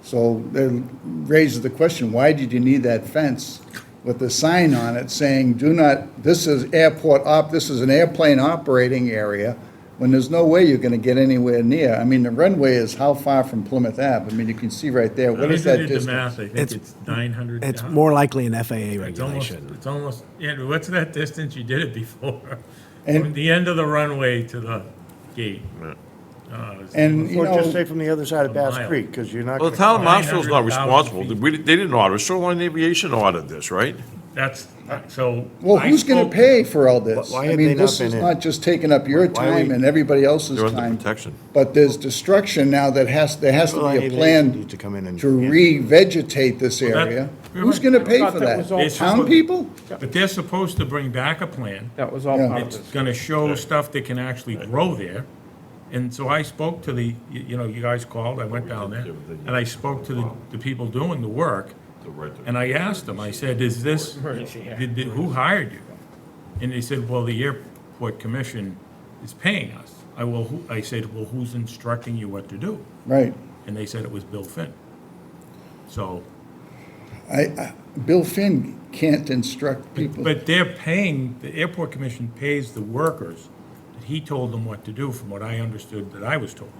So that raises the question, why did you need that fence with a sign on it saying, do not, this is this is an airplane operating area, when there's no way you're gonna get anywhere near. I mean, the runway is how far from Plymouth Ave? I mean, you can see right there, what is that I did the distance? math, I think it's 900. It's more likely an FAA It's almost, regulation. it's almost, yeah, what's that distance? You did it before. And- From the end of the runway to the gate. And, you Or just know, say from the other side of A Bass mile. Creek, because you're not. Well, the town of Marshfield's not 900,000 responsible. feet. They didn't order, Shoreline Aviation ordered this, right? That's, so. well, I who's gonna spoke- pay for all this? Why I have mean, they not this been is in? not just taking up your Why are we- time and everybody else's They're under time. protection. But there's destruction now that there has to Shoreline be a Aviation plan needs to come in and. to revegetate this Well, that- area. you're Who's right. gonna I pay thought for that was all that? Town supposed- people? But they're supposed to bring back a plan. That was all Yeah. part of It's this. gonna show stuff that can actually grow there. And so I spoke to you guys called, I went down there, and I spoke to the people doing the work. And I asked them, I said, is this, who hired you? And they said, well, the Airport Commission is paying us. I said, well, who's instructing you what to do? Right. And they said it was Bill Finn. So, Bill Finn can't instruct people. but they're paying, the Airport Commission pays the workers. He told them what to do, from what I understood that I was told.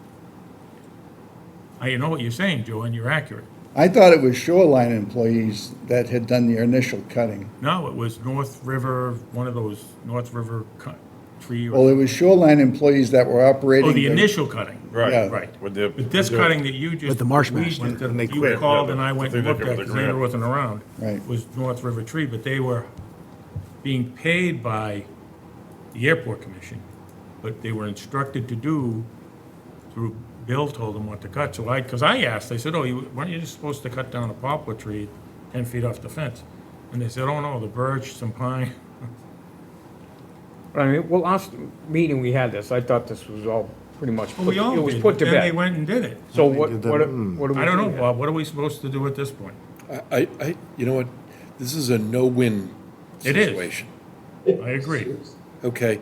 I know what you're saying, Joe, and you're accurate. I thought it was Shoreline employees that had done the initial cutting. No, it was North River, one of those North River tree. Well, it was Shoreline employees that were operating. Oh, the initial cutting. Yeah. Right. With the- But this cutting that you just. With the marsh we master. just- When they You quit. called Yeah, and I but went they and did looked it at, with the because Andrew grant. wasn't around. Right. Was North River Tree, but they were being paid by the Airport Commission, but they were instructed to do through, Bill told them what to cut. So because I asked, I said, oh, weren't you just supposed to cut down a poplar tree 10 feet off the fence? And they said, oh, no, the birch, some pine. But I mean, well, last meeting we had this, I thought this was all pretty much, Well, we all it was did, put but to then they bed. went and did it. So what did do that. we? I don't know, do? Bob, what are we supposed to do at this point? You know what? This is a no-win It is. situation. I agree. Okay,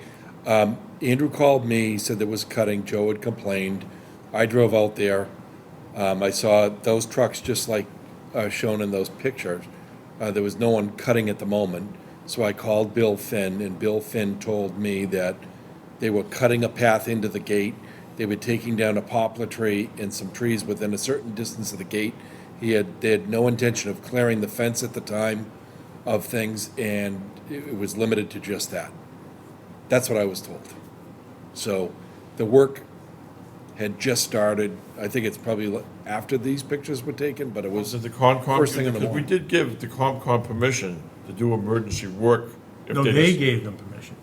Andrew called me, said there was cutting, Joe had complained. I drove out there. I saw those trucks just like shown in those pictures. There was no one cutting at the moment. So I called Bill Finn, and Bill Finn told me that they were cutting a path into the gate. They were taking down a poplar tree and some trees within a certain distance of the gate They had no intention of clearing the fence at the time of things, and it was limited to just that. That's what I was told. So the work had just started. I think it's probably after these pictures were taken, but it was Was it the Concom? first thing in the Because we morning. did give the Concom permission to do emergency work. if No, they they just- gave them permission.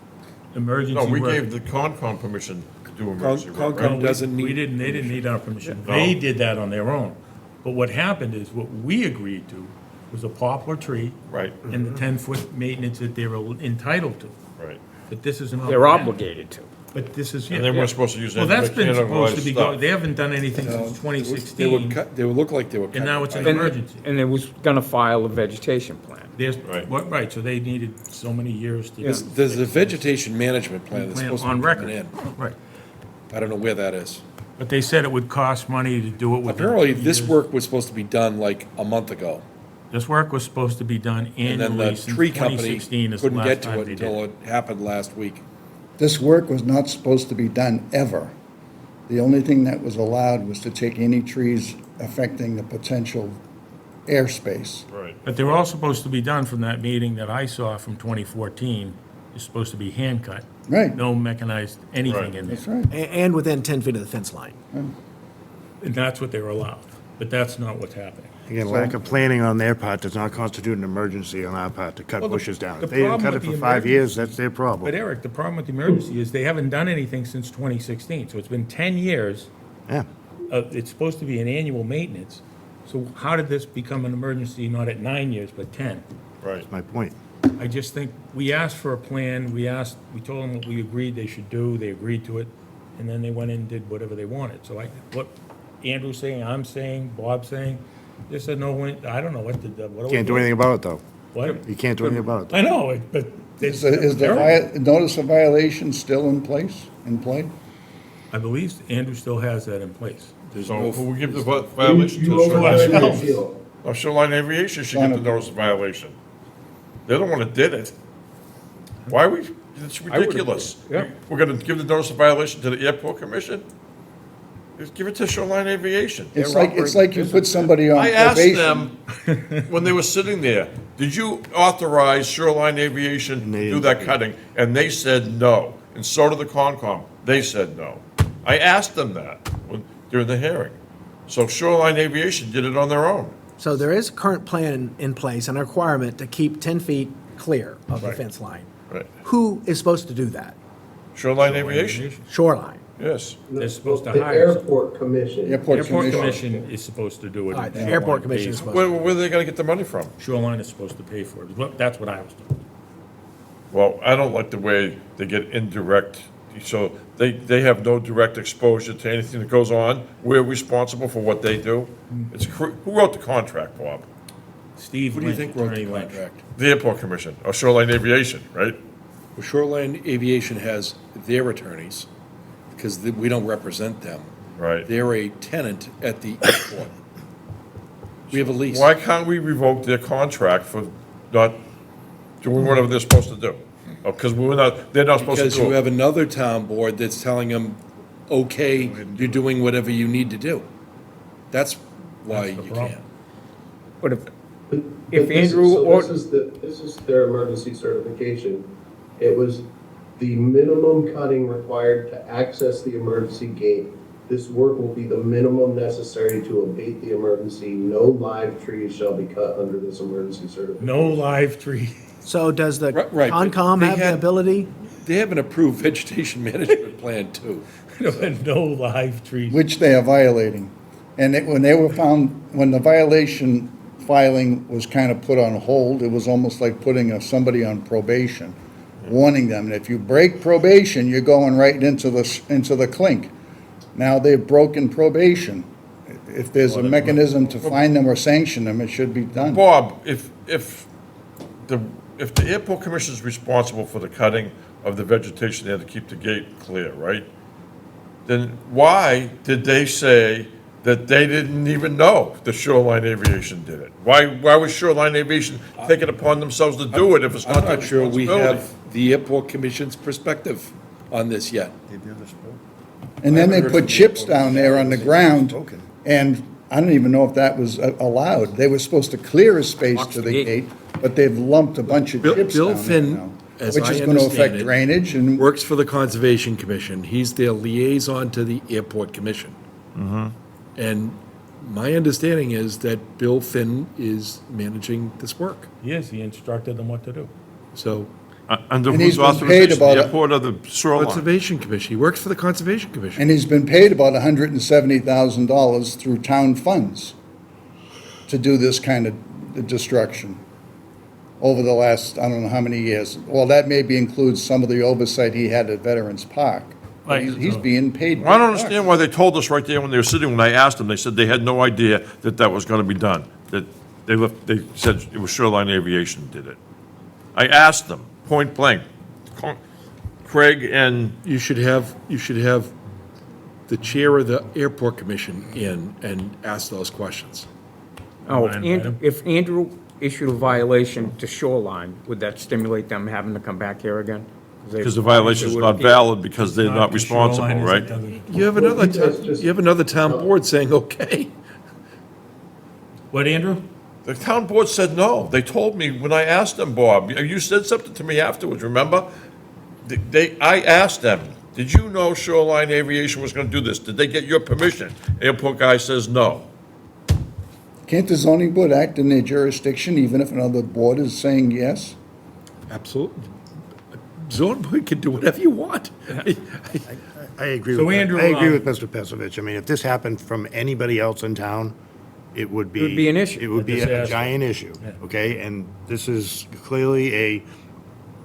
Emergency No, work. we gave the Concom permission to do emergency work. Concom right? doesn't need. We didn't, they didn't need our permission. No. They did that on their own. But what happened is, what we agreed to was a poplar tree. Right. And the 10-foot maintenance that they were entitled to. Right. But this isn't. They're obligated to. But this is. And they weren't supposed to use Well, any that's been supposed to be, stuff. they haven't done anything since They 2016, would look like they were. and now it's an cut. emergency. And it was gonna file a vegetation plan. There's, Right. right, so they needed so many years to. There's a vegetation management plan that's Plan supposed to on be record. coming in. Right. I don't know where that is. But they said it would cost money to do it within. Apparently, 2 this years. work was supposed to be done like a month ago. This work was supposed to be done And then the annually since tree company 2016 is the couldn't last get to time it they until did. it happened last week. This work was not supposed to be done ever. The only thing that was allowed was to take any trees affecting the potential airspace. Right. But they were all supposed to be done from that meeting that I saw from 2014. It's supposed to be hand cut. Right. No mechanized anything Right. in there. That's right. And within 10 feet of the fence line. And that's what they were allowed. But that's not what's happening. Again, lack of planning on their part does not constitute an emergency on our part to cut Well, the- bushes down. the If they didn't problem cut it with for the 5 years, emergency- that's their problem. But Eric, the problem with the emergency is they haven't done anything since 2016. So it's been 10 years. Yeah. It's supposed to be an annual maintenance. So how did this become an emergency, not at 9 years, but 10? Right. That's my point. I just think, we asked for a plan, we told them what we agreed they should do, they agreed to it, and then they went in and did whatever they wanted. So what Andrew's saying, I'm saying, Bob's saying, they said no, I don't know what to do. What do we Can't do anything about it, though. What? You can't do anything about it. I know, but. Is the notice of violation still in place, in play? I believe Andrew still has that in place. So who will give the violation to? You Shoreline override the Aviation? appeal. Shoreline Aviation should get the notice of violation. They're the one that did it. Why we, it's ridiculous. yeah. We're gonna give the notice of violation to the Airport Commission? Just give it to Shoreline Aviation. It's like you put somebody on I asked probation. them, when they were sitting there, did you authorize Shoreline Aviation to do that cutting? And they said no. And so did the Concom. They said no. I asked them that during the hearing. So Shoreline Aviation did it on their own. So there is a current plan in place and a requirement to keep 10 feet clear of the Right. fence line. Right. Who is supposed to do that? Shoreline Aviation, Shoreline. yes. They're supposed to The hire. airport commission. Airport Airport Commission. Commission is supposed to do it. All right, the Shoreline airport commission is pays. supposed to. Where are they gonna get the money from? Shoreline is supposed to pay for it. Well, that's what I was told. Well, I don't like the way they get indirect, so they have no direct exposure to anything that goes on. We're responsible for what they do. Who wrote the contract, Bob? Steve Who do you Lynch, think wrote the Attorney Lynch. contract? The Airport Commission, or Shoreline Aviation, right? Well, Shoreline Aviation has their attorneys, because we don't represent them. Right. They're a tenant at the airport. We have a lease. Why can't we revoke their contract for not doing whatever they're supposed to do? Because they're not supposed to Because you do it. have another town board that's telling them, okay, you're doing whatever you need to do. That's why That's the you problem. can't. But if But Andrew so or- this is their emergency certification. It was the minimum cutting required to access the emergency gate. This work will be the minimum necessary to abate the emergency. No live trees shall be cut under this emergency certification. No live tree. So does the Right, but Concom they have the had- ability? They have an approved vegetation management plan, too. No live trees. Which they are violating. And when they were found, when the violation filing was kind of put on hold, it was almost like putting somebody on probation, warning them, that if you break probation, you're going right into the clink. Now they've broken probation. If there's a mechanism to fine them or sanction them, it should be done. Bob, if the Airport Commission is responsible for the cutting of the vegetation there to keep the gate clear, right? Then why did they say that they didn't even know the Shoreline Aviation did it? Why was Shoreline Aviation taking it upon themselves to do it if it's I'm not their not sure we responsibility? have the Airport Commission's perspective on this yet. And then I they haven't heard put from chips the- down there on the ground, and I don't even know if that was allowed. They were supposed to clear a space Box to the the gate. gate, but they've lumped a bunch of chips Bill down there Finn, now, as which I is going to understand affect it, drainage and works for the Conservation Commission. He's their liaison to the Airport Commission. And my understanding is that Bill Finn is managing this work. Yes, he instructed them what to do. So, Under And he's whose been paid authorization, about the a- airport or the shoreline? Conservation Commission, he works for the Conservation Commission. And he's been paid about $170,000 through town funds to do this kind of destruction over the last, I don't know how many years. Well, that maybe includes some of the oversight he had at Veterans Park. But Right. he's being paid. I don't understand why they told us right there when they were sitting, when I asked them, they said they had no idea that that was gonna be done. That they said it was Shoreline Aviation did it. I asked them, point blank, Craig and, You should have the chair of the Airport Commission in and ask those questions. Oh, Wanna invite him? if Andrew issued a violation to Shoreline, would that stimulate them having to come back here again? because the violation is not valid because they're not the responsible, shoreline, right? it doesn't- You have another town board saying, okay. What, Andrew? The town board said no. They told me when I asked them, Bob, you said something to me afterwards, remember? I asked them, did you know Shoreline Aviation was gonna do this? Did they get your permission? Airport guy says no. Can't the zoning board act in their jurisdiction even if another board is saying yes? Absolutely. Zone board can do whatever you want. I agree So with, Andrew, I agree with Mr. Pesovich. I mean, if this happened from anybody else in town, it would be. It would be an issue. It would be a disaster. giant issue, okay? And this is clearly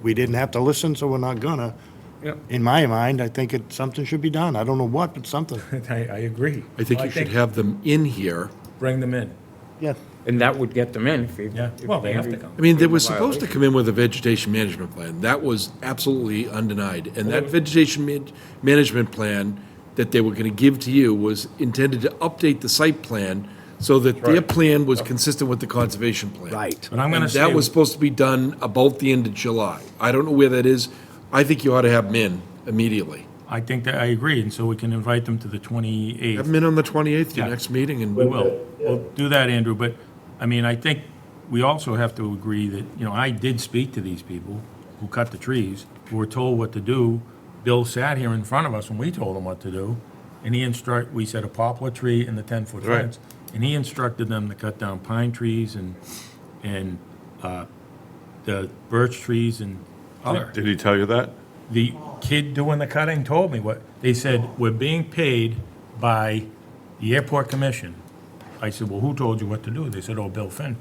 we didn't have to listen, so we're not gonna. Yeah. In my mind, I think something should be done. I don't know what, but something. I agree. I think Well, you should have them in here. Bring them in. Yeah. And that would get them in if you. Yeah, well, they have to come. I mean, they were supposed to come in with a vegetation management plan. That was absolutely undenied. And that vegetation management plan that they were going to give to you was intended to update the site plan so that their plan was consistent with the conservation plan. Right. But I'm gonna And that say- was supposed to be done about the end of July. I don't know where that is. I think you ought to have them in immediately. I think that, I agree, and so we can invite them to the 28th. Have them in on the 28th, your Yeah. next meeting, and We will. We'll do that, Andrew, but, I mean, I think we also have to agree that, I did speak to these people who cut the trees, who were told what to do. Bill sat here in front of us when we told him what to do, and we said a poplar tree and the 10-foot Right. fence, and he instructed them to cut down pine trees and the birch trees and other. Did he tell you that? The kid doing the cutting told me what, they said, we're being paid by the Airport Commission. I said, well, who told you what to do? They said, oh, Bill Finn.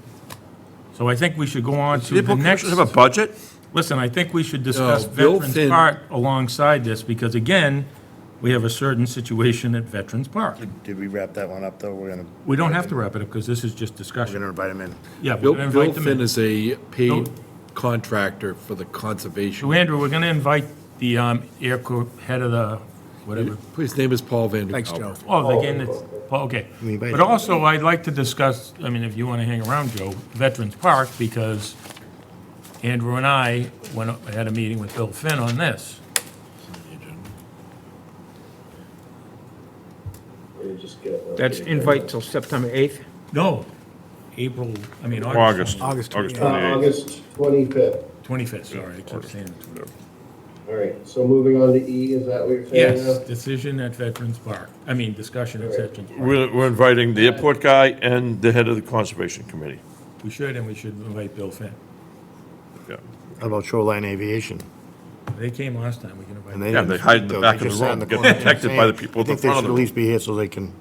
So I think we should go on Does to the the Airport next. Commission have a budget? Listen, I think we should discuss Bill Veterans Finn- Park alongside this, because again, we have a certain situation at Veterans Park. Did we wrap that one up, though? We don't have to wrap it up, because this is just We're discussion. gonna invite him in. Yeah, we're Bill gonna Bill invite them Finn in. is a paid No. contractor for the conservation. So Andrew, we're gonna invite the head of the, whatever. His name is Paul Van. Thanks, Joe. Oh, again, it's, well, okay. But also, I'd like to discuss, I mean, if you want to hang around, Joe, Veterans Park, because Andrew and I had a meeting with Bill Finn on this. Let me just get. That's invite till September 8th? No, August. August 28th. August 25th. 25th, sorry, I keep saying it. All right, so moving on to E, is that what you're saying now? Yes, decision at Veterans Park, discussion at Veterans Park. We're inviting the airport guy and the head of the Conservation Committee. We should, and we should invite Bill Finn. Yeah. How about Shoreline Aviation? They came last time, we can invite And them. Yeah, they hide in the back of the room, get detected by the people at the front of the I think they should at room. least be here so they can.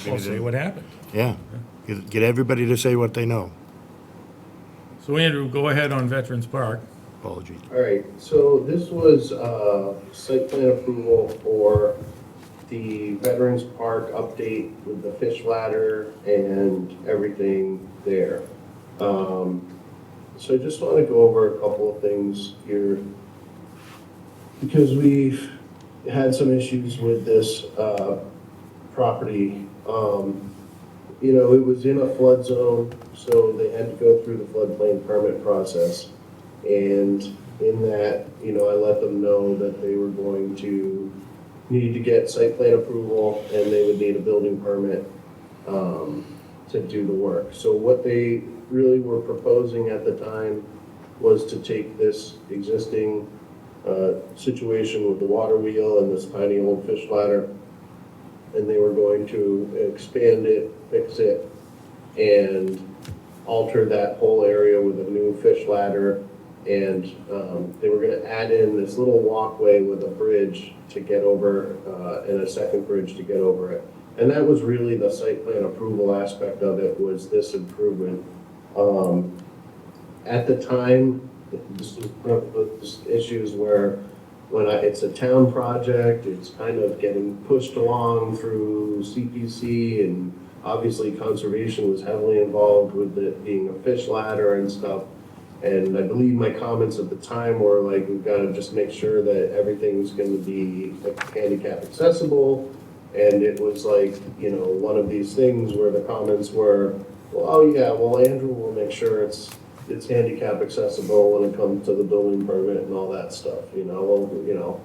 Well, say what happened. Yeah, get everybody to say what they know. So Andrew, go ahead on Veterans Park. Apologies. All right, so this was site plan approval for the Veterans Park update with the fish ladder and everything there. So I just want to go over a couple of things here, because we've had some issues with this property. It was in a flood zone, so they had to go through the floodplain permit process. And in that, I let them know that they were going to need to get site plan approval and they would need a building permit to do the work. So what they really were proposing at the time was to take this existing situation with the water wheel and this tiny old fish ladder, and they were going to expand it, fix it, and alter that whole area with a new fish ladder. And they were gonna add in this little walkway with a bridge to get over, and a second bridge to get over it. And that was really the site plan approval aspect of it, was this improvement. At the time, this is one of those issues where it's a town project, it's kind of getting pushed along through CPC, and obviously conservation was heavily involved with it being a fish ladder and stuff. And I believe my comments at the time were like, we've got to just make sure that everything's going to be like handicap accessible. And it was like, you know, one of these things where the comments were, well, oh yeah, well, Andrew will make sure it's handicap accessible when it comes to the building permit and all that stuff, you know. Well, you know,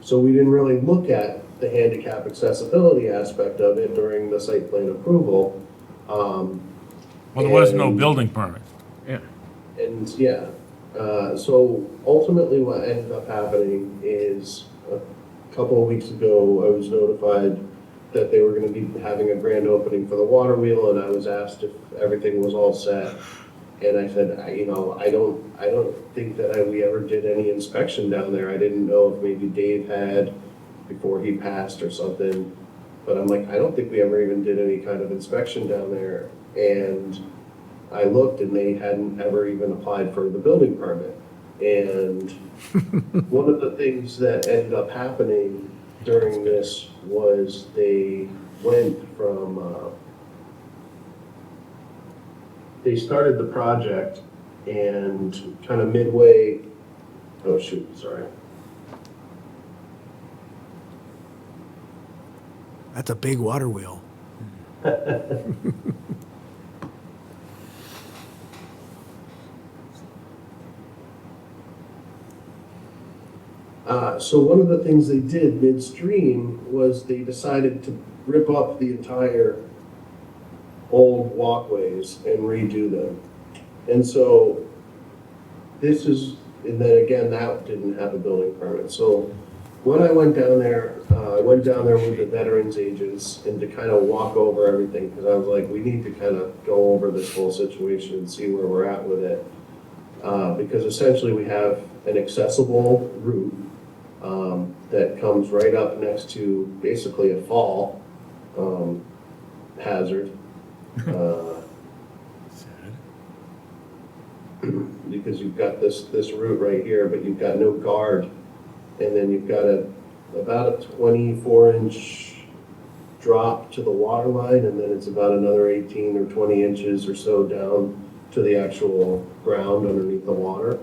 so we didn't really look at the handicap accessibility aspect of it during the site plan approval. Well, there was no building permit. Yeah. And yeah, so ultimately what ended up happening is a couple of weeks ago, I was notified that they were going to be having a grand opening for the water wheel, and I was asked if everything was all set. And I said, I don't think that we ever did any inspection down there. I didn't know if maybe Dave had before he passed or something. But I'm like, I don't think we ever even did any kind of inspection down there. And I looked, and they hadn't ever even applied for the building permit. And one of the things that ended up happening during this was they went from, they started the project, and kind of midway, oh shoot, sorry. That's a big water wheel. So one of the things they did midstream was they decided to rip up the entire old walkways and redo them. And so this is, and then again, that didn't have a building permit. So when I went down there, I went down there with the veterans agents and to kind of walk over everything, because I was like, we need to kind of go over this whole situation and see where we're at with it. Because essentially we have an accessible route that comes right up next to basically a fall hazard. Because you've got this route right here, but you've got no guard, and then you've got about a 24-inch drop to the water line, and then it's about another 18 or 20 inches or so down to the actual ground underneath the water.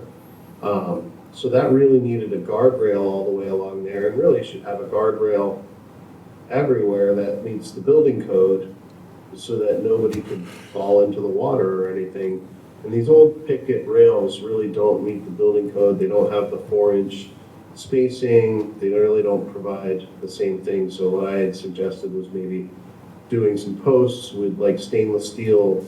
So that really needed a guardrail all the way along there, and really should have a guardrail everywhere that meets the building code, so that nobody could fall into the water or anything. And these old picket rails really don't meet the building code. They don't have the 4-inch spacing. They really don't provide the same thing. So what I had suggested was maybe doing some posts with like stainless steel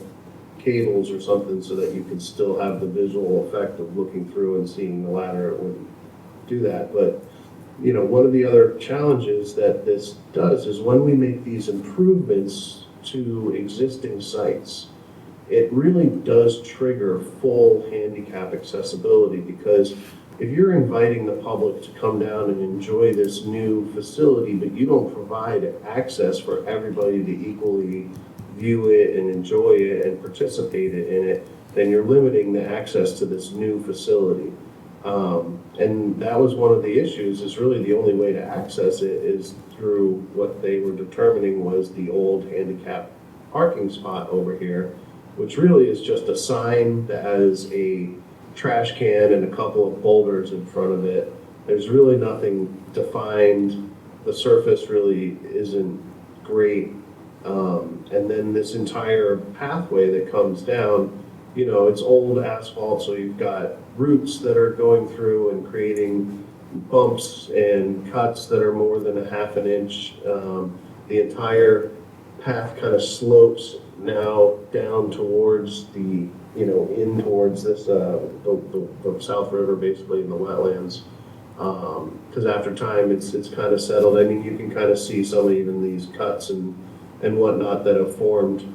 cables or something, so that you could still have the visual effect of looking through and seeing the ladder. It wouldn't do that. But you know, one of the other challenges that this does is when we make these improvements to existing sites, it really does trigger full handicap accessibility, because if you're inviting the public to come down and enjoy this new facility, but you don't provide access for everybody to equally view it and enjoy it and participate in it, then you're limiting the access to this new facility. And that was one of the issues, is really the only way to access it is through what they were determining was the old handicap parking spot over here, which really is just a sign that has a trash can and a couple of boulders in front of it. There's really nothing defined. The surface really isn't great. And then this entire pathway that comes down, you know, it's old asphalt, so you've got roots that are going through and creating bumps and cuts that are more than a half an inch. The entire path kind of slopes now down towards the, in towards this, the South River, basically, in the wetlands. Because after time, it's kind of settled. I mean, you can kind of see some even these cuts and whatnot that have formed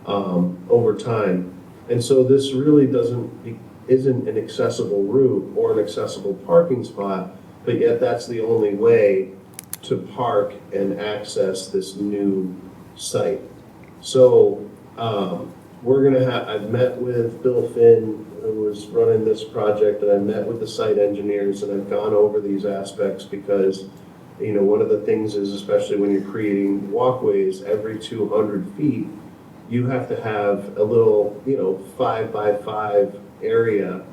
over time. And so this really isn't an accessible route or an accessible parking spot, but yet that's the only way to park and access this new site. So I've met with Bill Finn, who was running this project, and I met with the site engineers, and I've gone over these aspects because, one of the things is, especially when you're creating walkways, every 200 feet, you have to have a little, 5x5 area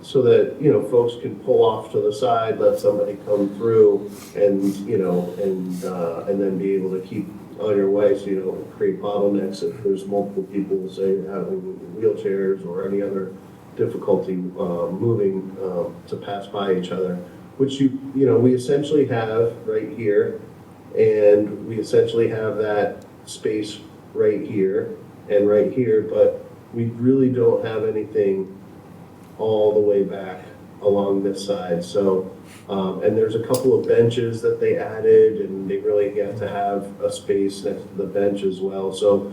so that, folks can pull off to the side, let somebody come through and, and then be able to keep on your way so you don't create bottlenecks if there's multiple people, say, having wheelchairs or any other difficulty moving to pass by each other, which we essentially have right here, and we essentially have that space right here and right here, but we really don't have anything all the way back along this side. So, and there's a couple of benches that they added, and they really get to have a space next to the bench as well. So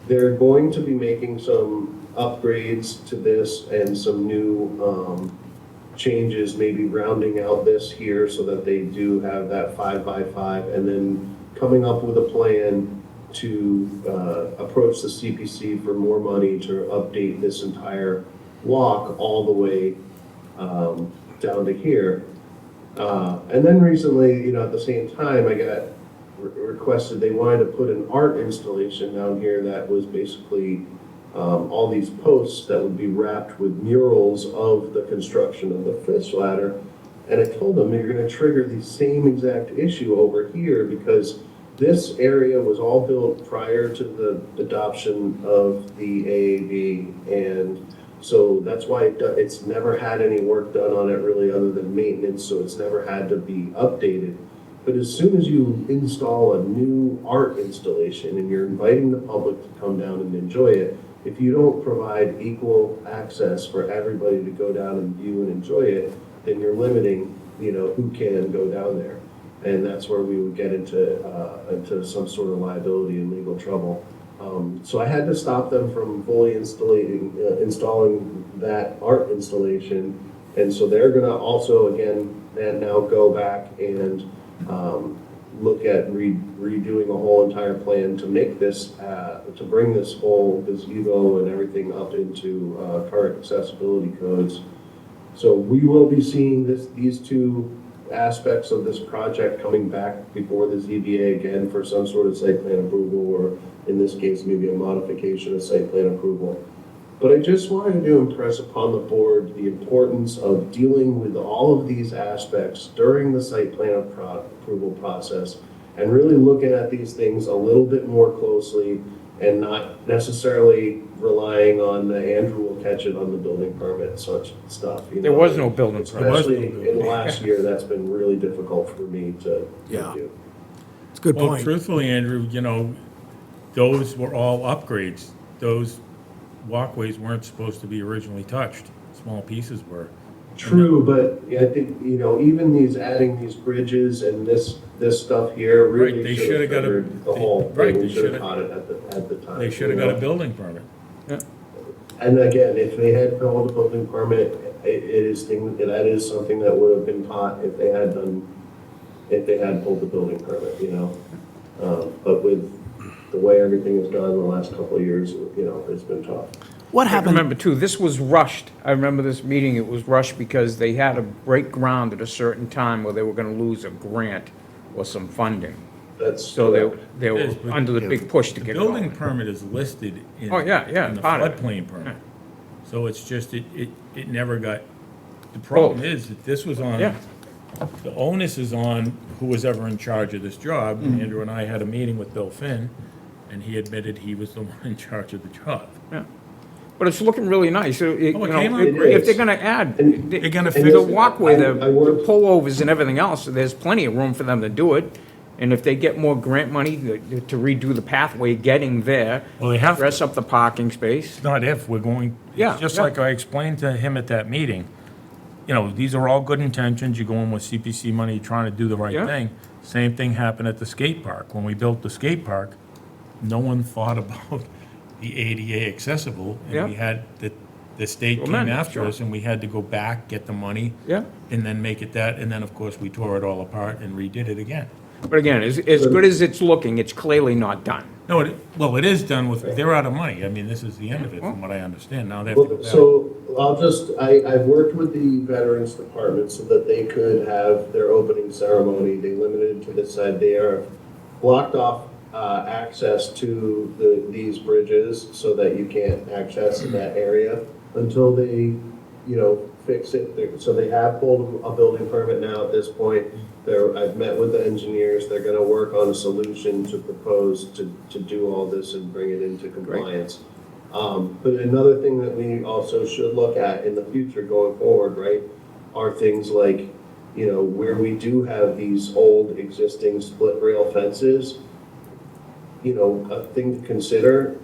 they're going to be making some upgrades to this and some new changes, maybe rounding out this here so that they do have that 5x5, and then coming up with a plan to approach the CPC for more money to update this entire walk all the way down to here. And then recently, at the same time, I got requested, they wanted to put an art installation down here that was basically all these posts that would be wrapped with murals of the construction of the fish ladder. And I told them, you're going to trigger the same exact issue over here because this area was all built prior to the adoption of the AAB, and so that's why it's never had any work done on it really other than maintenance, so it's never had to be updated. But as soon as you install a new art installation and you're inviting the public to come down and enjoy it, if you don't provide equal access for everybody to go down and view and enjoy it, then you're limiting, who can go down there. And that's where we would get into some sort of liability and legal trouble. So I had to stop them from fully installing that art installation. And so they're gonna also, again, now go back and look at redoing a whole entire plan to make this, to bring this whole gazebo and everything up into current accessibility codes. So we will be seeing these two aspects of this project coming back before the ZBA again for some sort of site plan approval, or in this case, maybe a modification of site plan approval. But I just wanted to impress upon the board the importance of dealing with all of these aspects during the site plan approval process and really looking at these things a little bit more closely and not necessarily relying on Andrew will catch it on the building permit and such stuff. There was no building permit. Especially in the last year, that's been really difficult for me to do. It's a good Well, point. truthfully, Andrew, those were all upgrades. Those walkways weren't supposed to be originally touched. Small pieces were. True, but I think, even adding these bridges and this stuff here Right, really they should should've have got a- triggered the whole right, thing. they We should have should've- caught it at the time. They should have got a building permit. Yeah. And again, if they had held a building permit, that is something that would have been caught if they had pulled the building permit, But with the way everything has gone in the last couple of years, it's been tough. What I happened? remember too, this was rushed. I remember this meeting, it was rushed because they had to break ground at a certain time where they were gonna lose a grant or some funding. That's So they were Yes, but under the big push to The get building going. permit is listed in Oh, yeah, in the part of it. floodplain permit. So it's just, it never got, the problem is that this was on, Yeah. the onus is on who was ever in charge of this job. Mm-hmm. Andrew and I had a meeting with Bill Finn, and he admitted he was the one in charge of the job. Yeah. But it's looking really nice. So, it came out great. if they're gonna add, They're gonna the fix it. walkway, I the worked- pullovers and everything else, there's plenty of room for them to do it. And if they get more grant money to redo the pathway getting there, Well, they have to. dress up the parking space. Not if, we're going, Yeah, just yeah. like I explained to him at that meeting, you know, these are all good intentions, you're going with CPC money, trying to do the right Yeah. thing. Same thing happened at the skate park. When we built the skate park, no one thought about the ADA accessible, Yeah. and we had, the state came Amend it, after sure. us, and we had to go back, get the money, Yeah. and then make it that, and then, of course, we tore it all apart and redid it again. But again, as good as it's looking, it's clearly not done. No, well, it is done with, they're out of money. I mean, this is the end of it, from what I understand. Now they have to go Well, back. so I've worked with the Veterans Department so that they could have their opening ceremony. They limited it to this side. They are blocked off access to these bridges so that you can't access that area until they, fix it. So they have pulled a building permit now at this point. I've met with the engineers. They're gonna work on a solution to propose to do all this and bring it into compliance. But another thing that we also should look at in the future going forward, right, are things like, where we do have these old existing split rail fences, a thing to consider.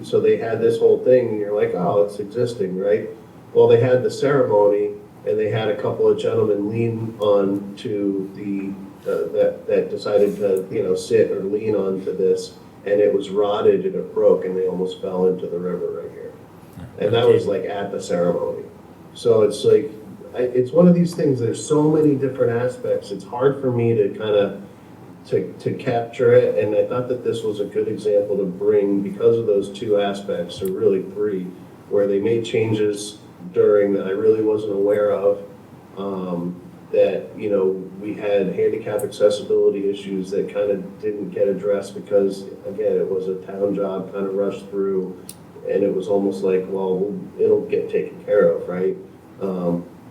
So they had this whole thing and you're like, oh, it's existing, right? Well, they had the ceremony and they had a couple of gentlemen lean on to that decided to, sit or lean onto this, and it was rotted and it broke and they almost fell into the river right here. And that was like at the ceremony. So it's like, it's one of these things, there's so many different aspects, it's hard for me to kind of, to capture it, and I thought that this was a good example to bring because of those two aspects, or really three, where they made changes during that I really wasn't aware of, that, we had handicap accessibility issues that kind of didn't get addressed because, again, it was a town job kind of rushed through, and it was almost like, well, it'll get taken care of, right?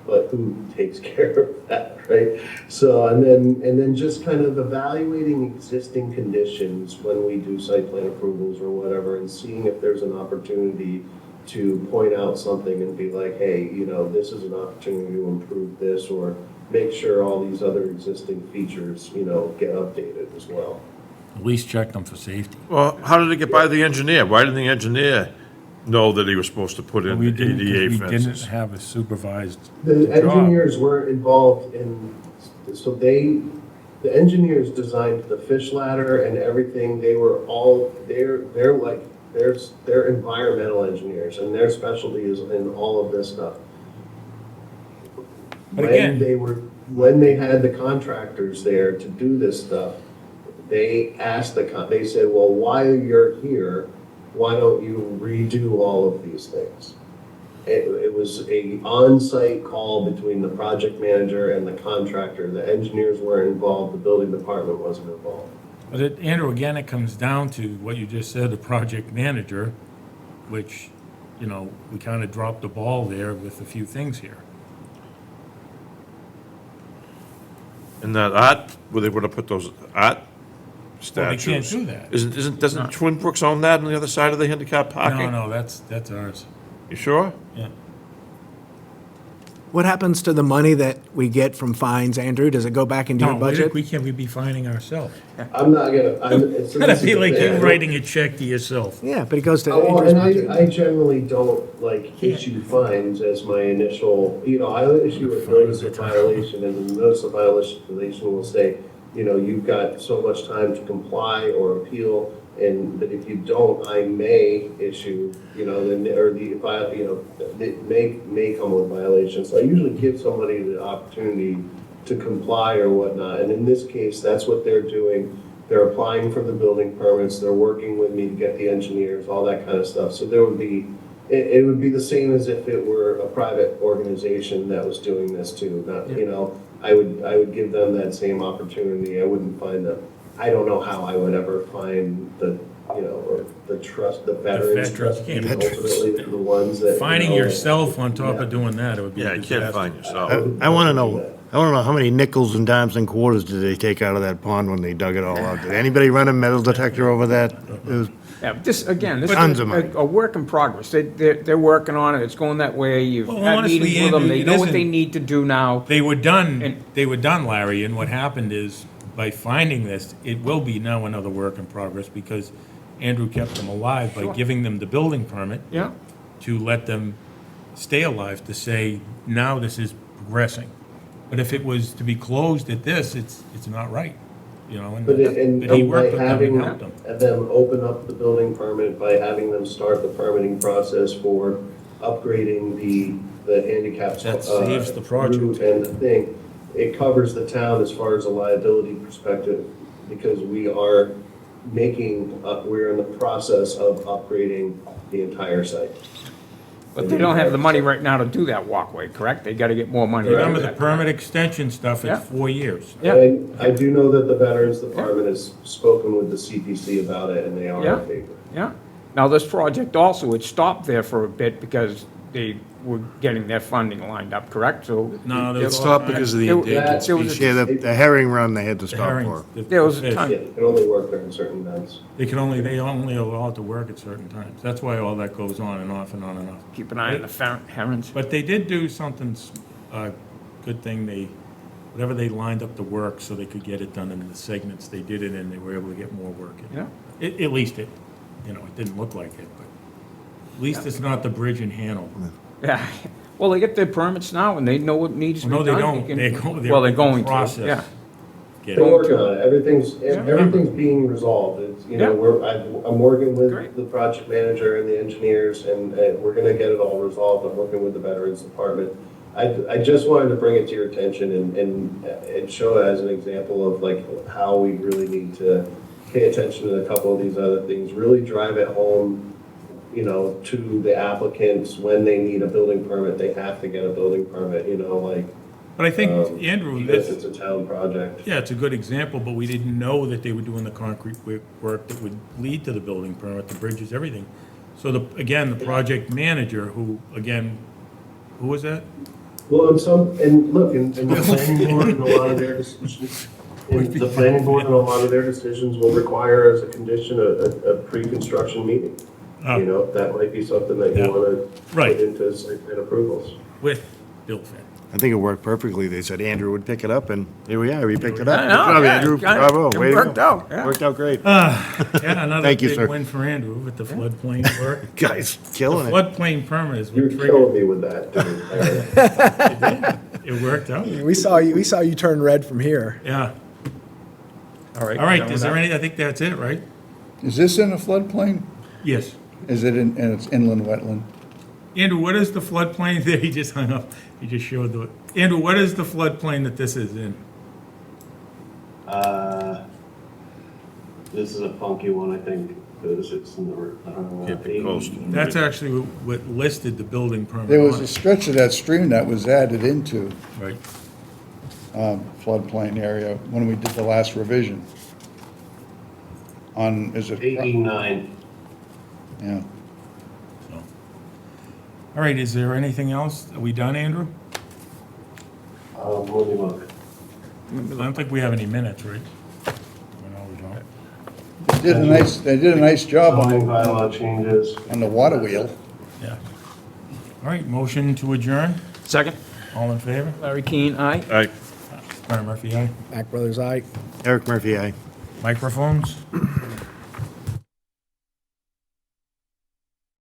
But who takes care of that, right? So, and then just kind of evaluating existing conditions when we do site plan approvals or whatever, and seeing if there's an opportunity to point out something and be like, hey, this is an opportunity to improve this, or make sure all these other existing features, get updated as well. At least check them for safety. Well, how did it get by the engineer? Why didn't the engineer know that he was supposed to put in We didn't, 'cause ADA we fences? didn't have a supervised The job. engineers were involved in, so the engineers designed the fish ladder and everything. They were all, they're environmental engineers, and their specialty is in all of this stuff. But again- When they had the contractors there to do this stuff, they asked they said, well, while you're here, why don't you redo all of these things? It was a on-site call between the project manager and the contractor. The engineers weren't involved, the building department wasn't involved. But Andrew, again, it comes down to what you just said, the project manager, which, we kind of dropped the ball there with a few things here. And that art, where they would have put those art Well, they statues. can't do that. Doesn't Twin Brooks own that on the other side of the handicap parking? No, that's ours. You sure? Yeah. What happens to the money that we get from fines, Andrew? Does it go back into your No, budget? we can't be finding ourselves. I'm not gonna, It's gonna be like you writing a check to yourself. Yeah, but it goes to Well, interest and budget. I generally don't issue fines as my initial, I issue a notice of violation, and the notice of violation will say, you've got so much time to comply or appeal, and that if you don't, I may issue, it may come with violations. So I usually give somebody the opportunity to comply or whatnot, and in this case, that's what they're doing. They're applying for the building permits, they're working with me to get the engineers, all that kind of stuff. So there would be, it would be the same as if it were a private organization that was doing this too, not, I would give them that same opportunity. I wouldn't find them. I don't know how I would ever find the veterans trust yeah, ultimately the ones that. Finding yourself on top of doing that, it would be a Yeah, you can't disaster. find yourself. I want to know how many nickels and dimes and quarters did they take out of that pond when they dug it all out? Did anybody run a metal detector over that? It was Yeah, this Tons is of money. a work in progress. They're working on it, it's going that way, you've Well, had honestly, meetings with them, Andrew, they it know what isn't- they need to do now. They were done, Larry, and what happened is by finding this, it will be now another work in progress because Andrew kept them alive by Sure. giving them the building permit. Yeah. To let them stay alive, to say, now this is progressing. But if it was to be closed at this, it's not right, you know, But but he by worked with them having and helped them. them open up the building permit, by having them start the permitting process for upgrading the handicap. That saves the project. route and the thing, it covers the town as far as a liability perspective, because we are we're in the process of upgrading the entire site. But they don't have the money right now to do that walkway, correct? They gotta get more money. to do Remember the that. permit extension stuff, Yeah. it's 4 years. Yeah. And I do know that the Veterans Department has spoken with the CPC about it, and they are Yeah. in favor. Yeah. Now, this project also, it stopped there for a bit because they were getting their funding lined up, correct? So. No, It there's stopped because of the There- endangered there was a- species. Yeah, the herring run they had to stop herrings, for. There was a fish. time. Yeah, it can only work during certain events. They only allowed to work at certain times. That's why all that goes on and off and on and off. Keep an eye on the herons. But they did do something, good thing, whatever they lined up the work so they could get it done in the segments, they did it and they were able to get more work in. Yeah. At least it didn't look like it, but at least it's not the bridge in Hanover. Yeah. Well, they get their permits now and they know what needs to be No, done. they don't. can- They're Well, they're in going to, process. yeah. Get They're it. working on it. Everything's being resolved. It's, Yeah. I'm working with Great. the project manager and the engineers, and we're gonna get it all resolved. I'm working with the Veterans Department. I just wanted to bring it to your attention and show it as an example of like how we really need to pay attention to a couple of these other things, really drive it home, to the applicants. When they need a building permit, they have to get a building permit, like. But I think, Andrew, Because that's, it's a town project. yeah, it's a good example, but we didn't know that they were doing the concrete work that would lead to the building permit, the bridges, everything. So the project manager, who was that? Well, and look, and the planning board and a lot of their decisions, the planning board and a lot of their decisions will require as a condition a pre-construction meeting. Oh. That might be something that you want to Right. put into site plan approvals. With Bill Finn. I think it worked perfectly. They said Andrew would pick it up, and here we are. He picked it up. I Good know, job, yeah, Andrew. got it. Bravo. It Way to worked go. out, yeah. Worked out great. Yeah, another Thank you, big sir. win for Andrew with the floodplain work. Guys, The killing it. floodplain permit is You're what killing triggered. me with that, dude. It worked out. We saw you turn red from here. Yeah. All right. All right, is there any, I think that's it, right? Is this in a floodplain? Yes. Is it in, and it's inland wetland? Andrew, what is the floodplain there? He just hung up. He just showed Andrew, what is the floodplain that this is in? This is a funky one, I think, because it's in the, That's actually what listed the building permit There was on a it. stretch of that stream that was added into Right. floodplain area when we did the last revision. Is it? 89. Yeah. All right, is there anything else? Are we done, Andrew? Let me look. I don't think we have any minutes, right? No, we don't. They did a nice job Zoning bylaw changes. on the water wheel. Yeah. All right, motion to adjourn. Second. All in favor? Larry Keane, aye. All right. Brian Murphy, aye. Mac Brothers, aye. Eric Murphy, aye. Microphones?